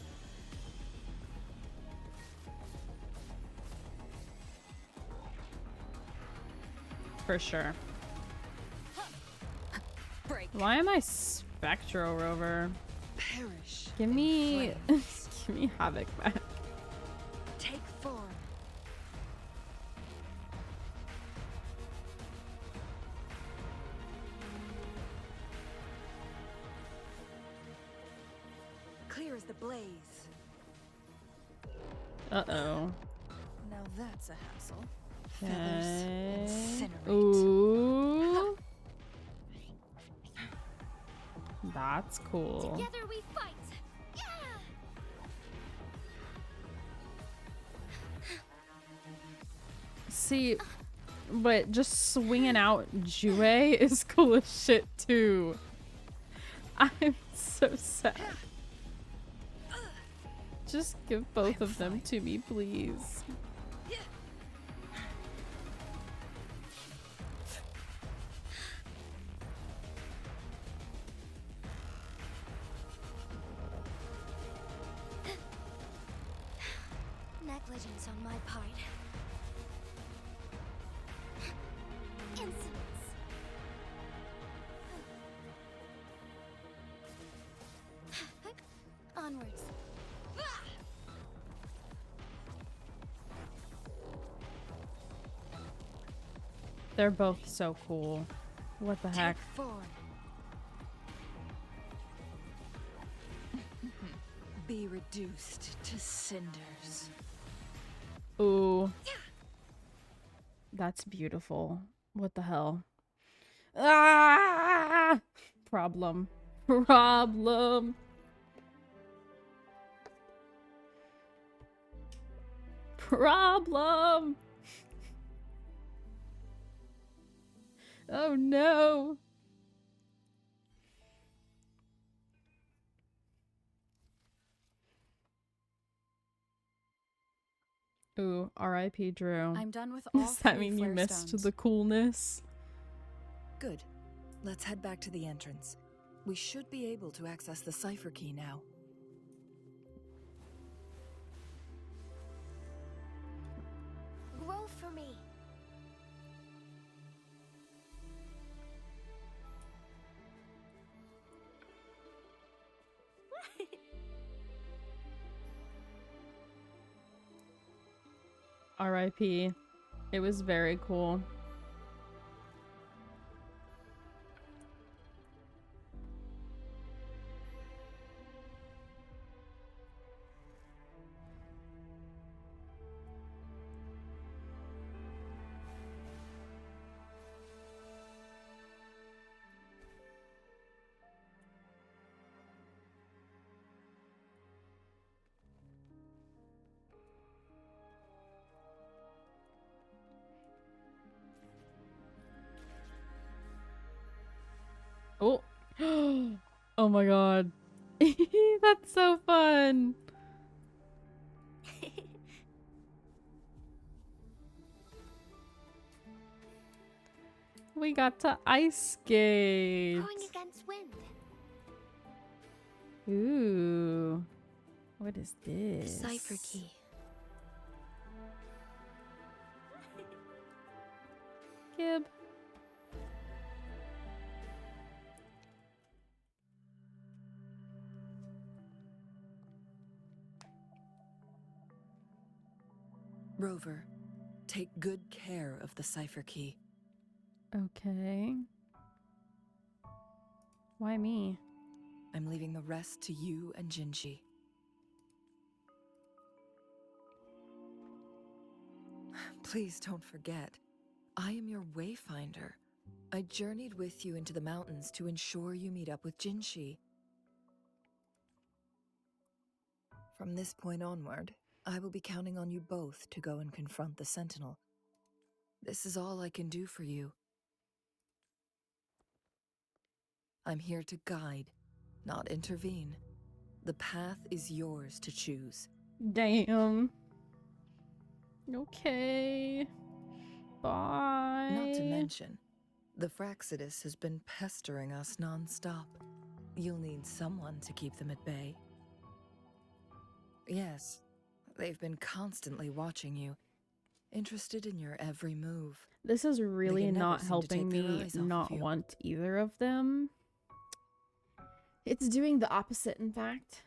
For sure. Why am I Spectro Rover? Perish. Give me give me Havoc back. Take form. Clear as the blaze. Uh-oh. Now that's a hassle. Okay. Feathers incinerate. Ooh. That's cool. Together we fight. Yeah. See, but just swinging out Jue is cool as shit too. I'm so sad. Just give both of them to me, please. Negligence on my part. Insolence. Onwards. They're both so cool. What the heck? Forward. Be reduced to cinders. Ooh. That's beautiful. What the hell? Ah! Problem. Problem. Problem. Oh no. Ooh, R.I.P. Drew. I'm done with all Does that three mean you flare missed stones. the coolness? Good. Let's head back to the entrance. We should be able to access the cipher key now. Roll for me. R.I.P. It was very cool. Oh. Oh my god. That's so fun. We got to ice skate. Going against wind. Ooh. What is this? Cipher key. Gib. Rover, take good care of the cipher key. Okay. Why me? I'm leaving the rest to you and Jinji. Please don't forget, I am your wayfinder. I journeyed with you into the mountains to ensure you meet up with Jinshi. From this point onward, I will be counting on you both to go and confront the Sentinel. This is all I can do for you. I'm here to guide, not intervene. The path is yours to choose. Damn. Okay. Bye. Not to mention, the Fraxidus has been pestering us non-stop. You'll need someone to keep them at bay. Yes, they've been constantly watching you, interested in your every move. This is They really can never not seem to helping take their me eyes off of not you. want either of them. It's doing the opposite, in fact.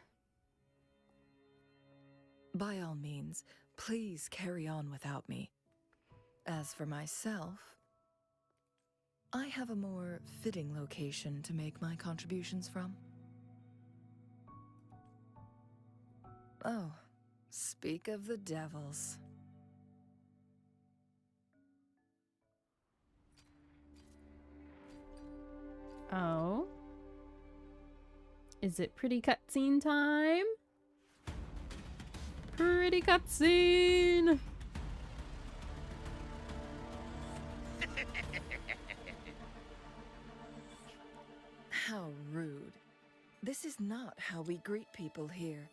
By all means, please carry on without me. As for myself, I have a more fitting location to make my contributions from. Oh, speak of the devils. Oh. Is it pretty cutscene time? Pretty cutscene! How rude. not how we greet people here.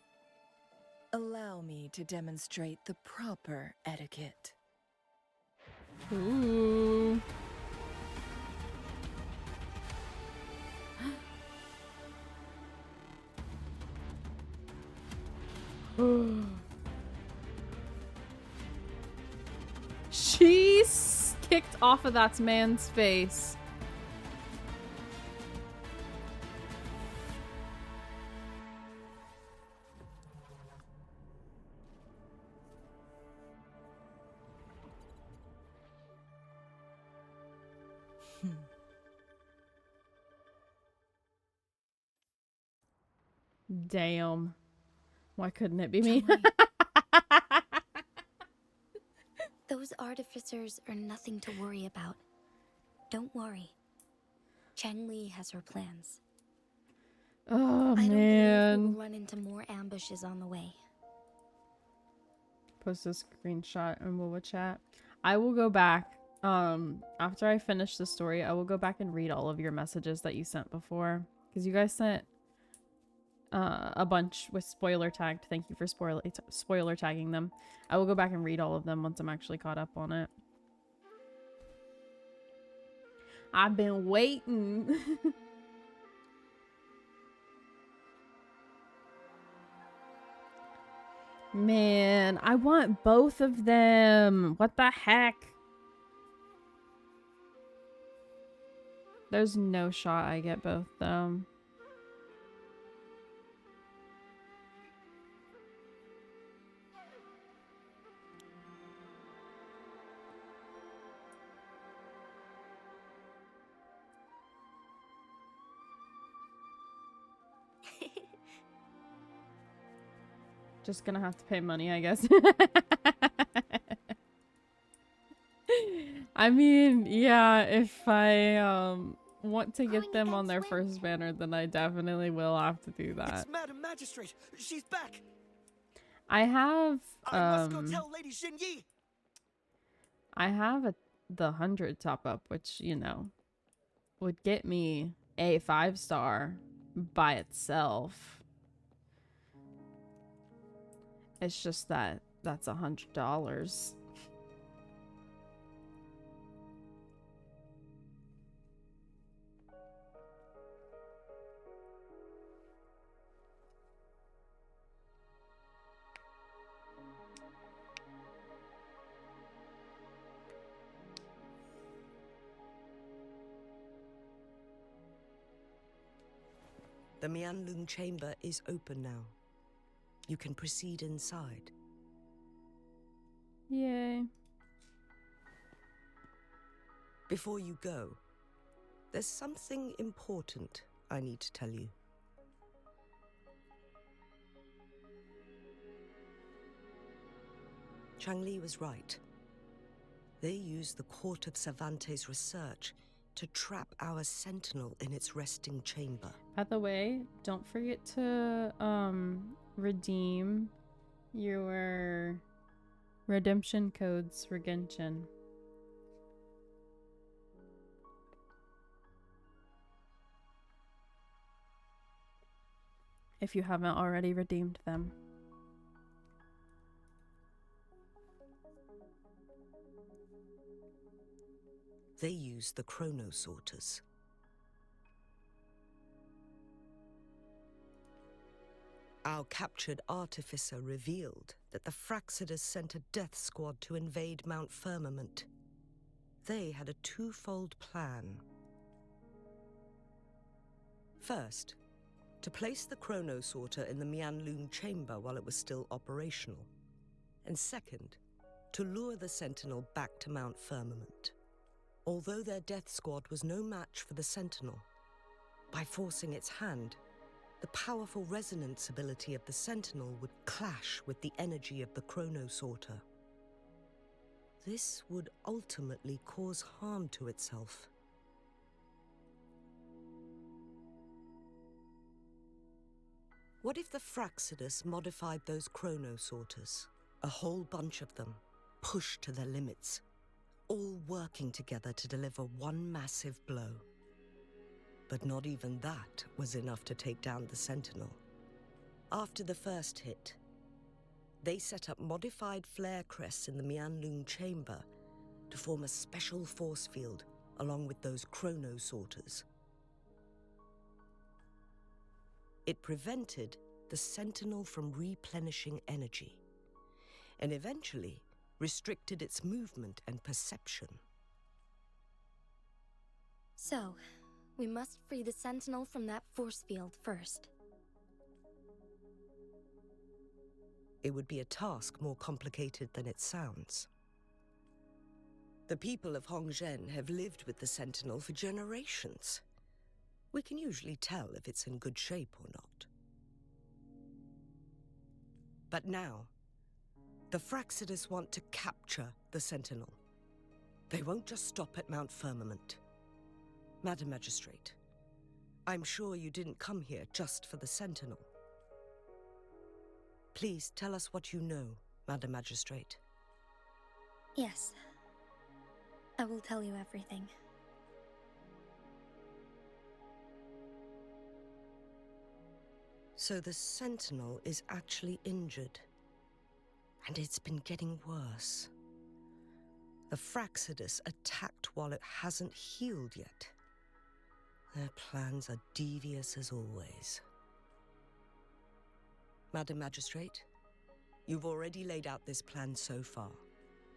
Allow me to demonstrate the proper etiquette. Ooh. She kicked off of that man's face. Damn. Why couldn't it be me? Those artificers are nothing to worry about. Don't worry. Changli has her plans. Oh, I don't man. believe we will run into more ambushes on the way. Post a screenshot in Wowa chat. I will go back. After I finish the story, I will go back and read all of your messages that you sent before. Because you guys sent a bunch with spoiler tagged. Thank you for spoiler tagging them. I will go back and read all of them once I'm actually caught up on it. I've been waiting. Man, I want both of them. What the heck? There's no shot I get both them. Just gonna have to pay money, I guess. I mean, yeah, if I want to get them on their first banner, then I definitely will have to do that. It's Madam Magistrate. She's back. I have I must go tell Lady Xinyi. I have the 100 top up, which, you know, would get me a 5-star by itself. It's just that that's $100. The Mianlun chamber is open now. You can proceed inside. Yay. Before you go, there's something important I need to tell you. Changli was right. They used the Court of Cervantes' research to trap our sentinel in its resting chamber. By the way, don't forget to redeem your redemption codes for Genshin. If you haven't already redeemed them. They used the Chronosorters. Our captured artificer revealed that the Fraxidus sent a death squad to invade Mount Firmament. They had a twofold plan. First, to place the Chronosorter in the Mianlun chamber while it was still operational. And second, to lure the Sentinel back to Mount Firmament. Although their death squad was no match for the Sentinel, by forcing its hand, the powerful resonance ability of the Sentinel would clash with the energy of the Chronosorter. This would ultimately cause harm to itself. What if the Fraxidus modified those Chronosorters? A whole bunch of them, pushed to their limits, all working together to deliver one massive blow. But not even that was enough to take down the Sentinel. After the first hit, they set up modified flare crests in the Mianlun chamber to form a special force field along with those chrono sorters. It prevented the Sentinel from replenishing energy, and eventually restricted its movement and perception. So, we must free the Sentinel from that force field first. It would be a task more complicated than it sounds. The people of Hongzhen have lived with the Sentinel for generations. We can usually tell if it's in good shape or not. But now, the Fraxidus want to capture the Sentinel. They won't just stop at Mount Firmament. Madam Magistrate, I'm sure you didn't come here just for the Sentinel. Please tell us what you know, Madam Magistrate. Yes. I will tell you everything. So the Sentinel is actually injured. And it's been getting worse. The Fraxidus attacked while it hasn't healed yet. Their plans are devious as always. Madam Magistrate, you've already laid out this plan so far.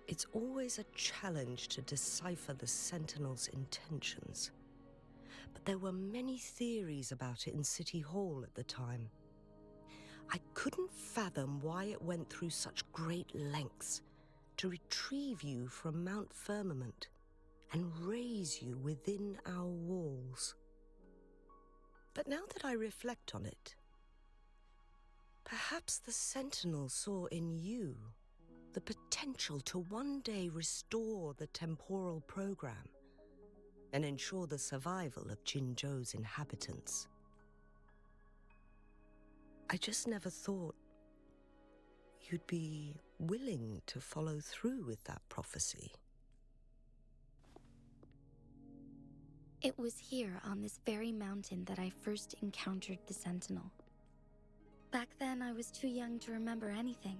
It's always a challenge to decipher the Sentinel's intentions. But there were many theories about it in City Hall at the time. I couldn't fathom why it went through such great lengths to retrieve you from Mount Firmament and raise you within our walls. But now that I reflect on it, perhaps the Sentinel saw in you the potential to one day restore the temporal program and ensure the survival of Jinzhou's inhabitants. I just never thought you'd be willing to follow through with that prophecy. It was here on this very mountain that I first encountered the Sentinel. Back then, I was too young to remember anything.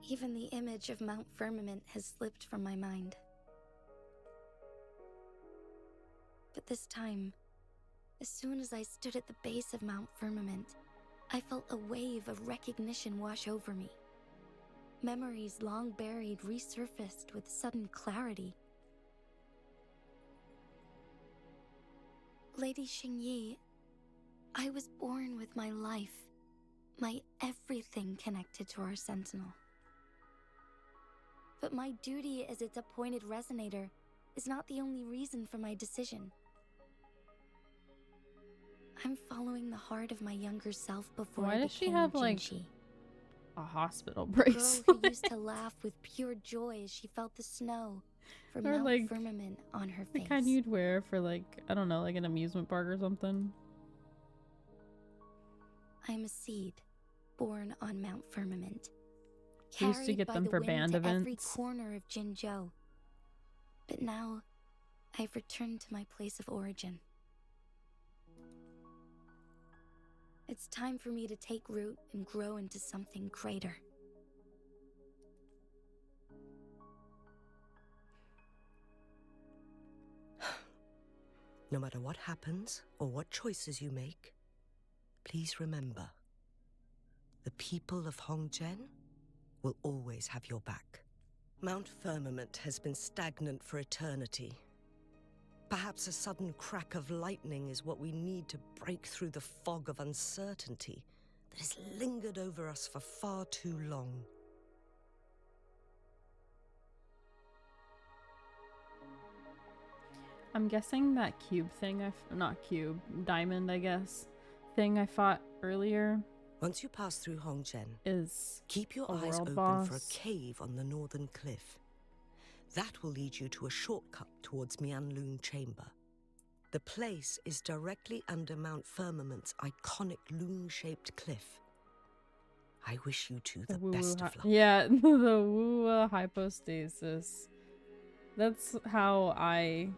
Even the image of Mount Firmament has slipped from my mind. But this time, as soon as I stood at the base of Mount Firmament, I felt a wave of recognition wash over me. Memories long buried resurfaced with sudden clarity. Lady Xingyi, I was born with my life, my everything connected to our Sentinel. But my duty as its appointed resonator is not the only reason for my decision. I'm following the heart of my younger self before Why I does she became have, like, Jinxi. a hospital The girl bracelet? who used to laugh with pure joy as she felt the snow from Or, Mount like, Firmament on her The face. kind you'd wear for, like, I don't know, like an amusement park or something. I am a seed, born on Mount Firmament. We used to Carried get by them the for wind band to every events. corner of Jinzhou. But now, I've returned to my place of origin. It's time for me to take root and grow into something greater. No matter what happens or what choices you make, please remember, the people of Hongzhen will always have your back. Mount Firmament has been stagnant for eternity. Perhaps a sudden crack of lightning is what we need to break through the fog of uncertainty that has lingered over us for far too long. I'm guessing that cube thing not cube, diamond, I guess, thing I fought earlier Once you pass through Hongzhen, is keep your a eyes world open boss. for a cave on the northern cliff. That will lead you to a shortcut towards Mianlun Chamber. The place is directly under Mount Firmament's iconic loon-shaped cliff. I wish you two the best of luck. Yeah, the Wu hypostasis. That's how I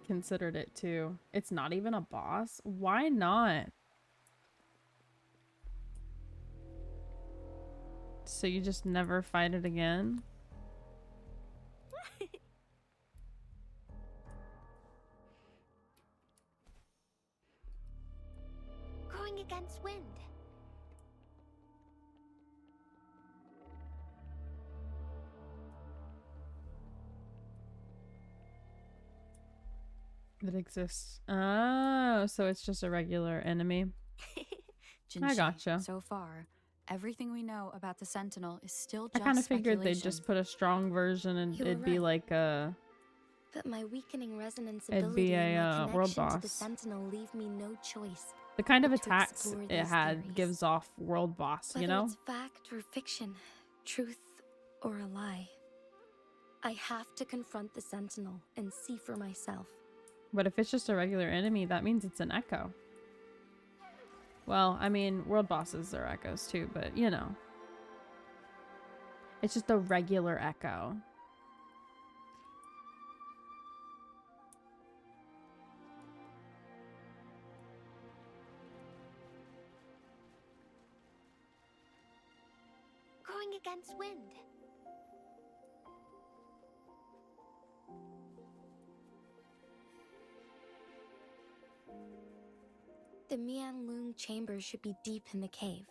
considered it too. It's not even a boss. Why not? So you just never fight it again? Going against wind. That exists. Oh, so it's just a regular enemy. I gotcha. So far, everything we know about the Sentinel is still I just kind of figured they'd speculation. just put a strong version and You were it'd be right. like a... But my weakening resonance It'd ability be and a, my world connection to the boss. Sentinel leave me no choice. The kind of but to attacks explore it these had theories. gives off world boss, Whether you know? it's fact or fiction, truth or a lie, I have to confront the Sentinel and see for myself. But if it's just a regular enemy, that means it's an echo. Well, I mean, world bosses are echoes too, but you know. It's just a regular echo. Going against wind. The Mian Loong chamber should be deep in the cave.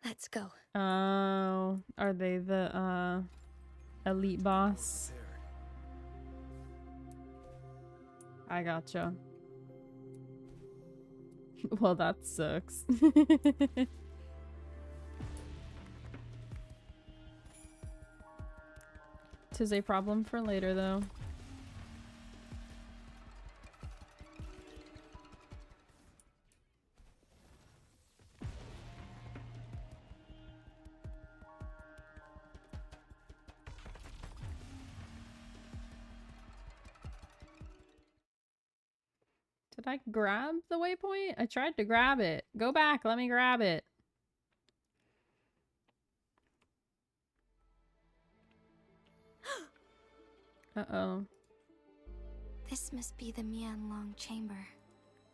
Let's go. Oh, are they the elite boss? I gotcha. Well, that sucks. Tis a problem for later, though. Did I grab the waypoint? I tried to grab it. Go back, let me grab it. Uh-oh. This must be the Mian Loong chamber.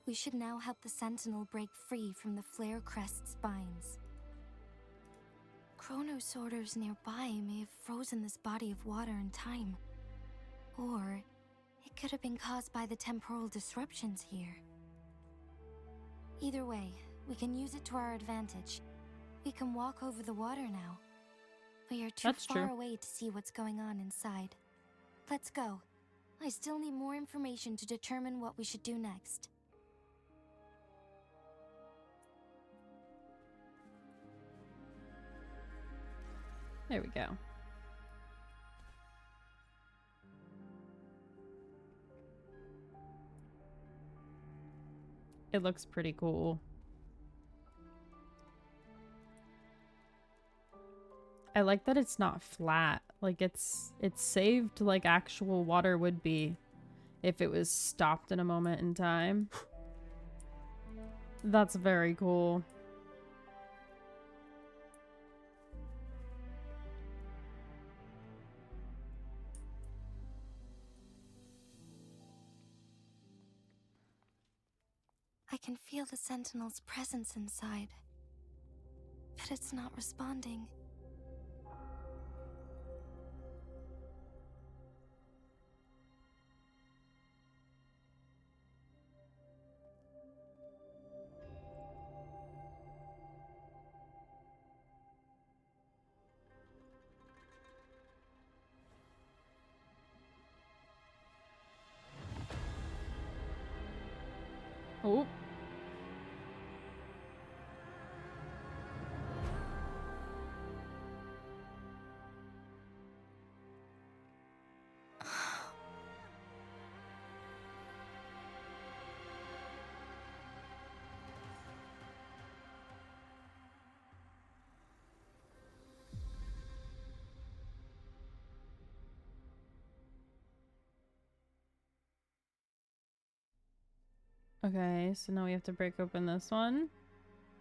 We should now help the Sentinel break free from the Flare Crest spines. Chronos orders nearby may have frozen this body of water in time. Or it could have been caused by the temporal disruptions here. Either way, we can use it to our advantage. We can walk over the water now. We are too That's far true. away to see what's going on inside. Let's go. I still need more information to determine what we should do next. There we go. It looks pretty cool. I like that it's not flat. Like it's saved like actual water would be if it was stopped in a moment in time. That's very cool. I can feel the Sentinel's presence inside, but it's not responding. Oh. Okay, so now we have to break open this one.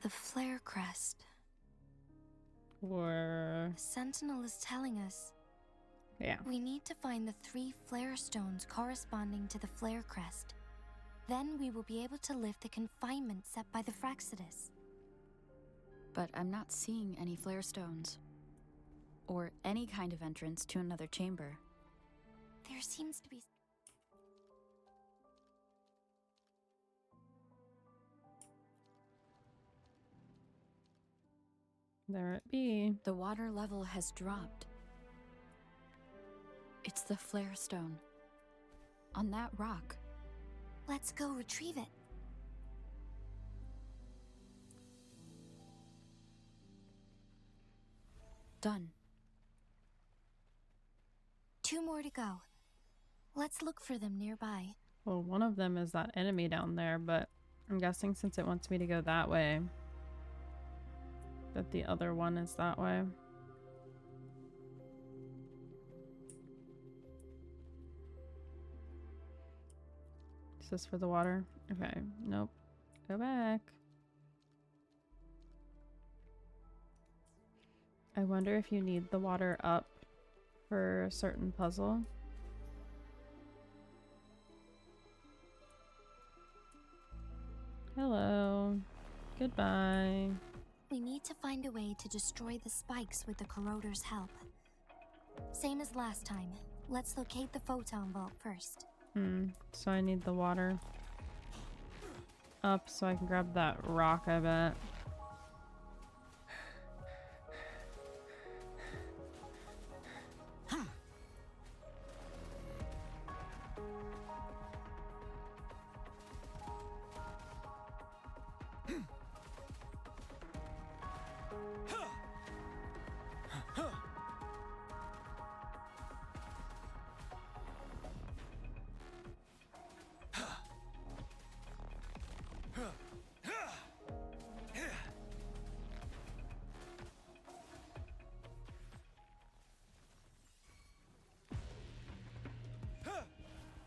The Flare Crest. Or... The Sentinel is telling us yeah. we need to find the 3 flare stones corresponding to the Flare Crest. Then we will be able to lift the confinement set by the Fraxidus. but I'm not seeing any flare stones. Or any kind of entrance to another chamber. There seems to be... There it be. The water level has dropped. It's the flare stone. On that rock. Let's go retrieve it. Done. 2 more to go. Let's look for them nearby. Well, one of them is that enemy down there, but I'm guessing since it wants me to go that way, that the other one is that way. Is this for the water? Okay, nope. Go back. I wonder if you need the water up for a certain puzzle. Hello. Goodbye. We need to find a way to destroy the spikes with the corroder's help. Same as last time. Let's locate the photon vault first. So I need the water up so I can grab that rock, I bet.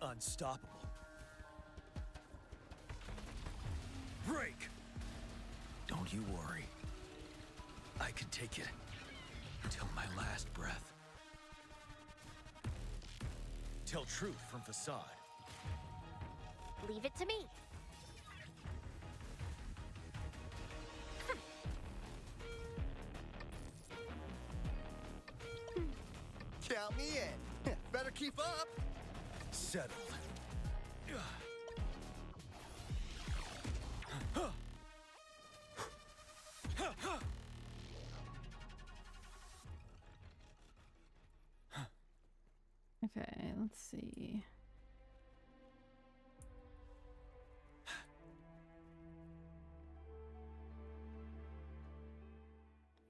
Unstoppable. Break! Don't you worry. I can take it until my last breath. Tell truth from facade. Leave it to me. Count me in. Better keep up. Settled. Okay, let's see.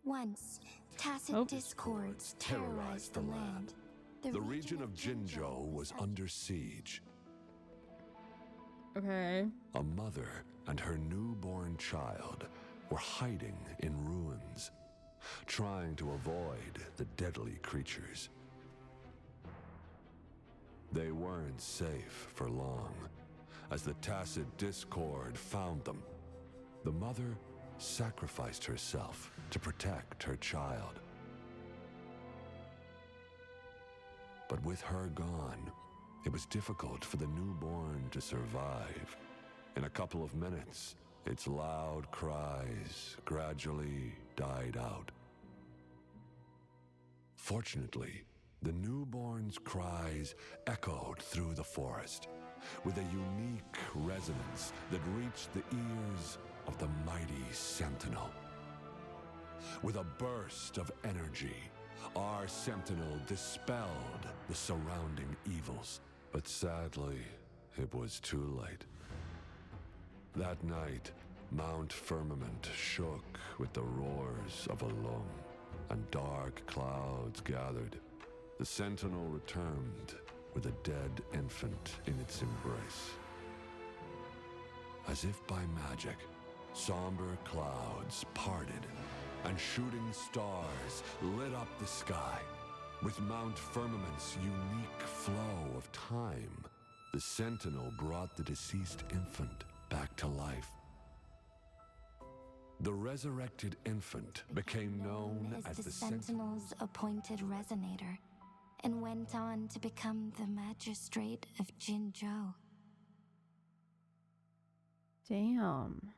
Once, tacit discords terrorized the land. The region of Jinzhou was under siege. Okay. A mother and her newborn child were hiding in ruins, trying to avoid the deadly creatures. They weren't safe for long, as the tacit discord found them. The mother sacrificed herself to protect her child. But with her gone, it was difficult for the newborn to survive. In a couple of minutes, its loud cries gradually died out. Fortunately, the newborn's cries echoed through the forest with a unique resonance that reached the ears of the mighty Sentinel. With a burst of energy, our Sentinel dispelled the surrounding evils. But sadly, it was too late. That night, Mount Firmament shook with the roars of a lung, and dark clouds gathered. The Sentinel returned with a dead infant in its embrace. As if by magic, somber clouds parted, and shooting stars lit up the sky. With Mount Firmament's unique flow of time, the Sentinel brought the deceased infant back to life. The resurrected infant became known as the Sentinel's appointed resonator, and went on to become the Magistrate of Jinzhou. Damn.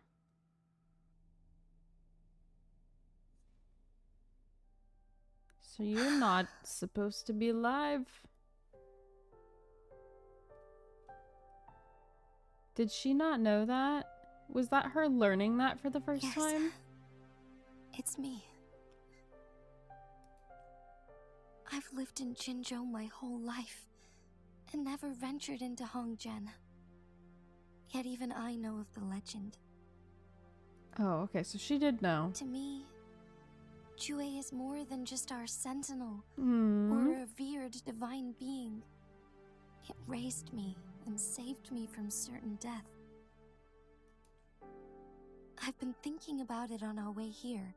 So you're not supposed to be alive. Did she not know that? Was that her learning that for the first Yes. time? It's me. I've lived in Jinzhou my whole life and never ventured into Hongjian. Yet even I know of the legend. Oh, okay, so she did know. To me, Jue is more than just our sentinel Hmm. or a revered divine being. It raised me and saved me from certain death. I've been thinking about it on our way here.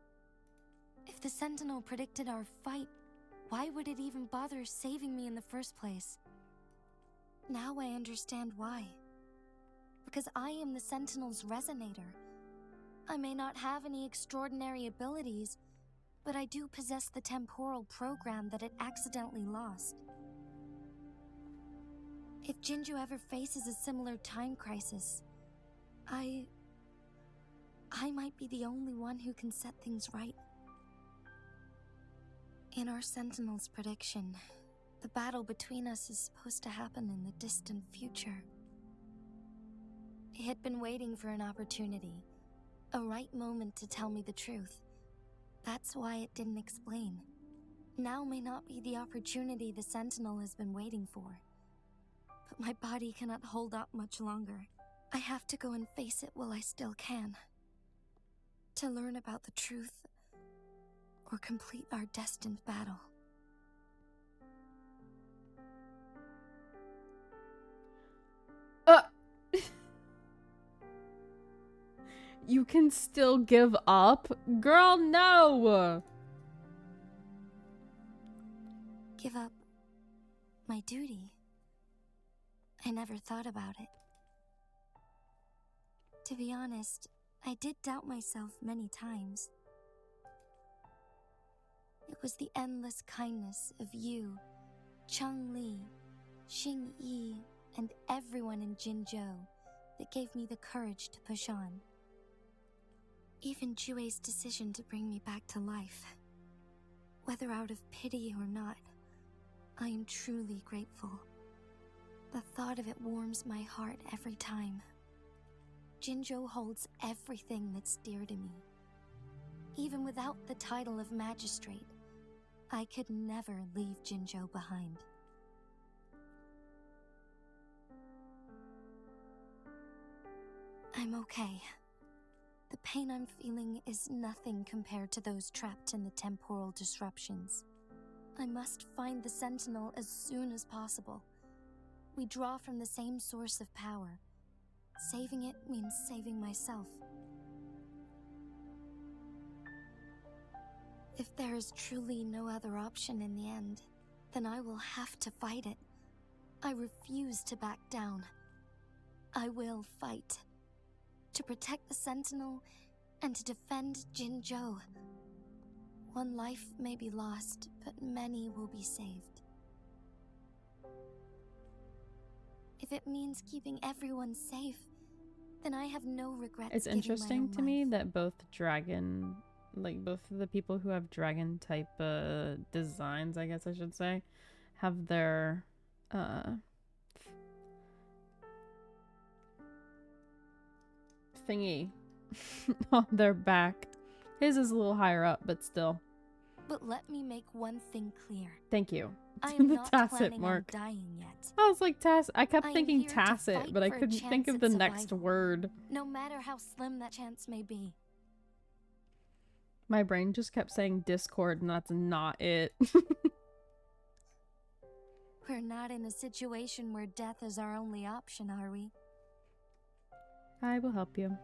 If the sentinel predicted our fight, why would it even bother saving me in the first place? Now I understand why. Because I am the sentinel's resonator. I may not have any extraordinary abilities, but I do possess the temporal program that it accidentally lost. If Jinzhou ever faces a similar time crisis, I might be the only one who can set things right. In our Sentinel's prediction, the battle between us is supposed to happen in the distant future. It had been waiting for an opportunity, a right moment to tell me the truth. That's why it didn't explain. Now may not be the opportunity the Sentinel has been waiting for. But my body cannot hold up much longer. I have to go and face it while I still can. To learn about the truth, or complete our destined battle. You can still give up? Girl, no! Give up my duty? I never thought about it. To be honest, I did doubt myself many times. It was the endless kindness of you, Changli, Xing Yi, and everyone in Jinzhou that gave me the courage to push on. Even Jue's decision to bring me back to life. Whether out of pity or not, I am truly grateful. The thought of it warms my heart every time. Jinzhou holds everything that's dear to me. Even without the title of magistrate, I could never leave Jinzhou behind. I'm okay. The pain I'm feeling is nothing compared to those trapped in the temporal disruptions. I must find the Sentinel as soon as possible. We draw from the same source of power. Saving it means saving myself. If there is truly no other option in the end, then I will have to fight it. I refuse to back down. I will fight. To protect the Sentinel and to defend Jinzhou. One life may be lost, but many will be saved. If it means keeping everyone safe, then I have no regrets. It's interesting to me that both dragon, like both of the people who have dragon type designs, I guess I should say, have their thingy on their back. His is a little higher up, but still. But let me make one thing clear. Thank you. I am The not tacit planning mark. on dying yet. I was like I kept I am thinking here to tacit, fight but I for a couldn't think chance of at the next survival, word. no matter how slim that chance may be. My brain just kept saying Discord, and that's not it. We're not in a situation where death is our only option, are we? I will help you.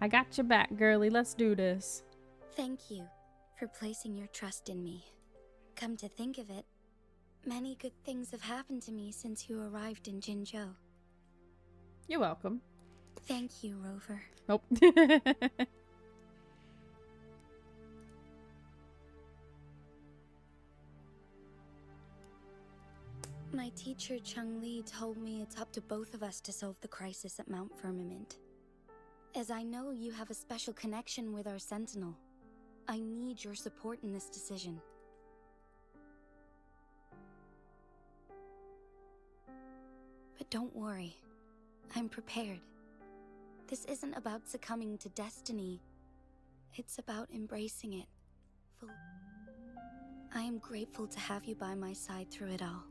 I got your back, girly. Let's do this. Thank you for placing your trust in me. Come to think of it, many good things have happened to me since you arrived in Jinzhou. You're welcome. Thank you, Rover. Nope. My teacher Changli told me it's up to both of us to solve the crisis at Mount Firmament. As I know you have a special connection with our Sentinel, I need your support in this decision. But don't worry, I'm prepared. This isn't about succumbing to destiny. It's about embracing it. I am grateful to have you by my side through it all.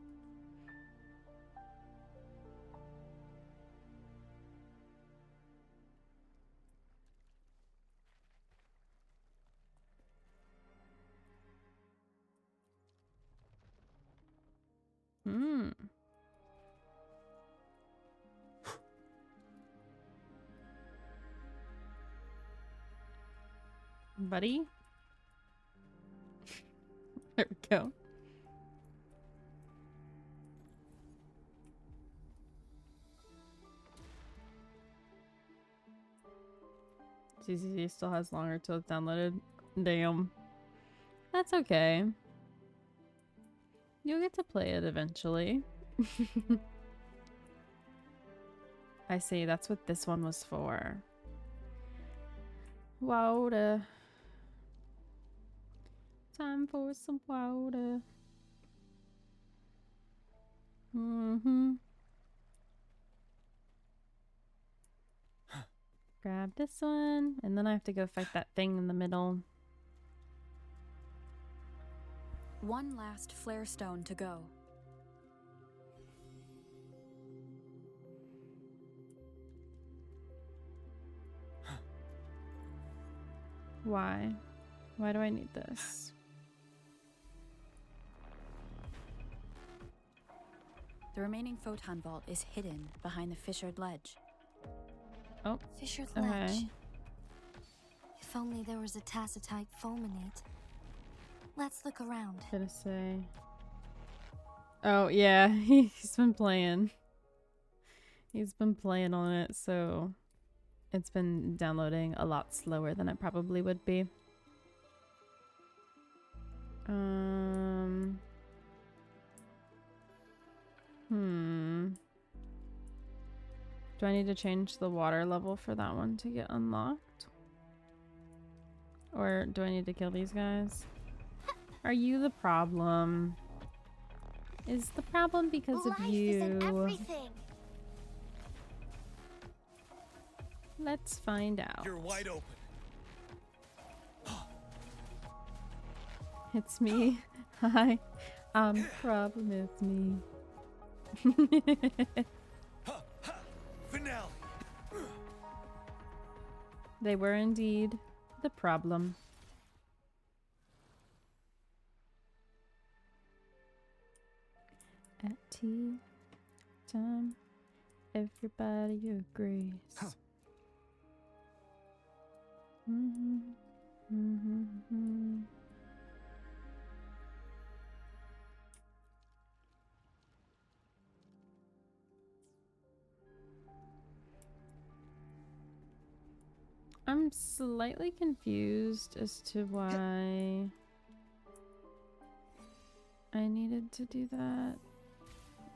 Buddy? There we go. CCC still has longer till it's downloaded. Damn. That's okay. You'll get to play it eventually. I see, that's what this one was for. Water. Time for some water. Grab this one, and then I have to go fight that thing in the middle. One last flare stone to go. Why? Why do I need this? The remaining photon vault is hidden behind the fissured ledge. Oh, Fissured okay. ledge. If only there was a tacitite fulminate. Let's look around. Gonna say. Oh yeah, he's been playing. He's been playing on it, so it's been downloading a lot slower than it probably would be. Do I need to change the water level for that one to get unlocked? Or do I need to kill these guys? Are you the problem? Is the problem because of you? Life is in everything. Let's find out. You're wide open. It's me. Hi. Problem, it's me. Finale. They were indeed the problem. At tea time, everybody agrees. I'm slightly confused as to why I needed to do that.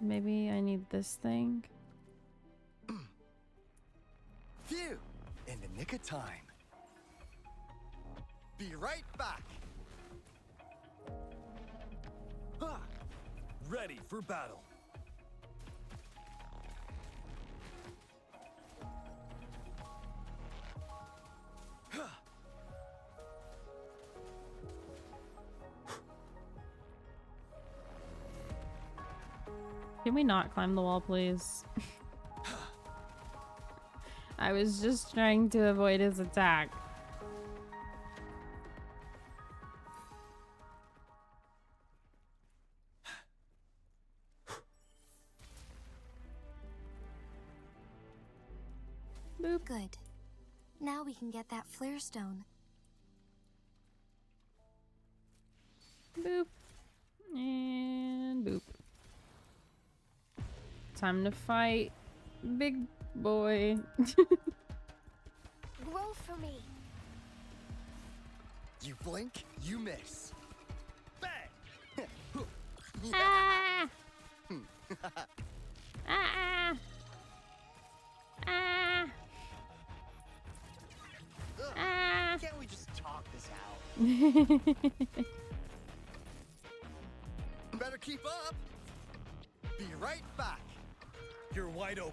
Maybe I need this thing. Phew! In the nick of time. Be right back. Ready for battle. Can we not climb the wall, please? I was just trying to avoid his attack. Boop. Good. Now we can get that flare stone. Boop. And boop. Time to fight, big boy. Grow for me. You blink, you miss. Bang! Ah! Ah! Ah! Ah! Can't we just talk this out? Better keep up. Be right back. You're wide open.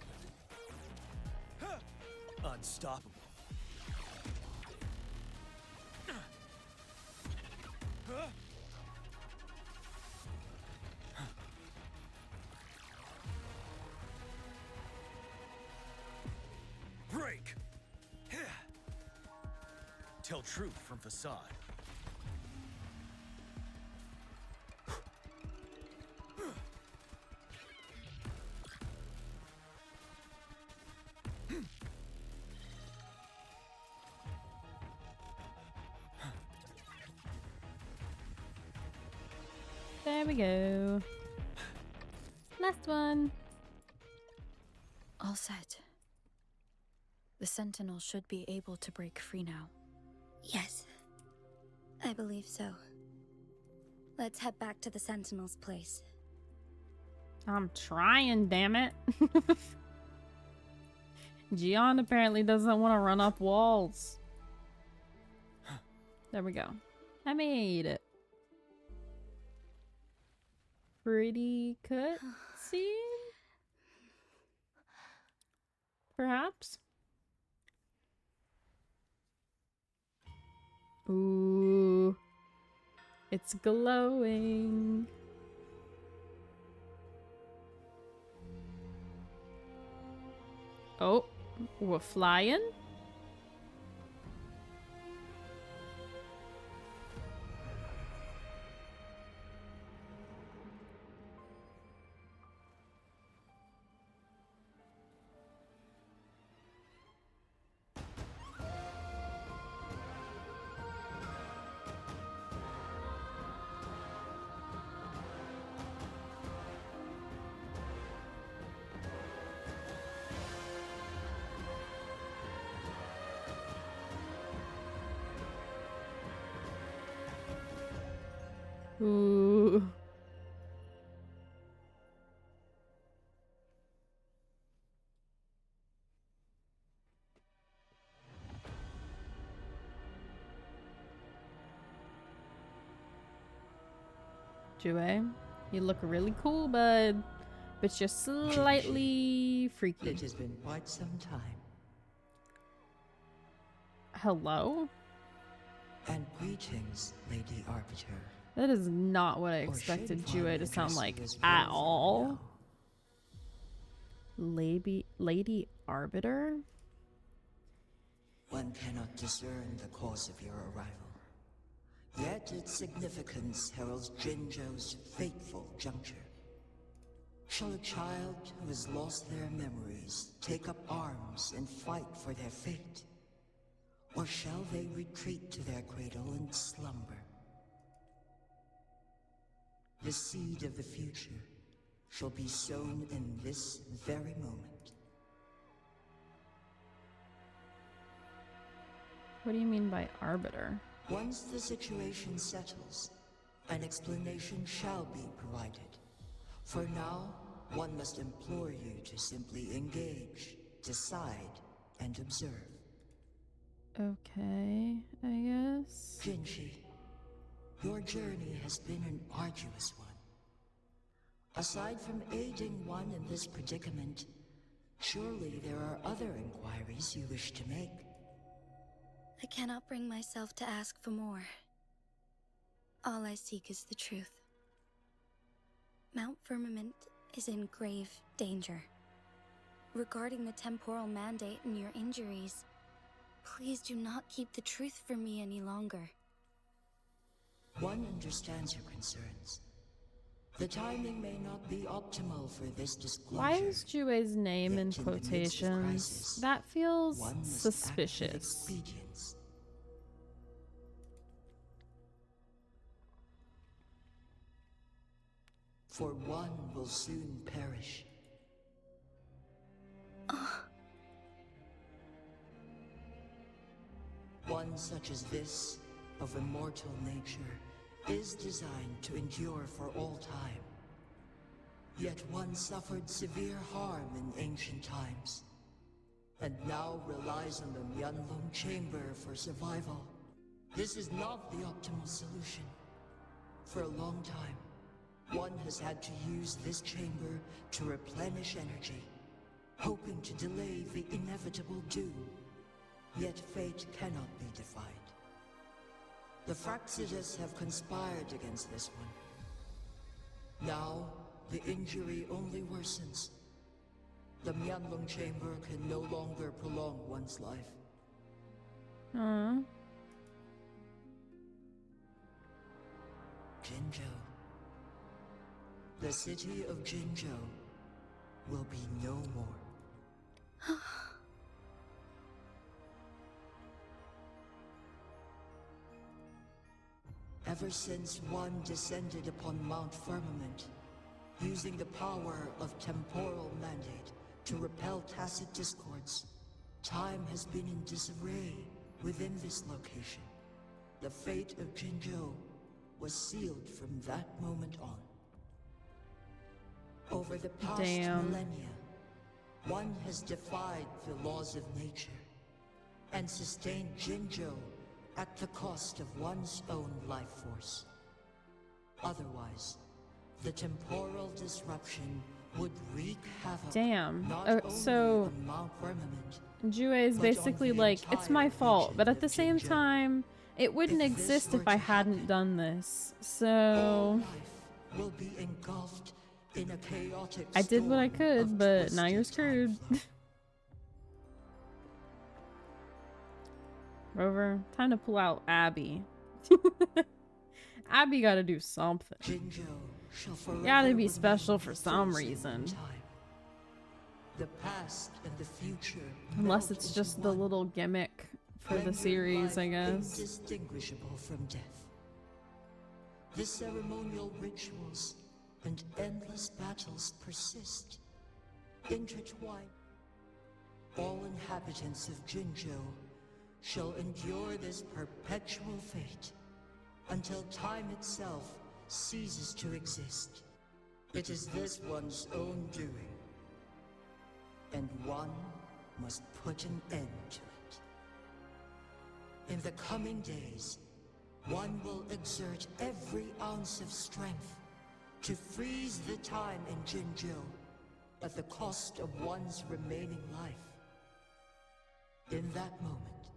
Unstoppable. Break! Tell truth from facade. There we go. Last one. All set. The Sentinel should be able to break free now. Yes, I believe so. Let's head back to the Sentinel's place. I'm trying, damn it. Gian apparently doesn't want to run up walls. There we go. I made it. Pretty cut scene? Perhaps? Ooh. It's glowing. Oh, we're flying? Ooh. Jue, you look really cool, bud. But you're slightly freaky. It has been quite some time. Hello? And greetings, Lady Arbiter. That is not what I expected Jue to sound like at all. Lady Arbiter? One cannot discern the cause of your arrival. Yet its significance heralds Jinzhou's fateful juncture. Shall a child who has lost their memories take up arms and fight for their fate? Or shall they retreat to their cradle and slumber? The seed of the future shall be sown in this very moment. What do you mean by arbiter? Once the situation settles, an explanation shall be provided. For now, one must implore you to simply engage, decide, and observe. Okay, I guess. Jinshi, your journey has been an arduous one. Aside from aiding one in this predicament, surely there are other inquiries you wish to make. I cannot bring myself to ask for more. All I seek is the truth. Mount Firmament is in grave danger. Regarding the temporal mandate and your injuries, please do not keep the truth from me any longer. One understands your concerns. The timing may not be optimal for this disclosure. Why is Jue's name in quotations? That feels suspicious. For one will soon perish. One such as this, of immortal nature, is designed to endure for all time. Yet one suffered severe harm in ancient times, and now relies on the Mianlong Chamber for survival. This is not the optimal solution. For a long time, one has had to use this chamber to replenish energy, hoping to delay the inevitable doom. Yet fate cannot be defied. The Fraxidas have conspired against this one. Now, the injury only worsens. The Mianlong chamber can no longer prolong one's life. Jinzhou. The city of Jinzhou will be no more. Ever since one descended upon Mount Firmament, using the power of temporal mandate to repel tacit discords, time has been in disarray within this location. The fate of Jinzhou was sealed from that moment on. Over the past millennia, one has defied the laws of nature and sustained Jinzhou at the cost of one's own life force. Otherwise, the temporal disruption would wreak havoc. So Mount Firmament, Jue is basically like, it's my fault, but at the same time, it wouldn't exist if I hadn't done this. So will be engulfed in a chaotic I did what I could, but now you're screwed. Rover, time to pull out Abby. Abby gotta do something. Gotta be special for some reason. The past and the future, unless it's just the little gimmick for the series, I guess. Indistinguishable from death. The ceremonial rituals and endless battles persist, intertwined. All inhabitants of Jinzhou shall endure this perpetual fate until time itself ceases to exist. It is this one's own doing, and one must put an end to it. In the coming days, one will exert every ounce of strength to freeze the time in Jinzhou at the cost of one's remaining life. In that moment,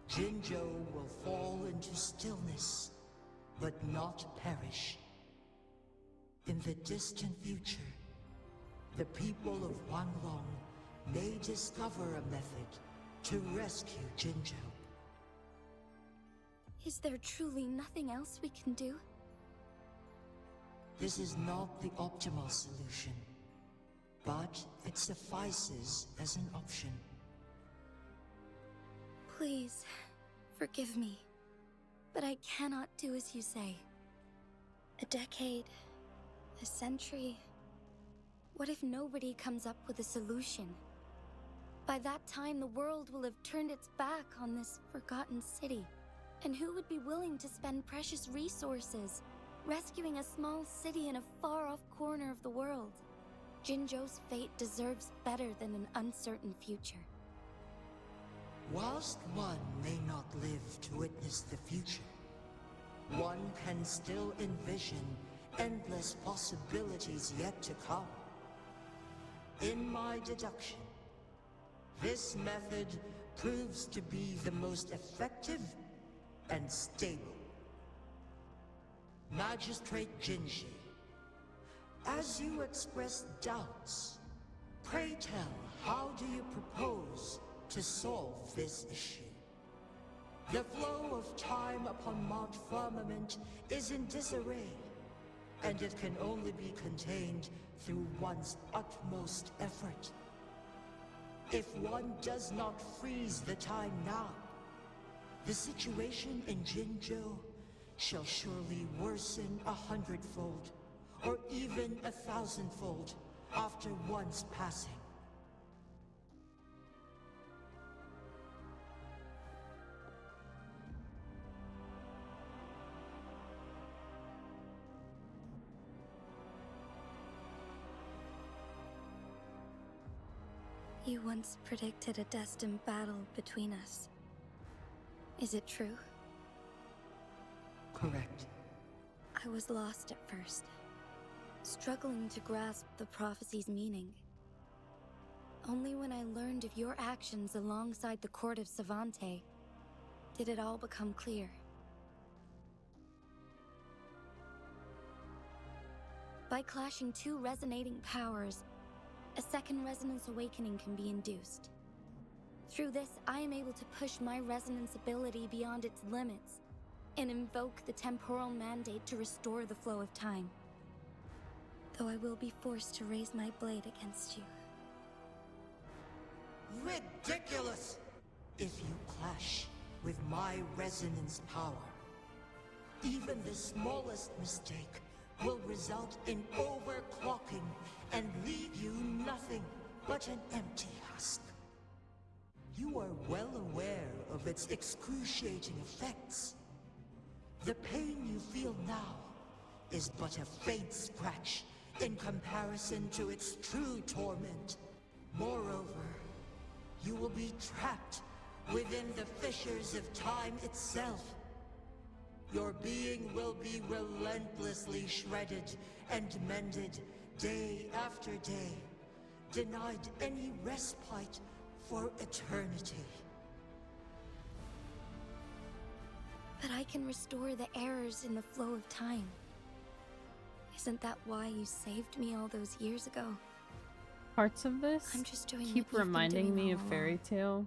Jinzhou will fall into stillness, but not perish. In the distant future, the people of Wanglong may discover a method to rescue Jinzhou. Is there truly nothing else we can do? This is not the optimal solution, but it suffices as an option. Please, forgive me, but I cannot do as you say. A decade, a century. What if nobody comes up with a solution? By that time, the world will have turned its back on this forgotten city. And who would be willing to spend precious resources rescuing a small city in a far-off corner of the world? Jinzhou's fate deserves better than an uncertain future. Whilst one may not live to witness the future, one can still envision endless possibilities yet to come. In my deduction, this method proves to be the most effective and stable. Magistrate Jinshi, as you express doubts, pray tell, how do you propose to solve this issue? The flow of time upon Mount Firmament is in disarray, and it can only be contained through one's utmost effort. If one does not freeze the time now, the situation in Jinzhou shall surely worsen 100-fold, or even 1,000-fold, after one's passing. You once predicted a destined battle between us. Is it true? correct? I was lost at first, struggling to grasp the prophecy's meaning. Only when I learned of your actions alongside the court of Savante did it all become clear. By clashing two resonating powers, a second resonance awakening can be induced. Through this, I am able to push my resonance ability beyond its limits and invoke the temporal mandate to restore the flow of time. Though I will be forced to raise my blade against you. Ridiculous! If you clash with my resonance power, even the smallest mistake will result in overclocking and leave you nothing but an empty husk. You are well aware of its excruciating effects. The pain you feel now is but a faint scratch in comparison to its true torment. Moreover, you will be trapped within the fissures of time itself. Your being will be relentlessly shredded and mended day after day, denied any respite for eternity. But I can restore the errors in the flow of time. Isn't that why you saved me all those years ago? Parts of this I'm just doing keep what you've been reminding doing me all of Fairy along. Tale.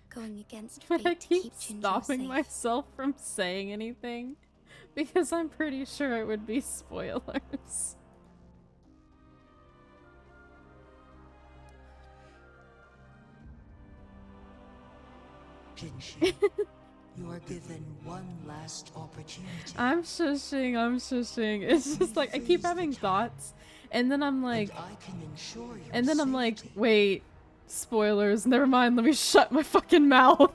Going against But I fate to keep keep Jinjo stopping safe. myself from saying anything because I'm pretty sure it would be spoilers. Jinshi, you are given one last opportunity. I'm shushing. It's just like I keep having thoughts and then I'm like, I can ensure your and then I'm like, wait, spoilers, never mind, let me shut my fucking mouth.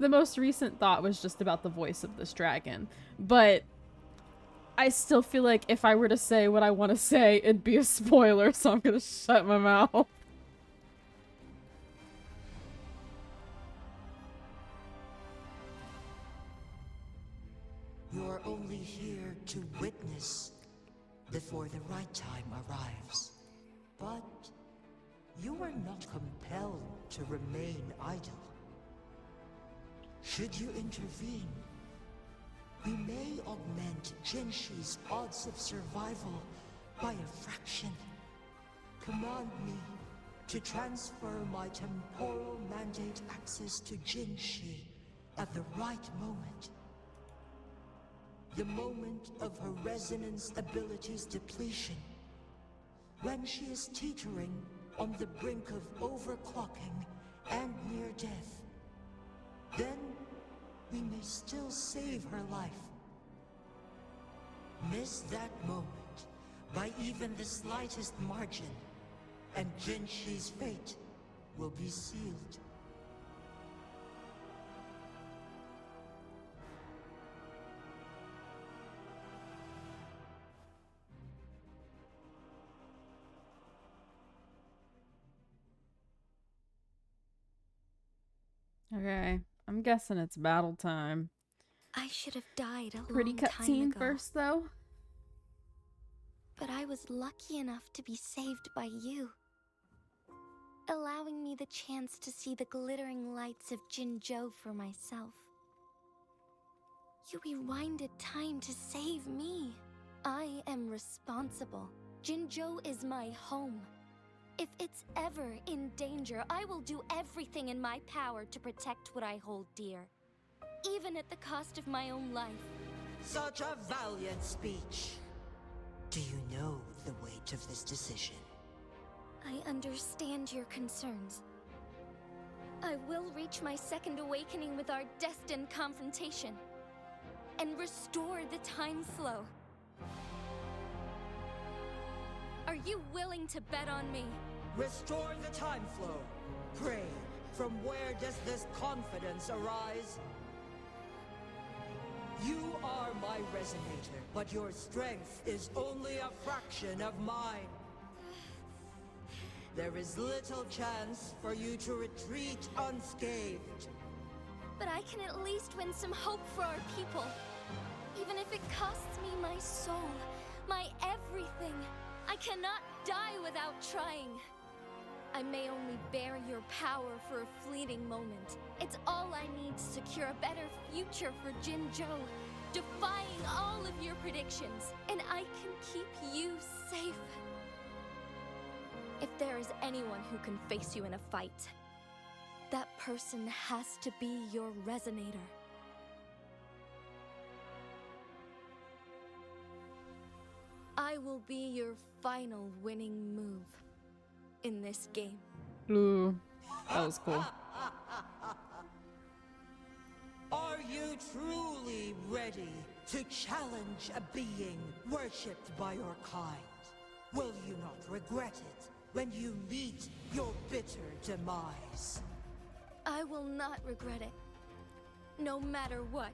The most recent thought was just about the voice of this dragon, but I still feel like if I were to say what I want to say, it'd be a spoiler, so I'm gonna shut my mouth. You are only here to witness before the right time arrives. But you are not compelled to remain idle. Should you intervene, we may augment Jinshi's odds of survival by a fraction. Command me to transfer my temporal mandate access to Jinshi at the right moment. The moment of her resonance ability's depletion. When she is teetering on the brink of overclocking and near death. Then we may still save her life. Miss that moment by even the slightest margin, and Jinshi's fate will be sealed. Okay, I'm guessing it's battle time. I should have died a Pretty long time cutscene ago. first, though. But I was lucky enough to be saved by you, allowing me the chance to see the glittering lights of Jinjo for myself. You rewinded time to save me. I am responsible. Jinjo is my home. If it's ever in danger, I will do everything in my power to protect what I hold dear, even at the cost of my own life. Such a valiant speech. Do you know the weight of this decision? I understand your concerns. I will reach my second awakening with our destined confrontation and restore the time flow. Are you willing to bet on me? Restore the time flow. Pray, from where does this confidence arise? You are my resonator, but your strength is only a fraction of mine. there is little chance for you to retreat unscathed. But I can at least win some hope for our people. Even if it costs me my soul, my everything. I cannot die without trying. I may only bear your power for a fleeting moment. It's all I need to secure a better future for Jinzhou, defying all of your predictions, and I can keep you safe. If there is anyone who can face you in a fight, that person has to be your resonator. I will be your final winning move in this game. Ooh, that was cool. Are you truly ready to challenge a being worshipped by your kind? Will you not regret it when you meet your bitter demise? I will not regret it, no matter what.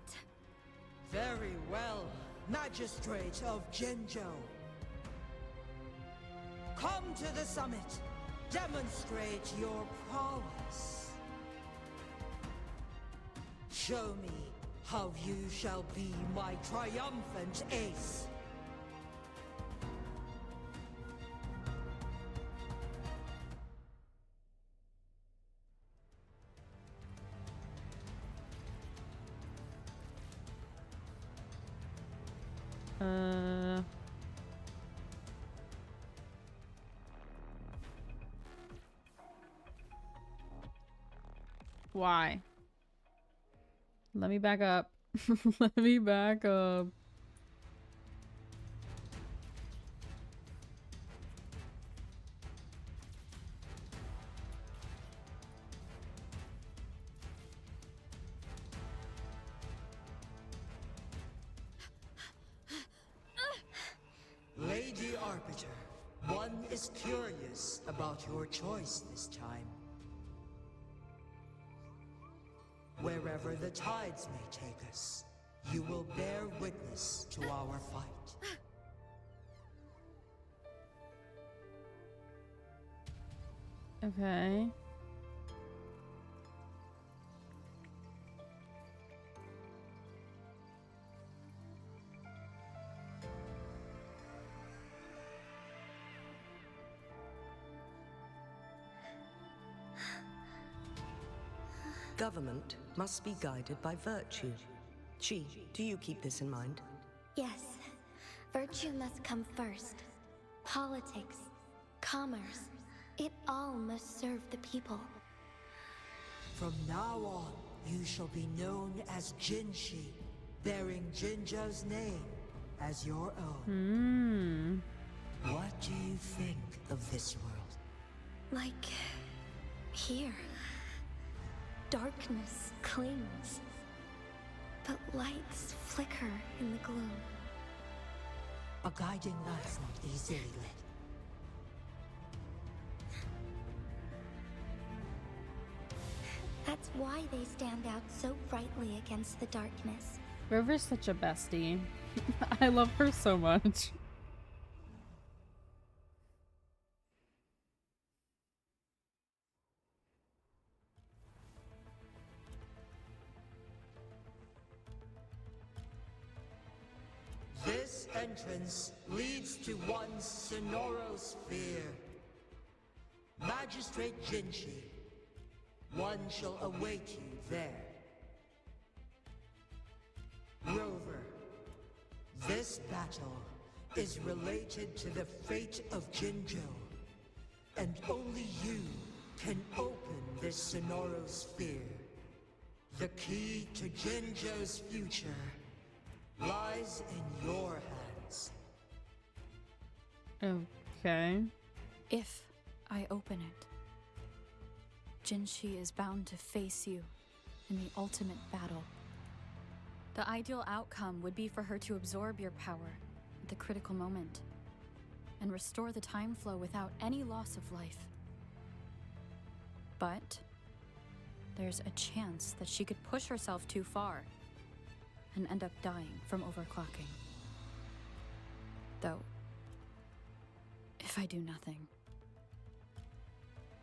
Very well, Magistrate of Jinzhou. Come to the summit. Demonstrate your prowess. Show me how you shall be my triumphant ace. Why? Let me back up. Let me back up. Lady Arbiter, one is curious about your choice this time. Wherever the tides may take us, you will bear witness to our fight. Okay. Government must be guided by virtue. Chi, do you keep this in mind? Yes, virtue must come first. Politics, commerce, it all must serve the people. From now on, you shall be known as Jinshi, bearing Jinzhou's name as your own. What do you think of this world? Like here. Darkness clings, but lights flicker in the gloom. A guiding light's not easily lit. That's why they stand out so brightly against the darkness. River's such a bestie. I love her so much. This entrance leads to one Sonoro sphere. Magistrate Jinshi, one shall await you there. Rover, this battle is related to the fate of Jinzhou, and only you can open this Sonoro sphere. The key to Jinzhou's future lies in your hands. Okay. If I open it, Jinshi is bound to face you in the ultimate battle. The ideal outcome would be for her to absorb your power at the critical moment and restore the time flow without any loss of life. But there's a chance that she could push herself too far and end up dying from overclocking. Though, if I do nothing,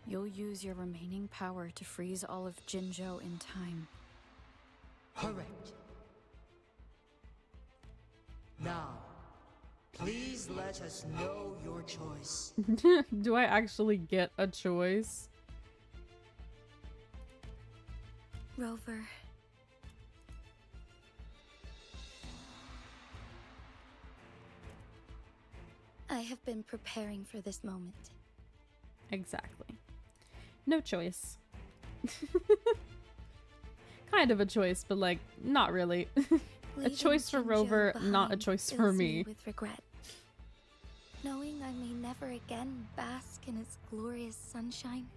You'll use your remaining power to freeze all of Jinzhou in time. Correct. Now, please let us know your choice. Do I actually get a choice? Rover. I have been preparing for this moment. Exactly. No choice. Kind of a choice, but like, not really. A choice for Rover, not a choice for me. With regret. Knowing I may never again bask in its glorious sunshine,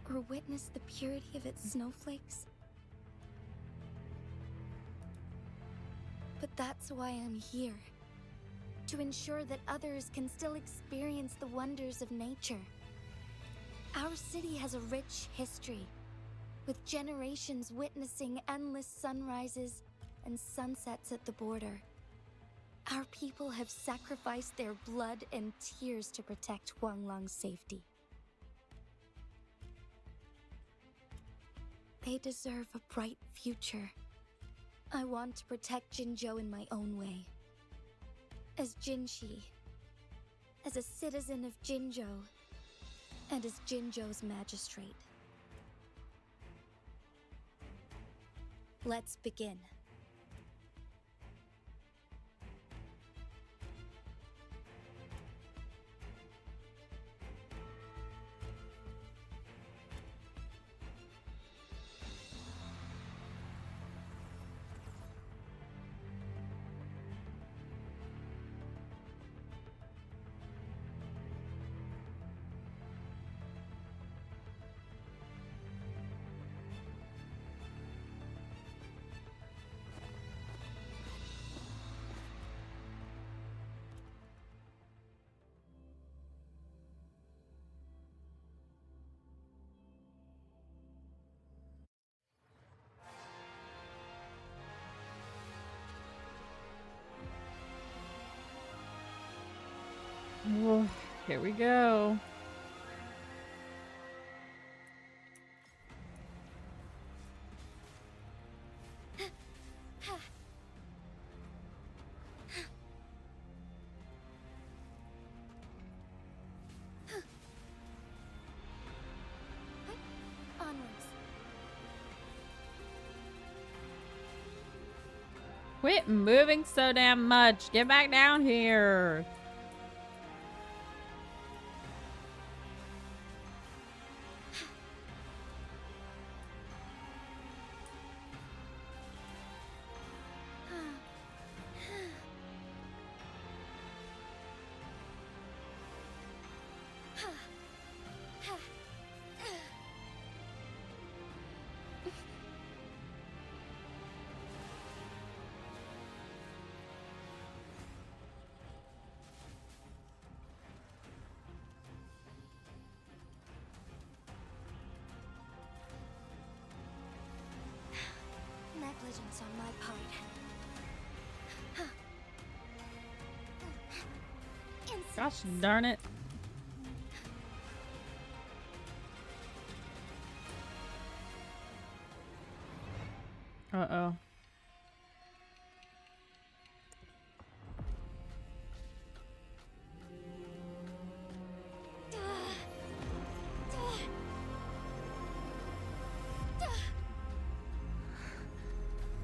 or witness the purity of its snowflakes. But that's why I'm here. To ensure that others can still experience the wonders of nature. Our city has a rich history, with generations witnessing endless sunrises and sunsets at the border. Our people have sacrificed their blood and tears to protect Huanglang's safety. They deserve a bright future. I want to protect Jinzhou in my own way. As Jinshi, as a citizen of Jinzhou, and as Jinzhou's magistrate. Let's begin. Whoa, here we go. Onwards. Quit moving so damn much. Get back down here. Negligence on my part. Gosh darn it. Uh-oh.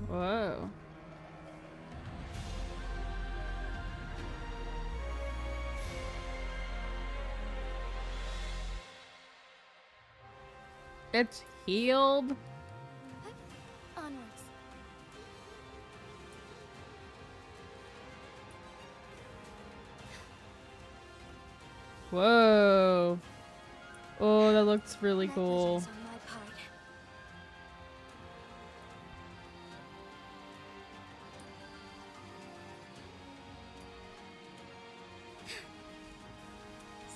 Whoa. It's healed. Onwards. Whoa. Oh, that looks really cool. Negligence on my part.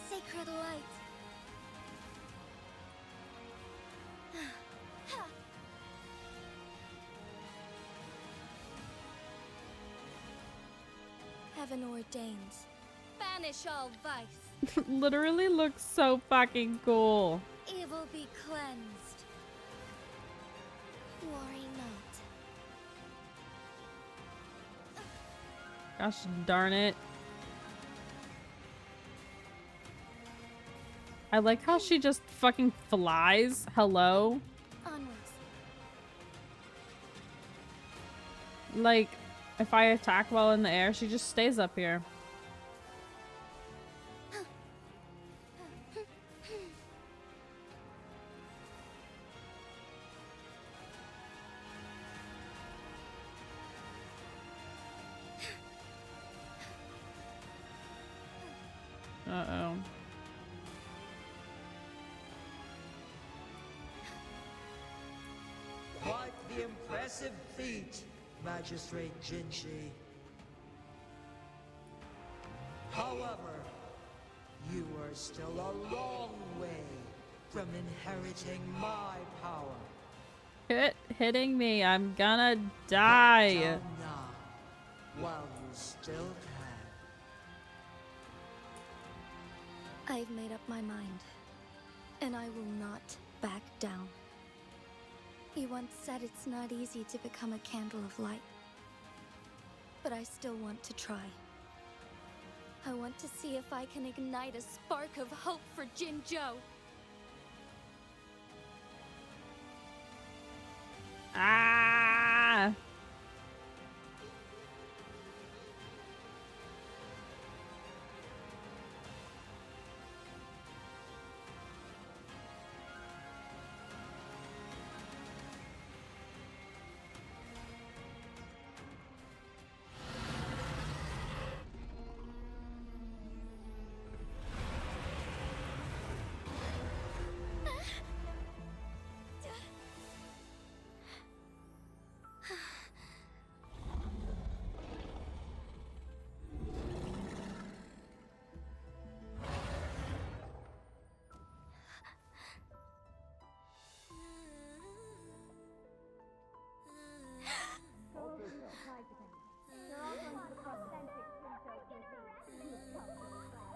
Sacred light. Heaven ordains. Banish all vice. literally looks so fucking cool. Evil be cleansed. Worry not. Gosh darn it. I like how she just fucking flies. Hello? Onwards. Like, if I attack while in the air, she just stays up here. Uh-oh. Quite the impressive feat, Magistrate Jinshi. However, you are still a long way from inheriting my power. Hitting me. I'm gonna die. Down now, while you still can. I've made up my mind, and I will not back down. You once said it's not easy to become a candle of light, but I still want to try. I want to see if I can ignite a spark of hope for Jinzhou. Ah!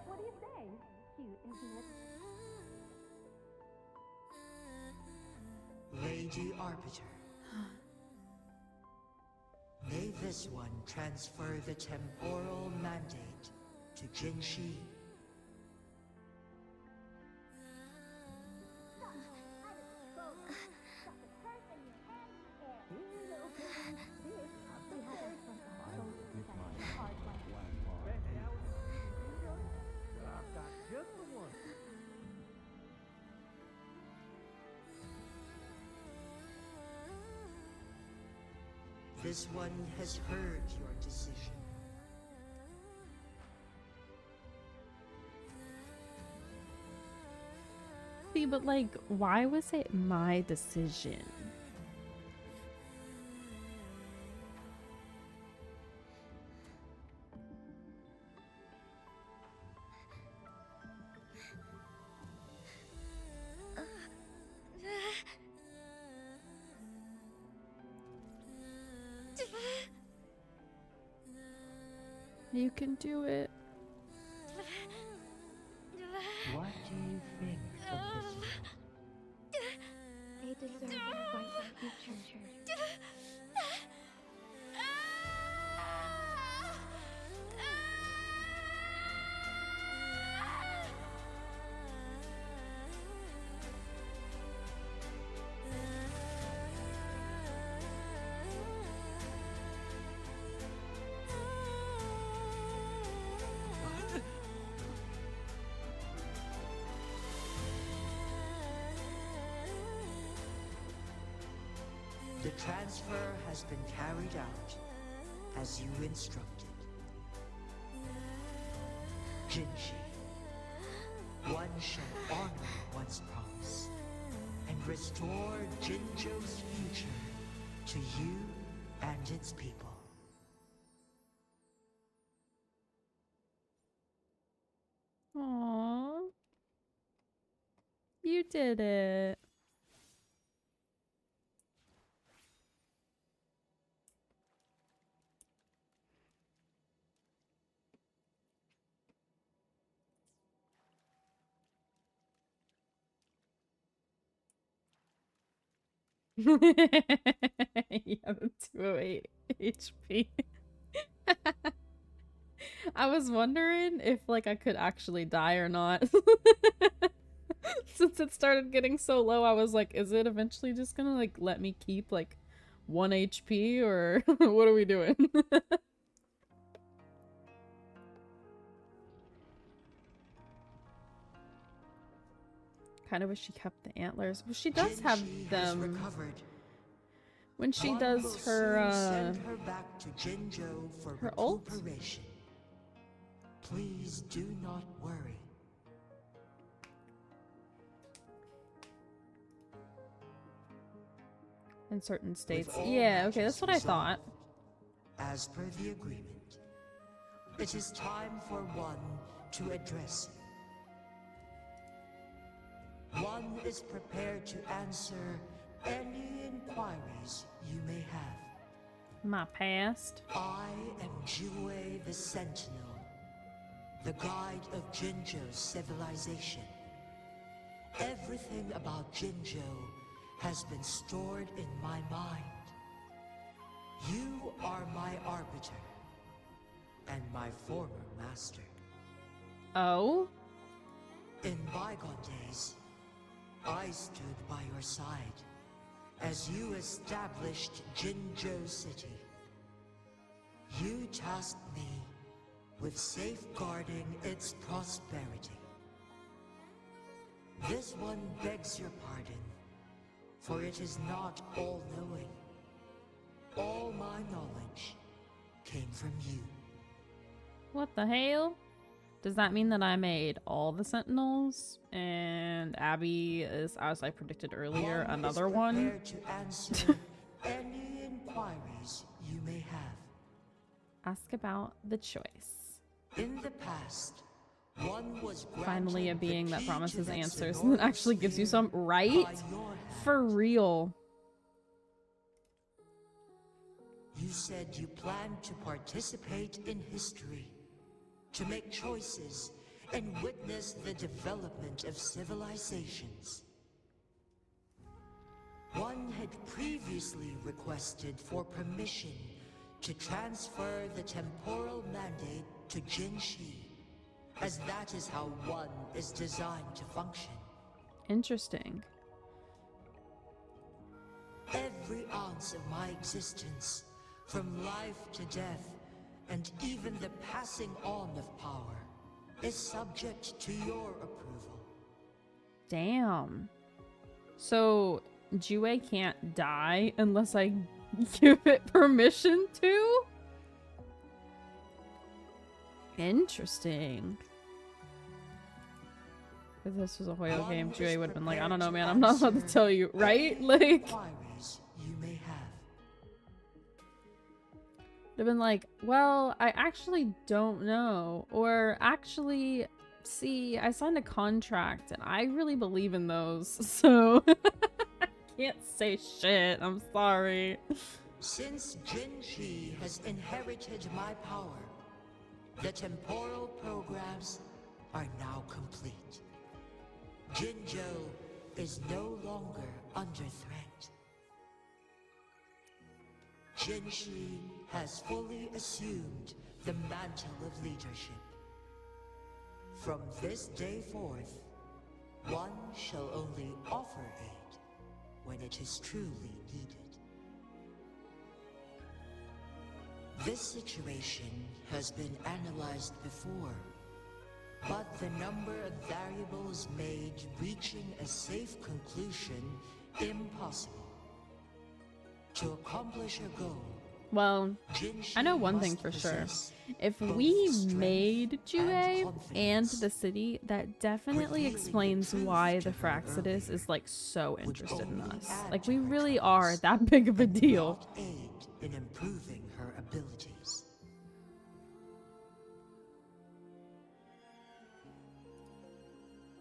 What do you say? Cute, isn't it? Lady Arbiter. May this one transfer the temporal mandate to Jinshi. This one has heard your decision. See, but like, why was it my decision? You can do it. What do you think of this? They deserve a bright future. The transfer has been carried out as you instructed. Jinshi, one shall honor one's promise and restore Jinzhou's future to you and its people. Aww. You did it. Yeah, the 208 HP. I was wondering if like I could actually die or not. Since it started getting so low, I was like, is it eventually just gonna like let me keep like 1 HP or what are we doing? Kind of wish she kept the antlers. Well, she does have them when she does her back to Jinzhou for her ult. recuperation. Please do not worry. In certain states. With all Yeah, okay, that's what I matches thought. resolved, as per the agreement, it is time for one to address you. One is prepared to answer any inquiries you may have. My past. I am Jue the Sentinel, the guide of Jinzhou's civilization. Everything about Jinzhou has been stored in my mind. You are my arbiter and my former master. Oh? In bygone days, I stood by your side as you established Jinzhou City. You tasked me with safeguarding its prosperity. This one begs your pardon, for it is not all-knowing. All my knowledge came from you. What the hell? Does that mean that I made all the Sentinels? And Abby is, as I predicted earlier, another one? Prepared to answer any inquiries you may have. Ask about the choice. In the past, one was Finally a granted being the that key promises to answers Vexenor and then actually gives you some, sphere right? by your hand. For real. You said you planned to participate in history, to make choices and witness the development of civilizations. One had previously requested for permission to transfer the temporal mandate to Jinshi, as that is how one is designed to function. Interesting. Every ounce of my existence, from life to death, and even the passing on of power, is subject to your approval. Damn. So, Jue can't die unless I give it permission to? Interesting. If this was a Hoyo game, Jue would have been like, I don't know, man, I'm not allowed to tell you, right? Like, Inquiries you may have. would have been like, well, I actually don't know. Or actually, see, I signed a contract and I really believe in those. So, I can't say shit. I'm sorry. Since Jinshi has inherited my power, the temporal programs are now complete. Jinzhou is no longer under threat. Jinshi has fully assumed the mantle of leadership. From this day forth, one shall only offer aid when it is truly needed. This situation has been analyzed before, but the number of variables made reaching a safe conclusion impossible. To accomplish a goal, Well, I know one thing for sure. If we made Jue and the city, that definitely explains why the Fraxidus is like so interested in us. Like, we really are that big of a deal. aid in improving her abilities.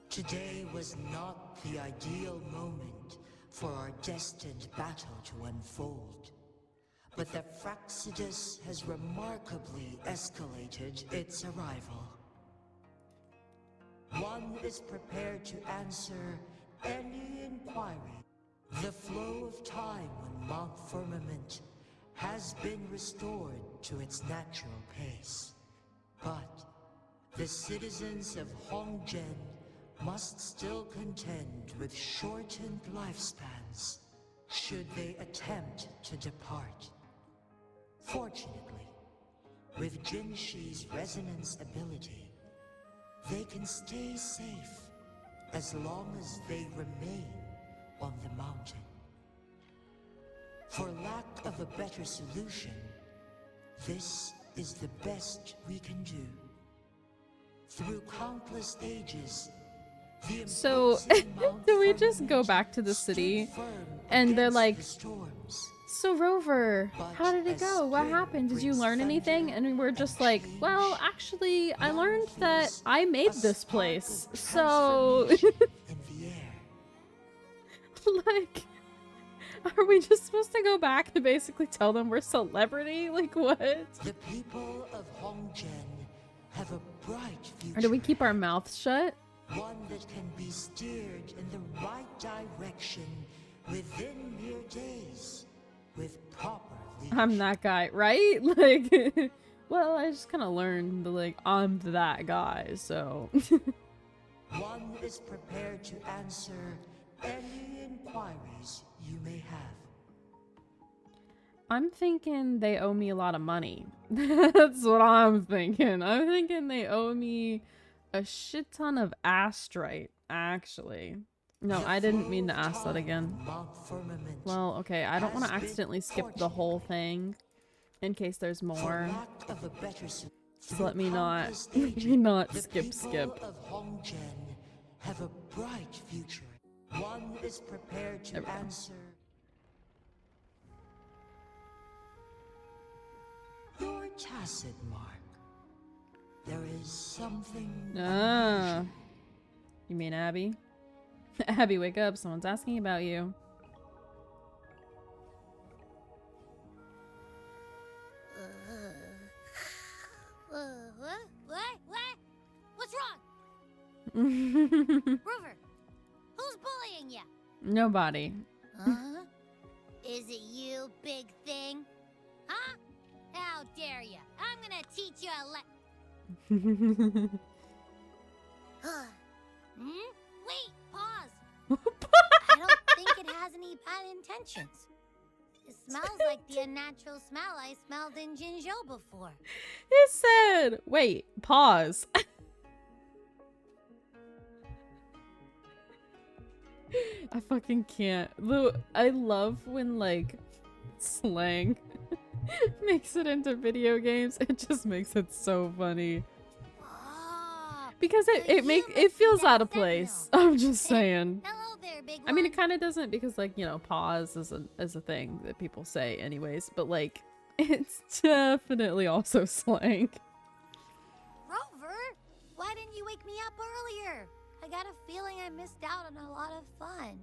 Today was not the ideal moment for our destined battle to unfold. But the Fraxidus has remarkably escalated its arrival. One is prepared to answer any inquiry The flow of time on Mount Firmament has been restored to its natural pace. But the citizens of Hongzhen must still contend with shortened lifespans should they attempt to depart. Fortunately, with Jinshi's resonance ability, they can stay safe as long as they remain on the mountain. For lack of a better solution, this is the best we can do. Through countless ages, the So, do we just go back to the city and they're like, so Rover, how did it go? What happened? Did you learn anything? And we're just like, well, actually, I learned that I made this place. So, like, are we just supposed to go back and basically tell them we're celebrity? Like, what? The people of Hongzhen have a bright future. Or do we keep our mouths shut? One that can be steered in the right direction within mere days with proper leadership. I'm that guy, right? Like, well, I just kind of learned that, like, I'm that guy, so. One is prepared to answer any inquiries you may have. I'm thinking they owe me a lot of money. That's what I'm thinking. I'm thinking they owe me a shit ton of astrite, actually. No, I didn't mean to ask that again. Well, okay, I don't want to accidentally skip the whole thing in case there's more. So let me not skip. Of Hongzhen have a bright future. One is prepared to answer your tacit mark. There is something. Ah, you mean Abby? Abby, wake up! Someone's asking about you. What? What's wrong? Rover, who's bullying you? Nobody. Huh? Is it you, big thing? Huh? How dare you? I'm gonna teach you a Wait, pause. I don't think it has any bad intentions. It smells like the unnatural smell I smelled in Jinzhou before. It said, wait, pause. I fucking can't. I love when, like, slang makes it into video games. It just makes it so funny. Because it feels out of place. I'm just saying. Hello there, big I mean, it kind of doesn't, because, like, you know, pause is a thing that people say anyways, but, like, it's definitely also slang. Rover, why didn't you wake me up earlier? I got a feeling I missed out on a lot of fun.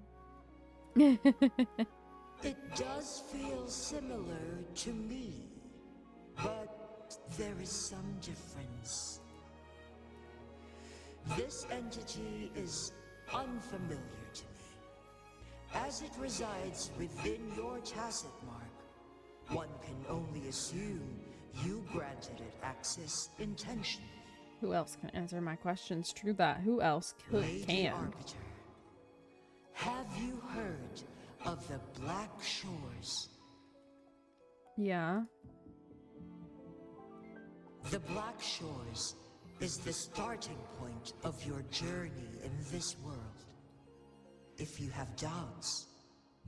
It does feel similar to me, but there is some difference. This entity is unfamiliar to me. As it resides within your tacit mark, one can only assume you granted it access intentionally. Who else can answer my questions? True that. Who else can? Arbiter, have you heard of the Black Shores? Yeah. The Black Shores is the starting point of your journey in this world. If you have doubts,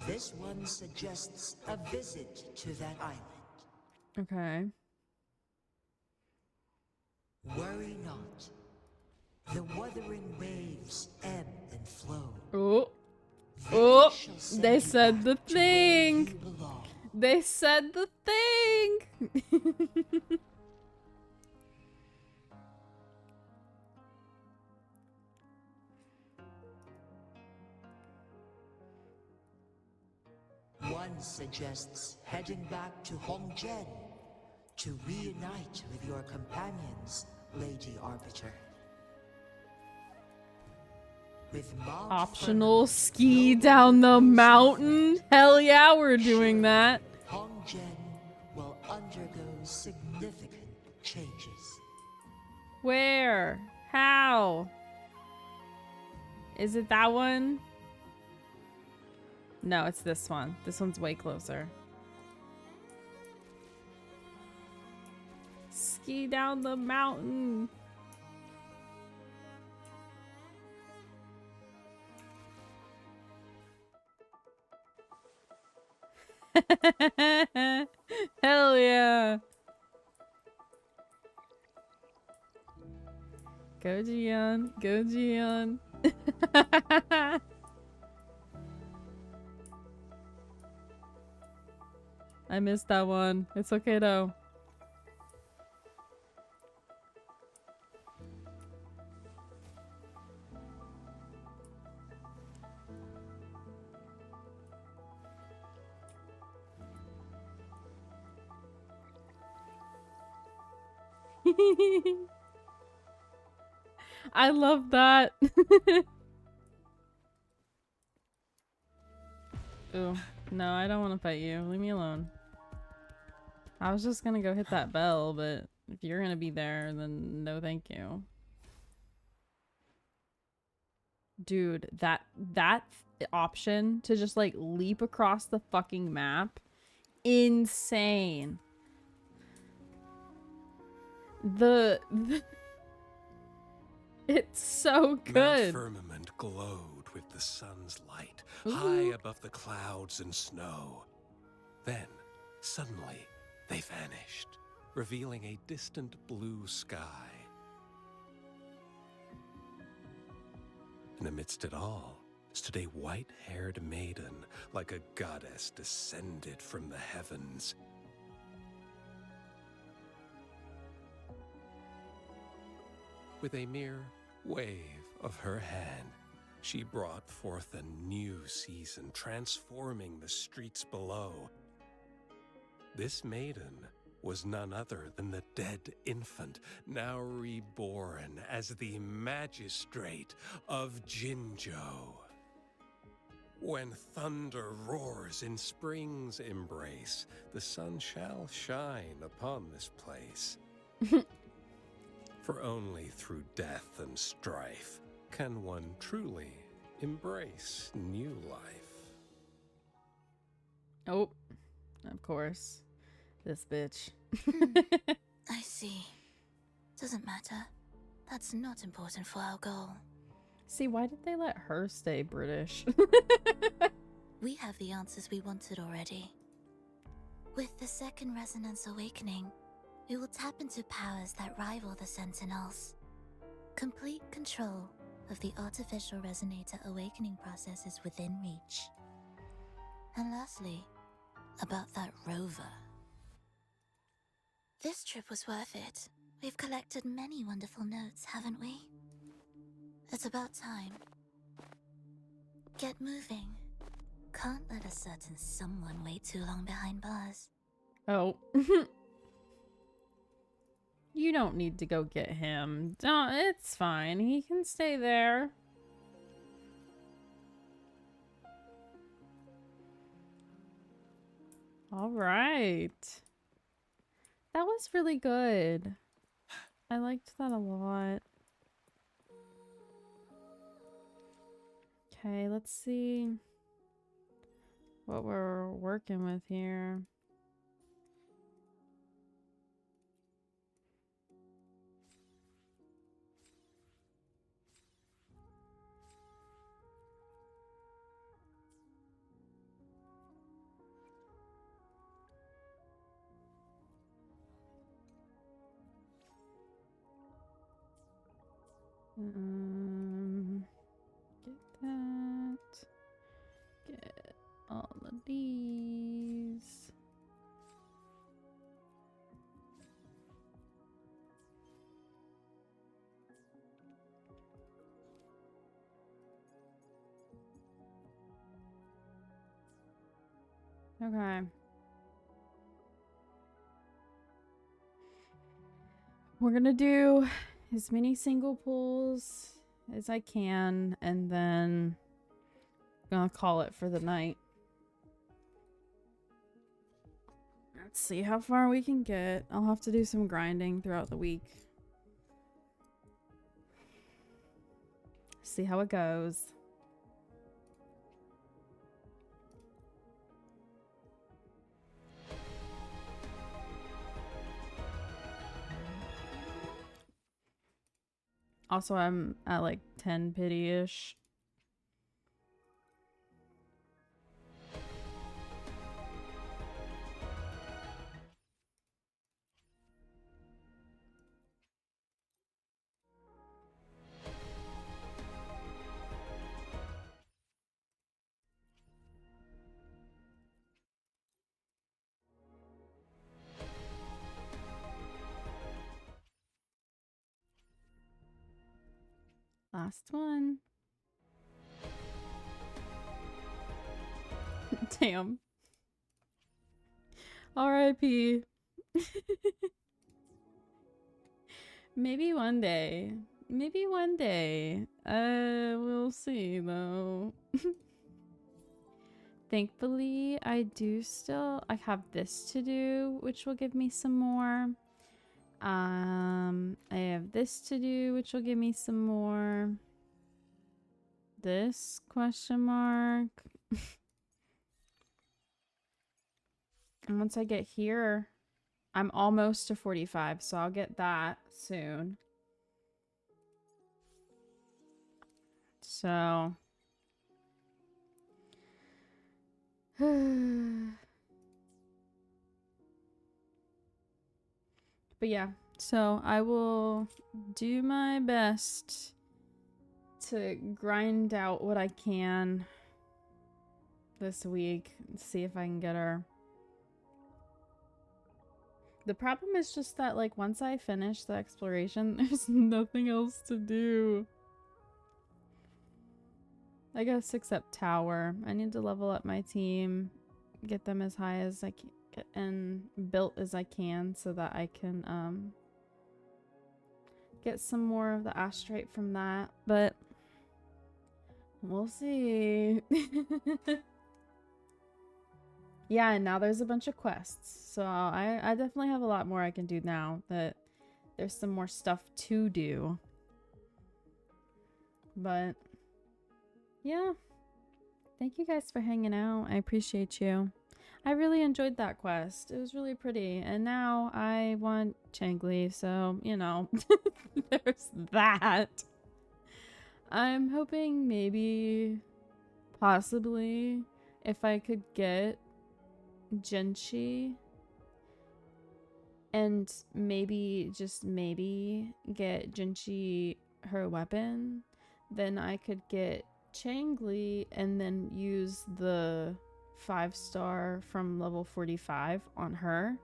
this one suggests a visit to that island. Okay. Worry not. The wuthering waves ebb and flow. Oh. Oh, they said the thing. They said the thing. One suggests heading back to Hongzhen to reunite with your companions, Lady Arbiter. With Mount Optional ski down the mountain. Hell yeah, we're doing that. Hongjian will undergo significant changes. Where? How? Is it that one? No, it's this one. This one's way closer. Ski down the mountain. Hell yeah. Go Gian. Go Gian. I missed that one. It's okay though. I love that. Ooh, no, I don't want to fight you. Leave me alone. I was just gonna go hit that bell, but if you're gonna be there, then no thank you. Dude, that option to just like leap across the fucking map, insane. It's so good. Mount Firmament glowed with the sun's light, high above the clouds and snow. Then, suddenly, they vanished, revealing a distant blue sky. And amidst it all stood a white-haired maiden, like a goddess descended from the heavens. With a mere wave of her hand, she brought forth a new season, transforming the streets below. This maiden was none other than the dead infant, now reborn as the magistrate of Jinzhou. When thunder roars in spring's embrace, the sun shall shine upon this place. For only through death and strife can one truly embrace new life. Oh, of course. This bitch. I see. Doesn't matter. That's not important for our goal. See, why did they let her stay British? We have the answers we wanted already. With the second resonance awakening, we will tap into powers that rival the Sentinels. Complete control of the artificial resonator awakening process is within reach. And lastly, about that rover. This trip was worth it. We've collected many wonderful notes, haven't we? It's about time. Get moving. Can't let a certain someone wait too long behind bars. Oh. You don't need to go get him. Don't, it's fine. He can stay there. All right. That was really good. I liked that a lot. Okay, let's see what we're working with here. Get that. Get all of these. Okay. We're gonna do as many single pulls as I can, and then I'm gonna call it for the night. Let's see how far we can get. I'll have to do some grinding throughout the week. See how it goes. Also, I'm at like 10 pity-ish. Last one. Damn. R.I.P. Maybe one day. Maybe one day. We'll see though. Thankfully, I have this to do, which will give me some more. I have this to do, which will give me some more. This question mark. And once I get here, I'm almost to 45, so I'll get that soon. So but yeah, so I will do my best to grind out what I can this week and see if I can get her. The problem is just that, like, once I finish the exploration, there's nothing else to do. I guess except tower. I need to level up my team, get them as high as I can and built as I can so that I can get some more of the astrite from that, but we'll see. Yeah, and now there's a bunch of quests, so I definitely have a lot more I can do now that there's some more stuff to do. But yeah, thank you guys for hanging out. I appreciate you. I really enjoyed that quest. It was really pretty. And now I want Changli, so, you know, there's that. I'm hoping maybe, possibly, if I could get Jinchi and maybe, just maybe, get Jinchi her weapon, then I could get Changli and then use the 5-star from level 45 on her,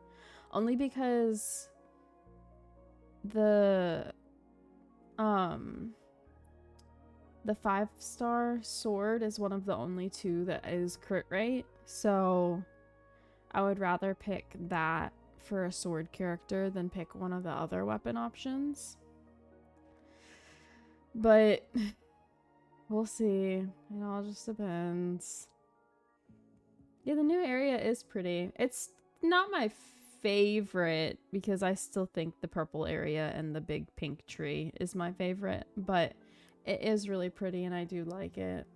only because the 5-star sword is one of the only 2 that is crit rate, so I would rather pick that for a sword character than pick one of the other weapon options. But we'll see. It all just depends. Yeah, the new area is pretty. It's not my favorite because I still think the purple area and the big pink tree is my favorite, but it is really pretty and I do like it.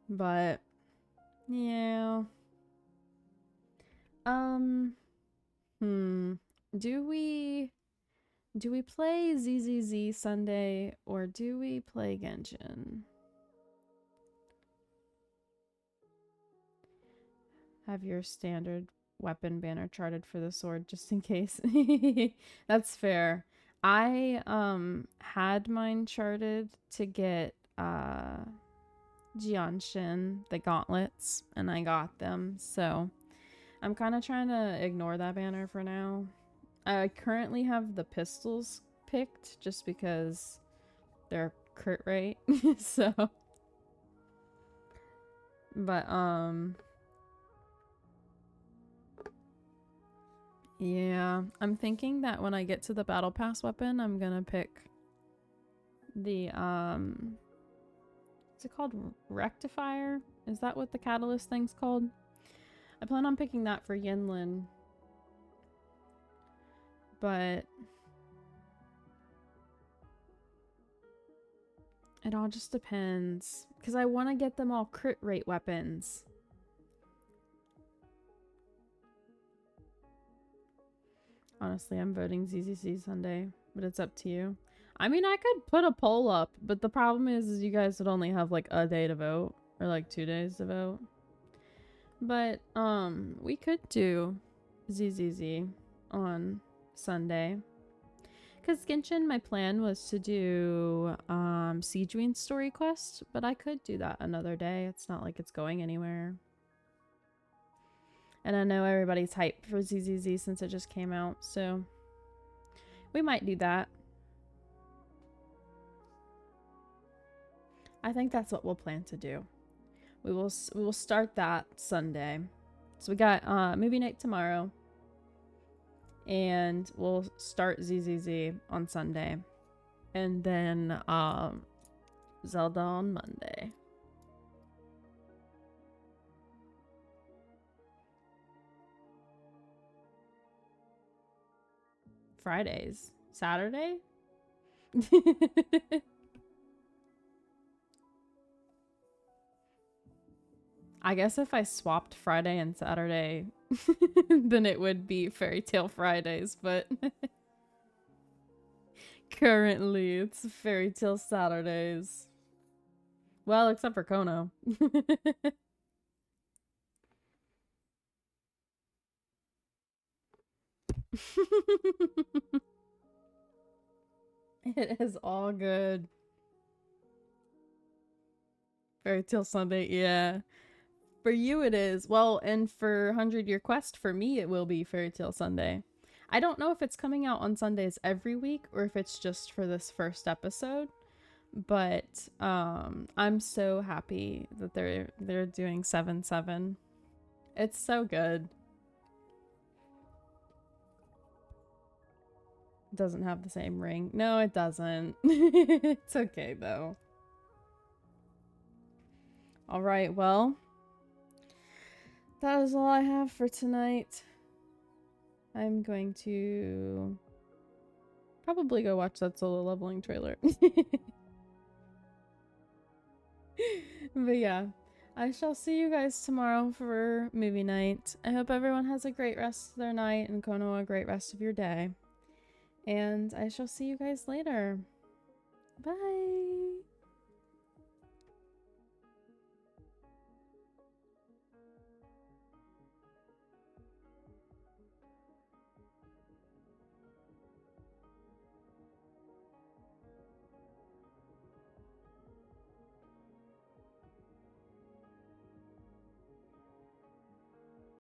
But yeah. Do we play ZZZ Sunday or do we play Genshin? Have your standard weapon banner charted for the sword just in case. That's fair. I had mine charted to get Jianshin, the gauntlets, and I got them, so I'm kind of trying to ignore that banner for now. I currently have the pistols picked just because they're crit rate. So, but Yeah, I'm thinking that when I get to the battle pass weapon, I'm gonna pick the is it called Rectifier? Is that what the catalyst thing's called? I plan on picking that for Yinlin. But it all just depends. Because I want to get them all crit rate weapons. Honestly, I'm voting ZZZ Sunday, but it's up to you. I mean, I could put a poll up, but the problem is you guys would only have like a day to vote, or like 2 days to vote. But, we could do ZZZ on Sunday. Because Genshin, my plan was to do, Siege Wing story quest, but I could do that another day. It's not like it's going anywhere. And I know everybody's hyped for ZZZ since it just came out, so we might do that. I think that's what we'll plan to do. We will start that Sunday. So we got movie night tomorrow, and we'll start ZZZ on Sunday, and then Zelda on Monday. Fridays. Saturday? I guess if I swapped Friday and Saturday, then it would be Fairy Tale Fridays, but currently it's Fairy Tale Saturdays. Well, except for Kono. It is all good. Fairy Tale Sunday, yeah. For you it is. Well, and for 100 Year Quest, for me it will be Fairy Tale Sunday. I don't know if it's coming out on Sundays every week or if it's just for this first episode, but I'm so happy that they're doing 7/7. It's so good. It doesn't have the same ring. No, it doesn't. It's okay though. All right, well, that is all I have for tonight. I'm going to probably go watch that Solo Leveling trailer. But yeah, I shall see you guys tomorrow for movie night. I hope everyone has a great rest of their night, and Kono a great rest of your day. And I shall see you guys later. Bye!